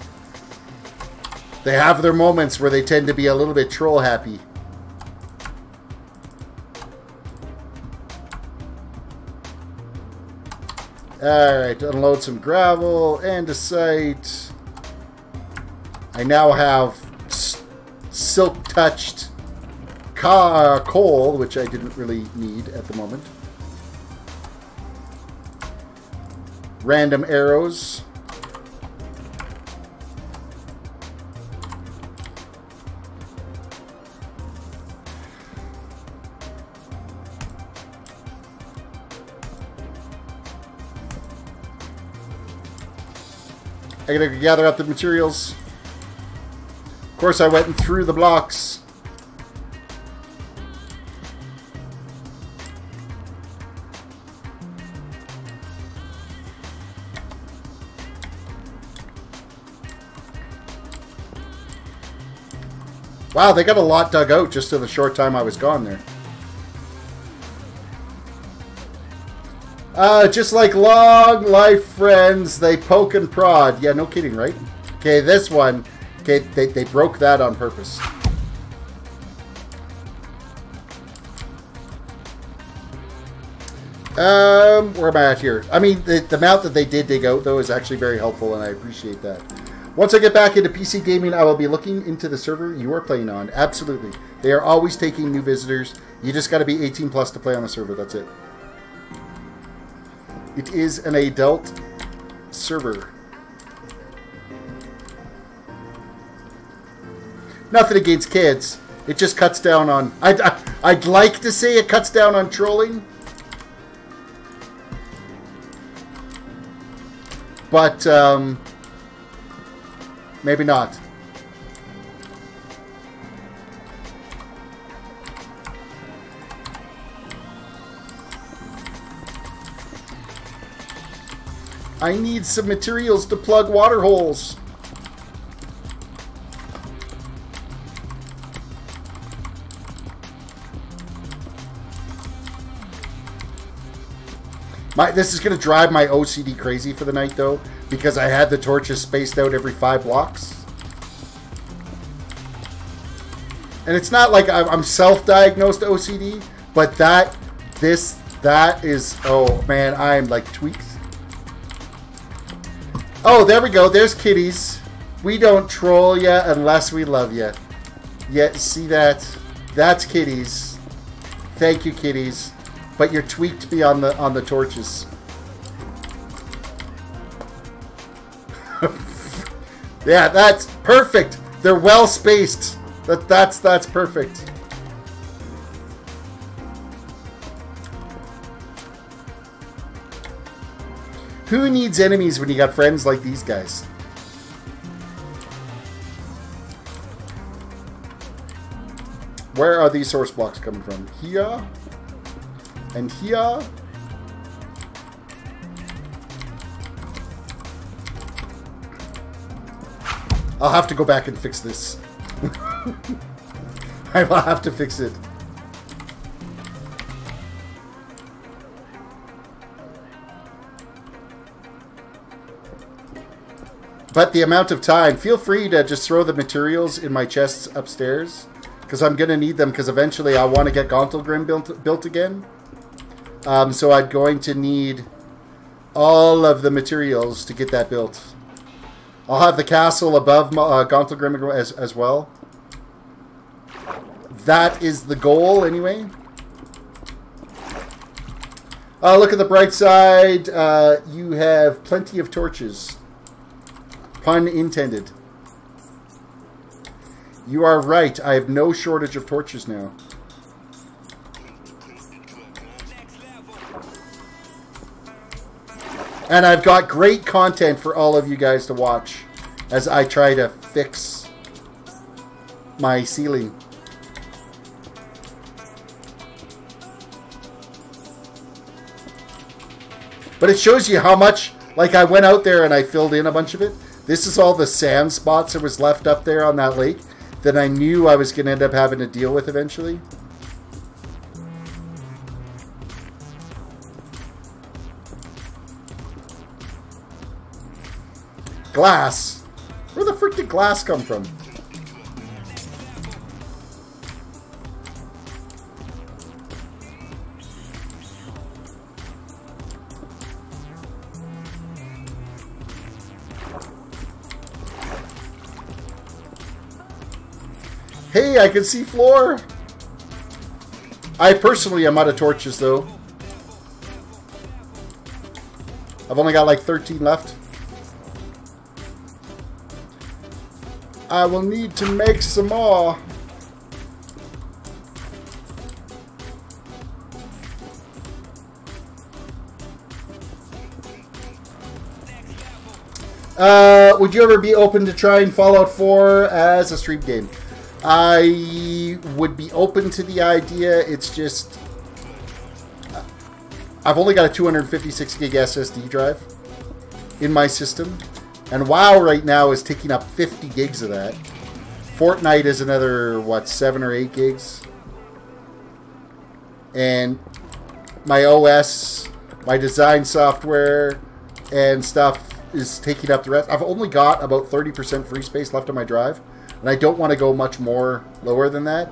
They have their moments where they tend to be a little bit troll happy. Alright, unload some gravel and a site. I now have silk-touched coal, which I didn't really need at the moment. Random arrows. I gotta gather up the materials. Of course, I went and threw the blocks. Wow, they got a lot dug out just in the short time I was gone there. Just like long life friends, they poke and prod. Yeah, no kidding, right? Okay, this one, okay, they broke that on purpose. Where am I at here? I mean, the amount that they did dig out, though, is actually very helpful, and I appreciate that. Once I get back into PC gaming, I will be looking into the server you are playing on. Absolutely. They are always taking new visitors. You just got to be 18 plus to play on the server. That's it. It is an adult server. Nothing against kids. It just cuts down on... I'd like to say it cuts down on trolling. But, maybe not. I need some materials to plug water holes. This is going to drive my OCD crazy for the night, though, because I had the torches spaced out every 5 blocks. And it's not like I'm self-diagnosed OCD, but that is, oh man, I'm like tweaked. Oh, there we go. There's kitties. We don't troll ya unless we love ya. Yeah, see that? That's kitties. Thank you, kitties. But you're tweaked me on the torches. Yeah, that's perfect. They're well spaced. That's perfect. Who needs enemies when you got friends like these guys? Where are these source blocks coming from? Here? And here? I'll have to go back and fix this. I will have to fix it. But the amount of time, feel free to just throw the materials in my chests upstairs, because I'm going to need them, because eventually I want to get Gauntlgrim built again. So I'm going to need all of the materials to get that built. I'll have the castle above Gauntlgrim as well. That is the goal, anyway. Look at the bright side. You have plenty of torches. Pun intended. You are right. I have no shortage of torches now. And I've got great content for all of you guys to watch as I try to fix my ceiling. But it shows you how much, like, I went out there and I filled in a bunch of it. This is all the sand spots that was left up there on that lake that I knew I was going to end up having to deal with eventually. Glass. Where the frick did glass come from? Hey, I can see floor. I personally am out of torches, though. I've only got like 13 left. I will need to make some more. Would you ever be open to trying Fallout 4 as a stream game? I would be open to the idea. It's just I've only got a 256 gig SSD drive in my system, and WoW right now is taking up 50 gigs of that. Fortnite is another, what, 7 or 8 gigs. And my OS, my design software, and stuff is taking up the rest. I've only got about 30% free space left on my drive, and I don't want to go much more lower than that.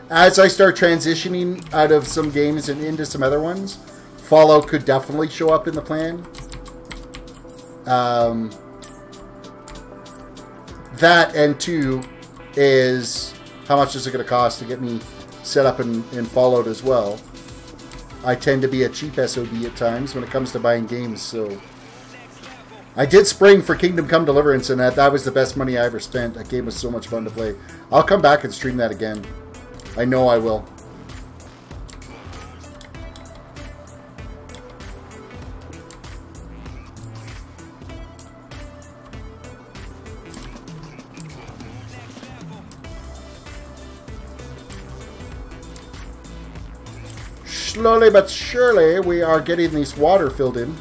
As I start transitioning out of some games and into some other ones, Fallout could definitely show up in the plan. That, and two, is how much is it going to cost to get me set up in Fallout as well. I tend to be a cheap SOB at times when it comes to buying games, so... I did spring for Kingdom Come Deliverance, and that was the best money I ever spent. That game was so much fun to play. I'll come back and stream that again. I know I will. Slowly but surely, we are getting this water filled in.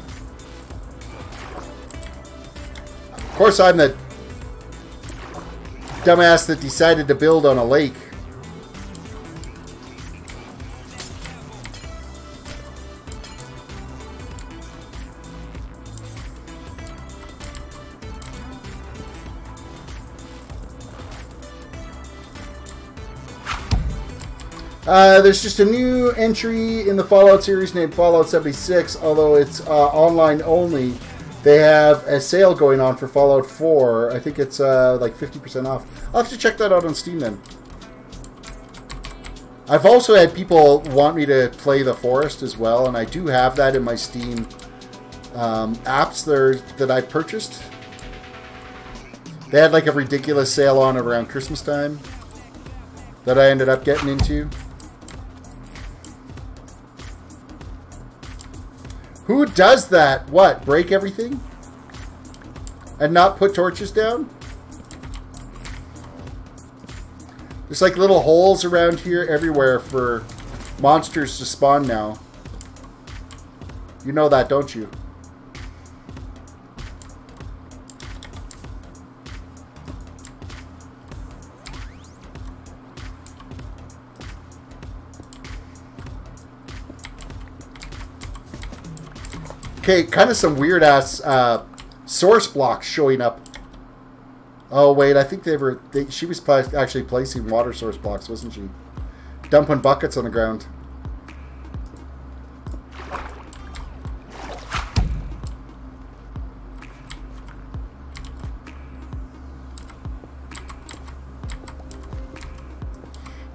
Of course, I'm the dumbass that decided to build on a lake. There's just a new entry in the Fallout series named Fallout 76, although it's online only. They have a sale going on for Fallout 4. I think it's like 50% off. I'll have to check that out on Steam then. I've also had people want me to play The Forest as well, and I do have that in my Steam apps there that I purchased. They had like a ridiculous sale on around Christmas time that I ended up getting into. Who does that? What? Break everything? And not put torches down? There's like little holes around here everywhere for monsters to spawn now. You know that, don't you? Okay, kind of some weird-ass source blocks showing up. Oh, wait, I think she was actually placing water source blocks, wasn't she? Dumping buckets on the ground.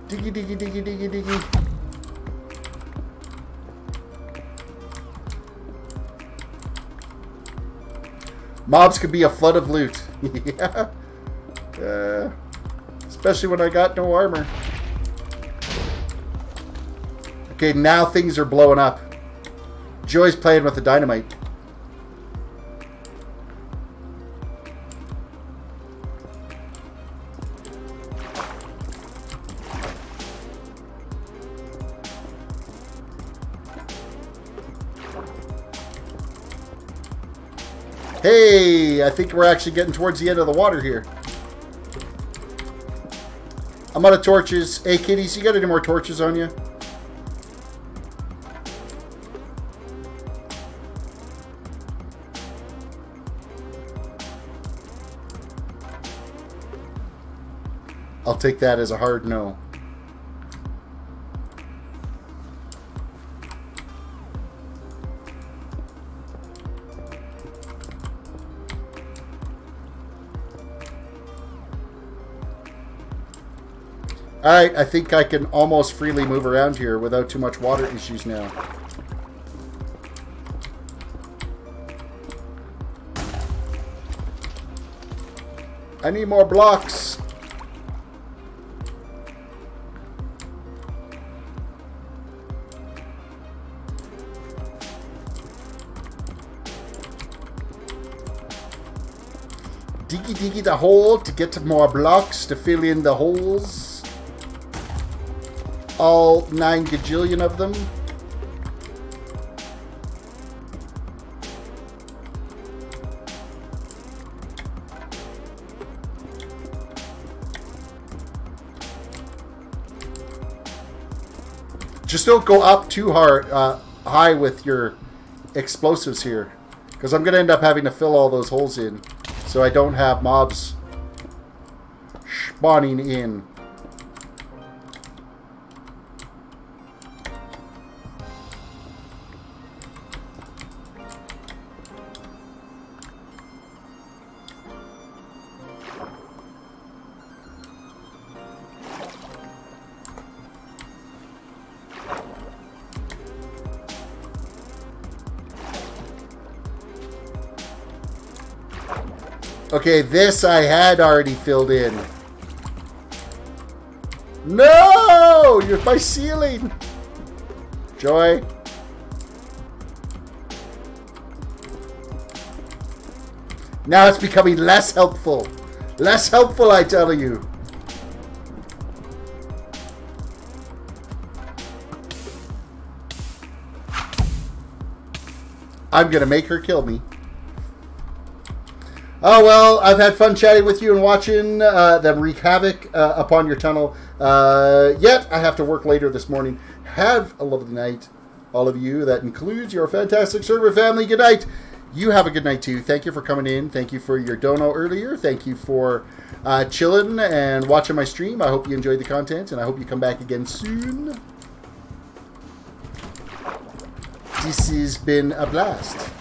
Diggy, diggy, diggy, diggy, diggy. Mobs could be a flood of loot. Yeah. Especially when I got no armor. Okay, now things are blowing up. Joy's playing with the dynamite. Hey, I think we're actually getting towards the end of the water here. I'm out of torches. Hey, kitties, you got any more torches on you? I'll take that as a hard no. Alright, I think I can almost freely move around here without too much water issues now. I need more blocks. Diggy the hole to get more blocks to fill in the holes. All 9 gajillion of them. Just don't go up too high with your explosives here, because I'm going to end up having to fill all those holes in, so I don't have mobs spawning in. Okay, this I had already filled in. No! You're my ceiling! Joy. Now it's becoming less helpful. Less helpful, I tell you. I'm gonna make her kill me. Oh, well, I've had fun chatting with you and watching them wreak havoc upon your tunnel. Yet, I have to work later this morning. Have a lovely night, all of you. That includes your fantastic server family. Good night. You have a good night, too. Thank you for coming in. Thank you for your dono earlier. Thank you for chilling and watching my stream. I hope you enjoyed the content, and I hope you come back again soon. This has been a blast.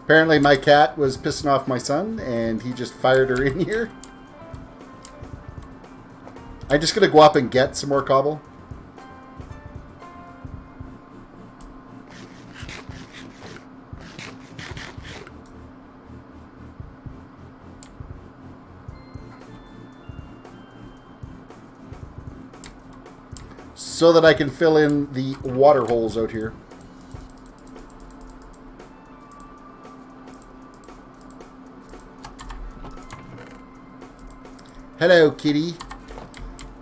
Apparently my cat was pissing off my son, and he just fired her in here. I'm just going to go up and get some more cobble. So that I can fill in the water holes out here. Hello, kitty.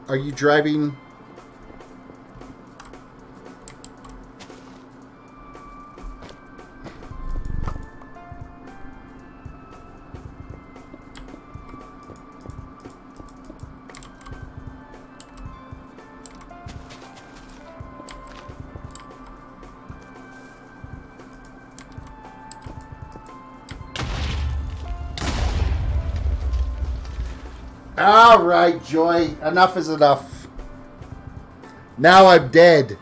Are you driving? All right, Joy. Enough is enough. Now I'm dead.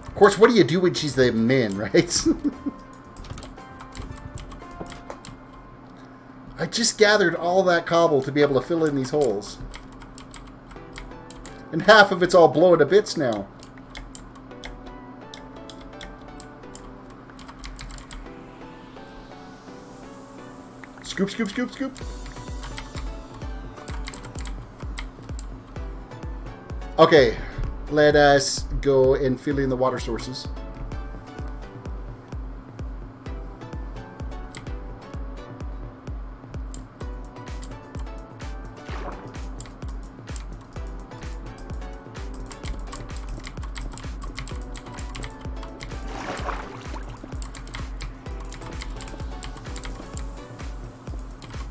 Of course, what do you do when she's the min, right? I just gathered all that cobble to be able to fill in these holes. And half of it's all blown to bits now. Scoop, scoop, scoop, scoop. Okay, let us go and fill in the water sources.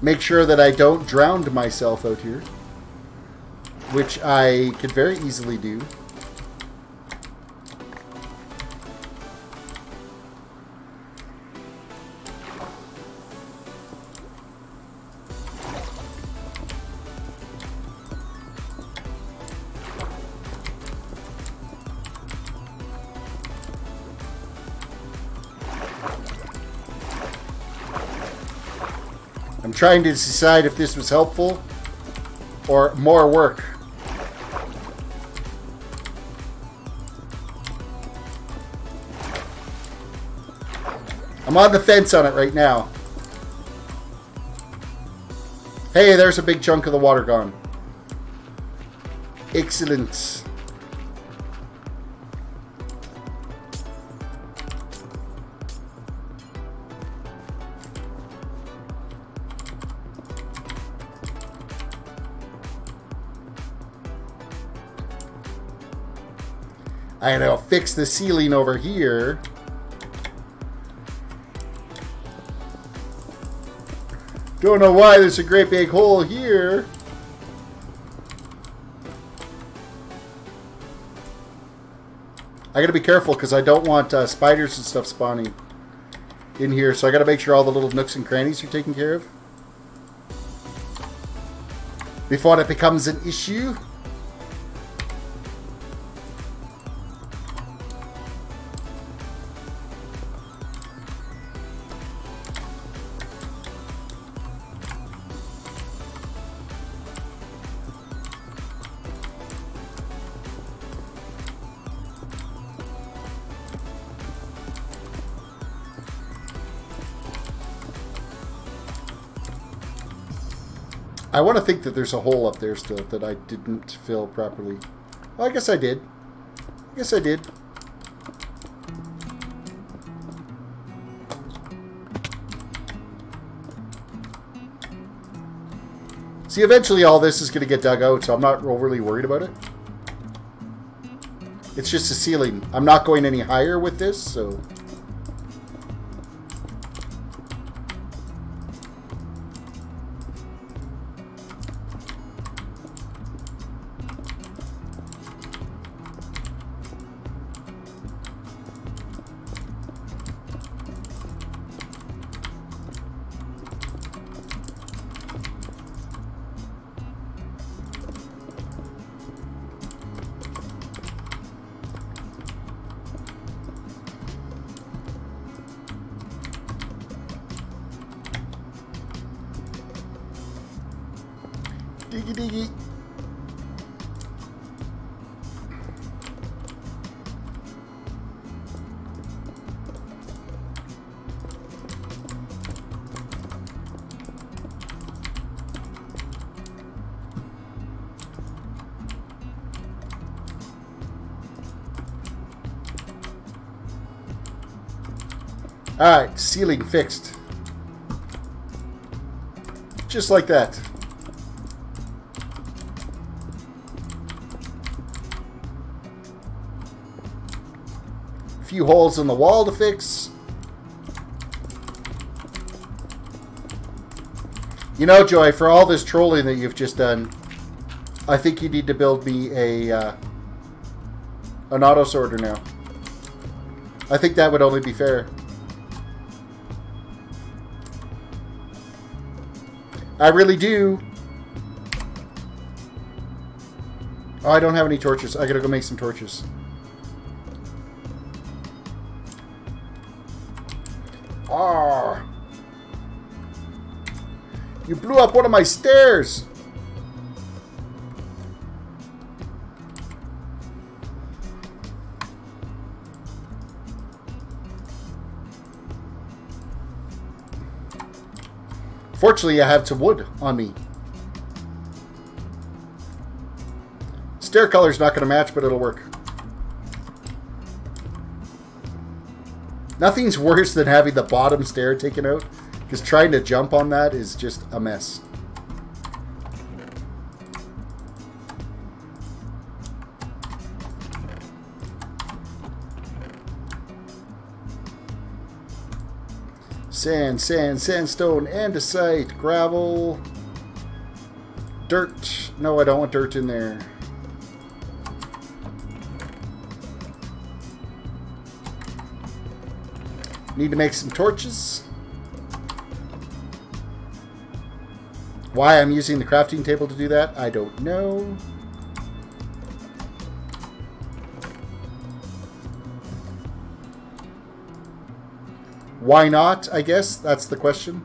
Make sure that I don't drown myself out here, which I could very easily do. I'm trying to decide if this was helpful or more work. I'm on the fence on it right now. Hey, there's a big chunk of the water gone. Excellent. I gotta fix the ceiling over here. Don't know why there's a great big hole here. I gotta be careful because I don't want spiders and stuff spawning in here. So I gotta make sure all the little nooks and crannies are taken care of before it becomes an issue. I want to think that there's a hole up there still that I didn't fill properly. Well, I guess I did. I guess I did. See, eventually all this is going to get dug out, so I'm not overly worried about it. It's just a ceiling. I'm not going any higher with this, so... Diggy diggy. Alright, ceiling fixed. Just like that. Few holes in the wall to fix. You know, Joy, for all this trolling that you've just done, I think you need to build me an auto sorter now. I think that would only be fair. I really do. Oh, I don't have any torches. I gotta go make some torches. Ah! You blew up one of my stairs! Fortunately, I have some wood on me. Stair color's not going to match, but it'll work. Nothing's worse than having the bottom stair taken out, because trying to jump on that is just a mess. Sand, sand, sandstone, andesite, gravel, dirt. No, I don't want dirt in there. Need to make some torches. Why I'm using the crafting table to do that, I don't know. Why not, I guess? That's the question.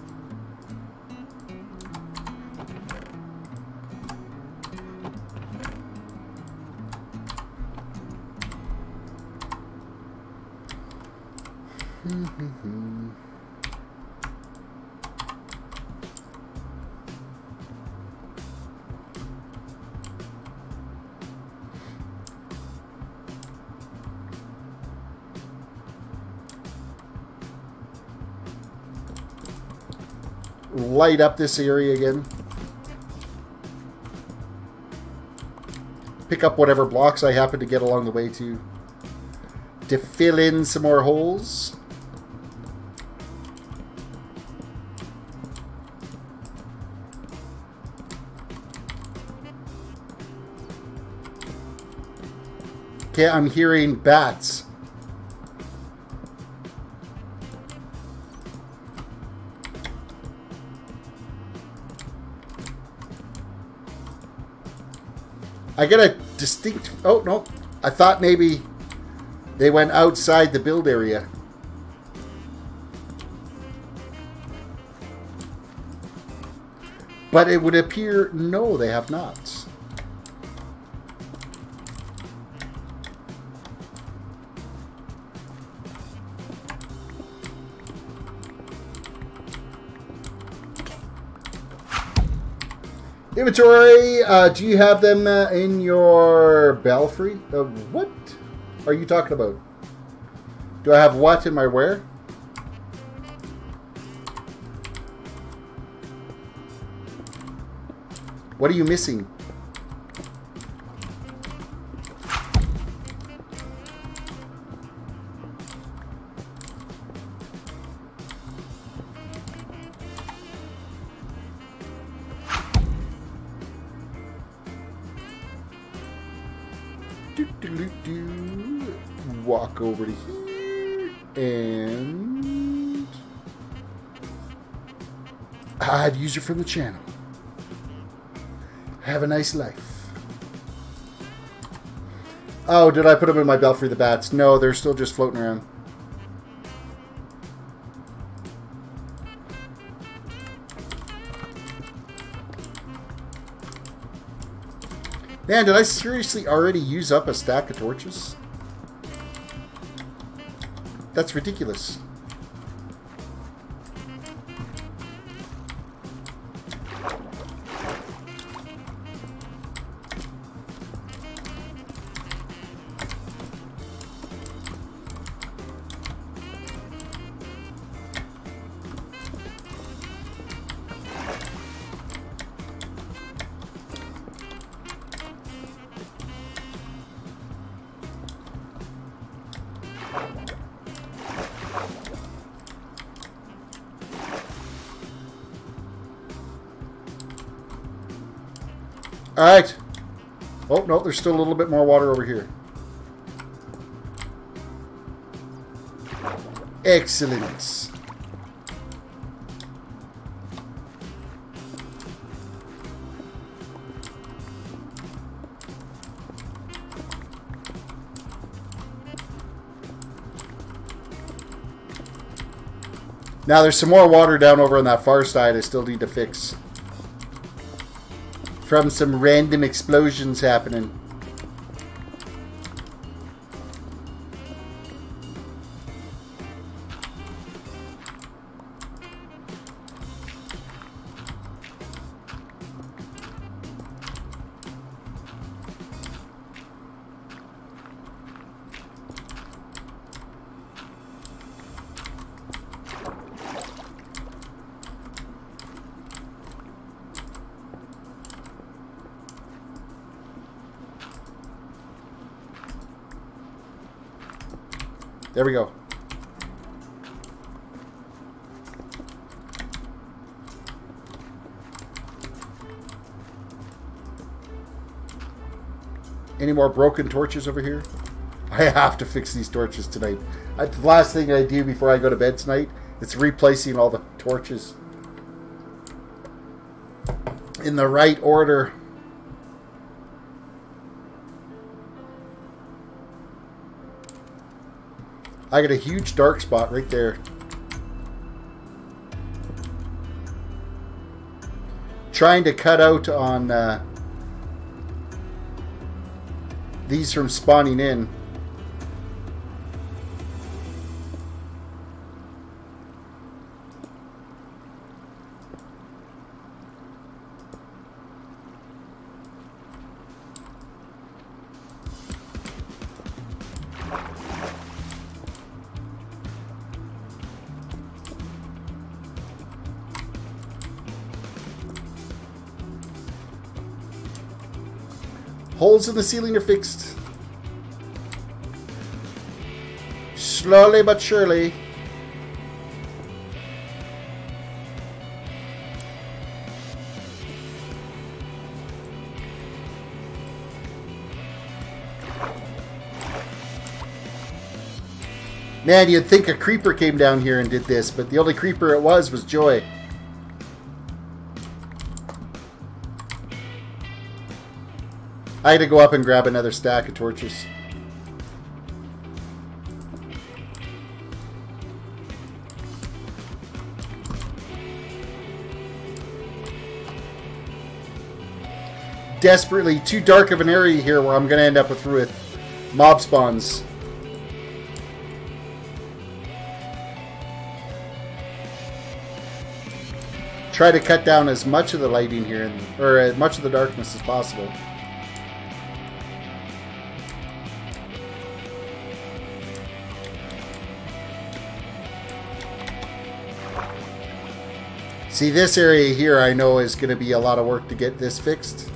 Light up this area again. Pick up whatever blocks I happen to get along the way to fill in some more holes. Okay, I'm hearing bats. I get a distinct... Oh, no. I thought maybe they went outside the build area. But it would appear, no, they have not. Inventory, do you have them in your belfry? What are you talking about? Do I have what in my where? What are you missing? Walk over to here and add user from the channel. Have a nice life. Oh, did I put them in my belfry, the bats? No, they're still just floating around. Man, did I seriously already use up a stack of torches? That's ridiculous. Alright. Oh, no, there's still a little bit more water over here. Excellent. Now, there's some more water down over on that far side I still need to fix. From some random explosions happening. There we go. Any more broken torches over here? I have to fix these torches tonight. The last thing I do before I go to bed tonight is replacing all the torches in the right order. I got a huge dark spot right there. Trying to cut out on these from spawning in. holes in the ceiling are fixed. Slowly but surely. Man, you'd think a creeper came down here and did this, but the only creeper it was Joy. I had to go up and grab another stack of torches. Desperately too dark of an area here where I'm going to end up with mob spawns. Try to cut down as much of the lighting here, or as much of the darkness as possible. See, this area here I know is going to be a lot of work to get this fixed.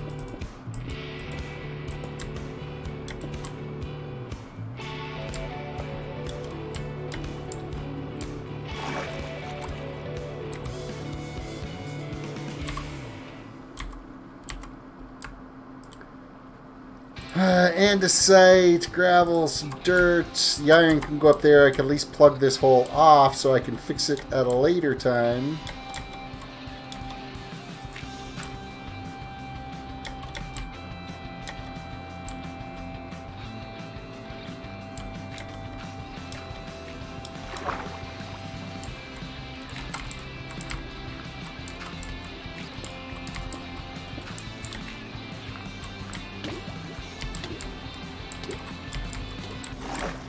Andesite, gravel, some dirt. The iron can go up there. I can at least plug this hole off so I can fix it at a later time.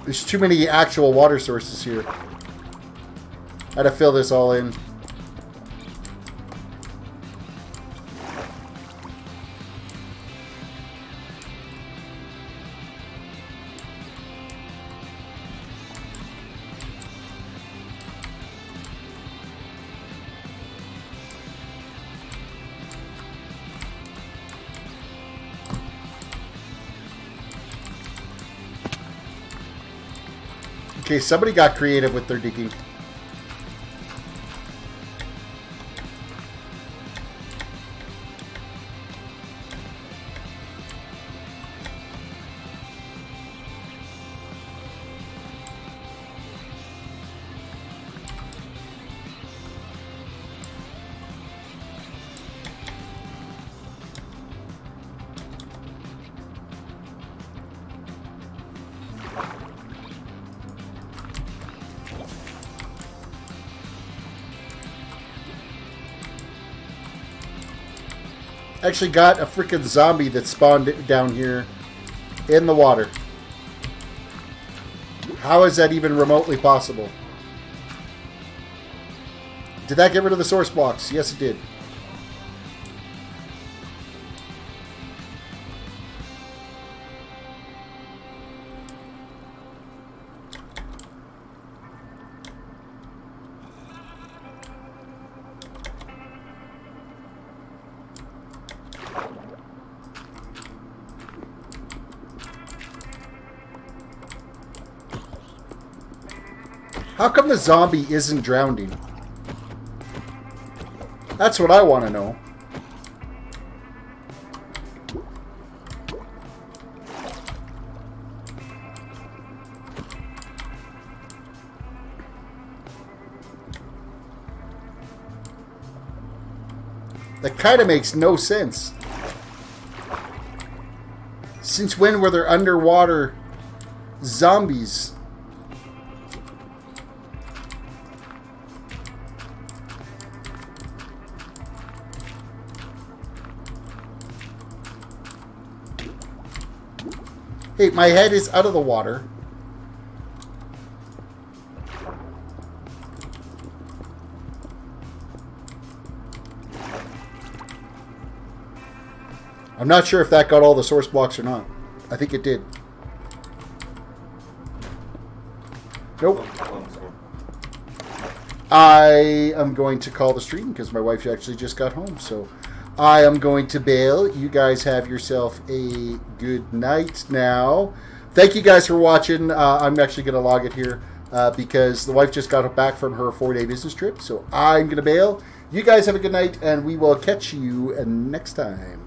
There's too many actual water sources here. I had to fill this all in. Okay, somebody got creative with their digging. Actually got a freaking zombie that spawned down here in the water. How is that even remotely possible? Did that get rid of the source blocks? Yes, it did. How come the zombie isn't drowning? That's what I want to know. That kind of makes no sense. Since when were there underwater zombies? Hey, my head is out of the water. I'm not sure if that got all the source blocks or not. I think it did. Nope. I am going to call the stream because my wife actually just got home. So I am going to bail. You guys have yourself a good night now. Thank you guys for watching. I'm actually going to log it here because the wife just got back from her 4-day business trip. So I'm going to bail. You guys have a good night, and we will catch you next time.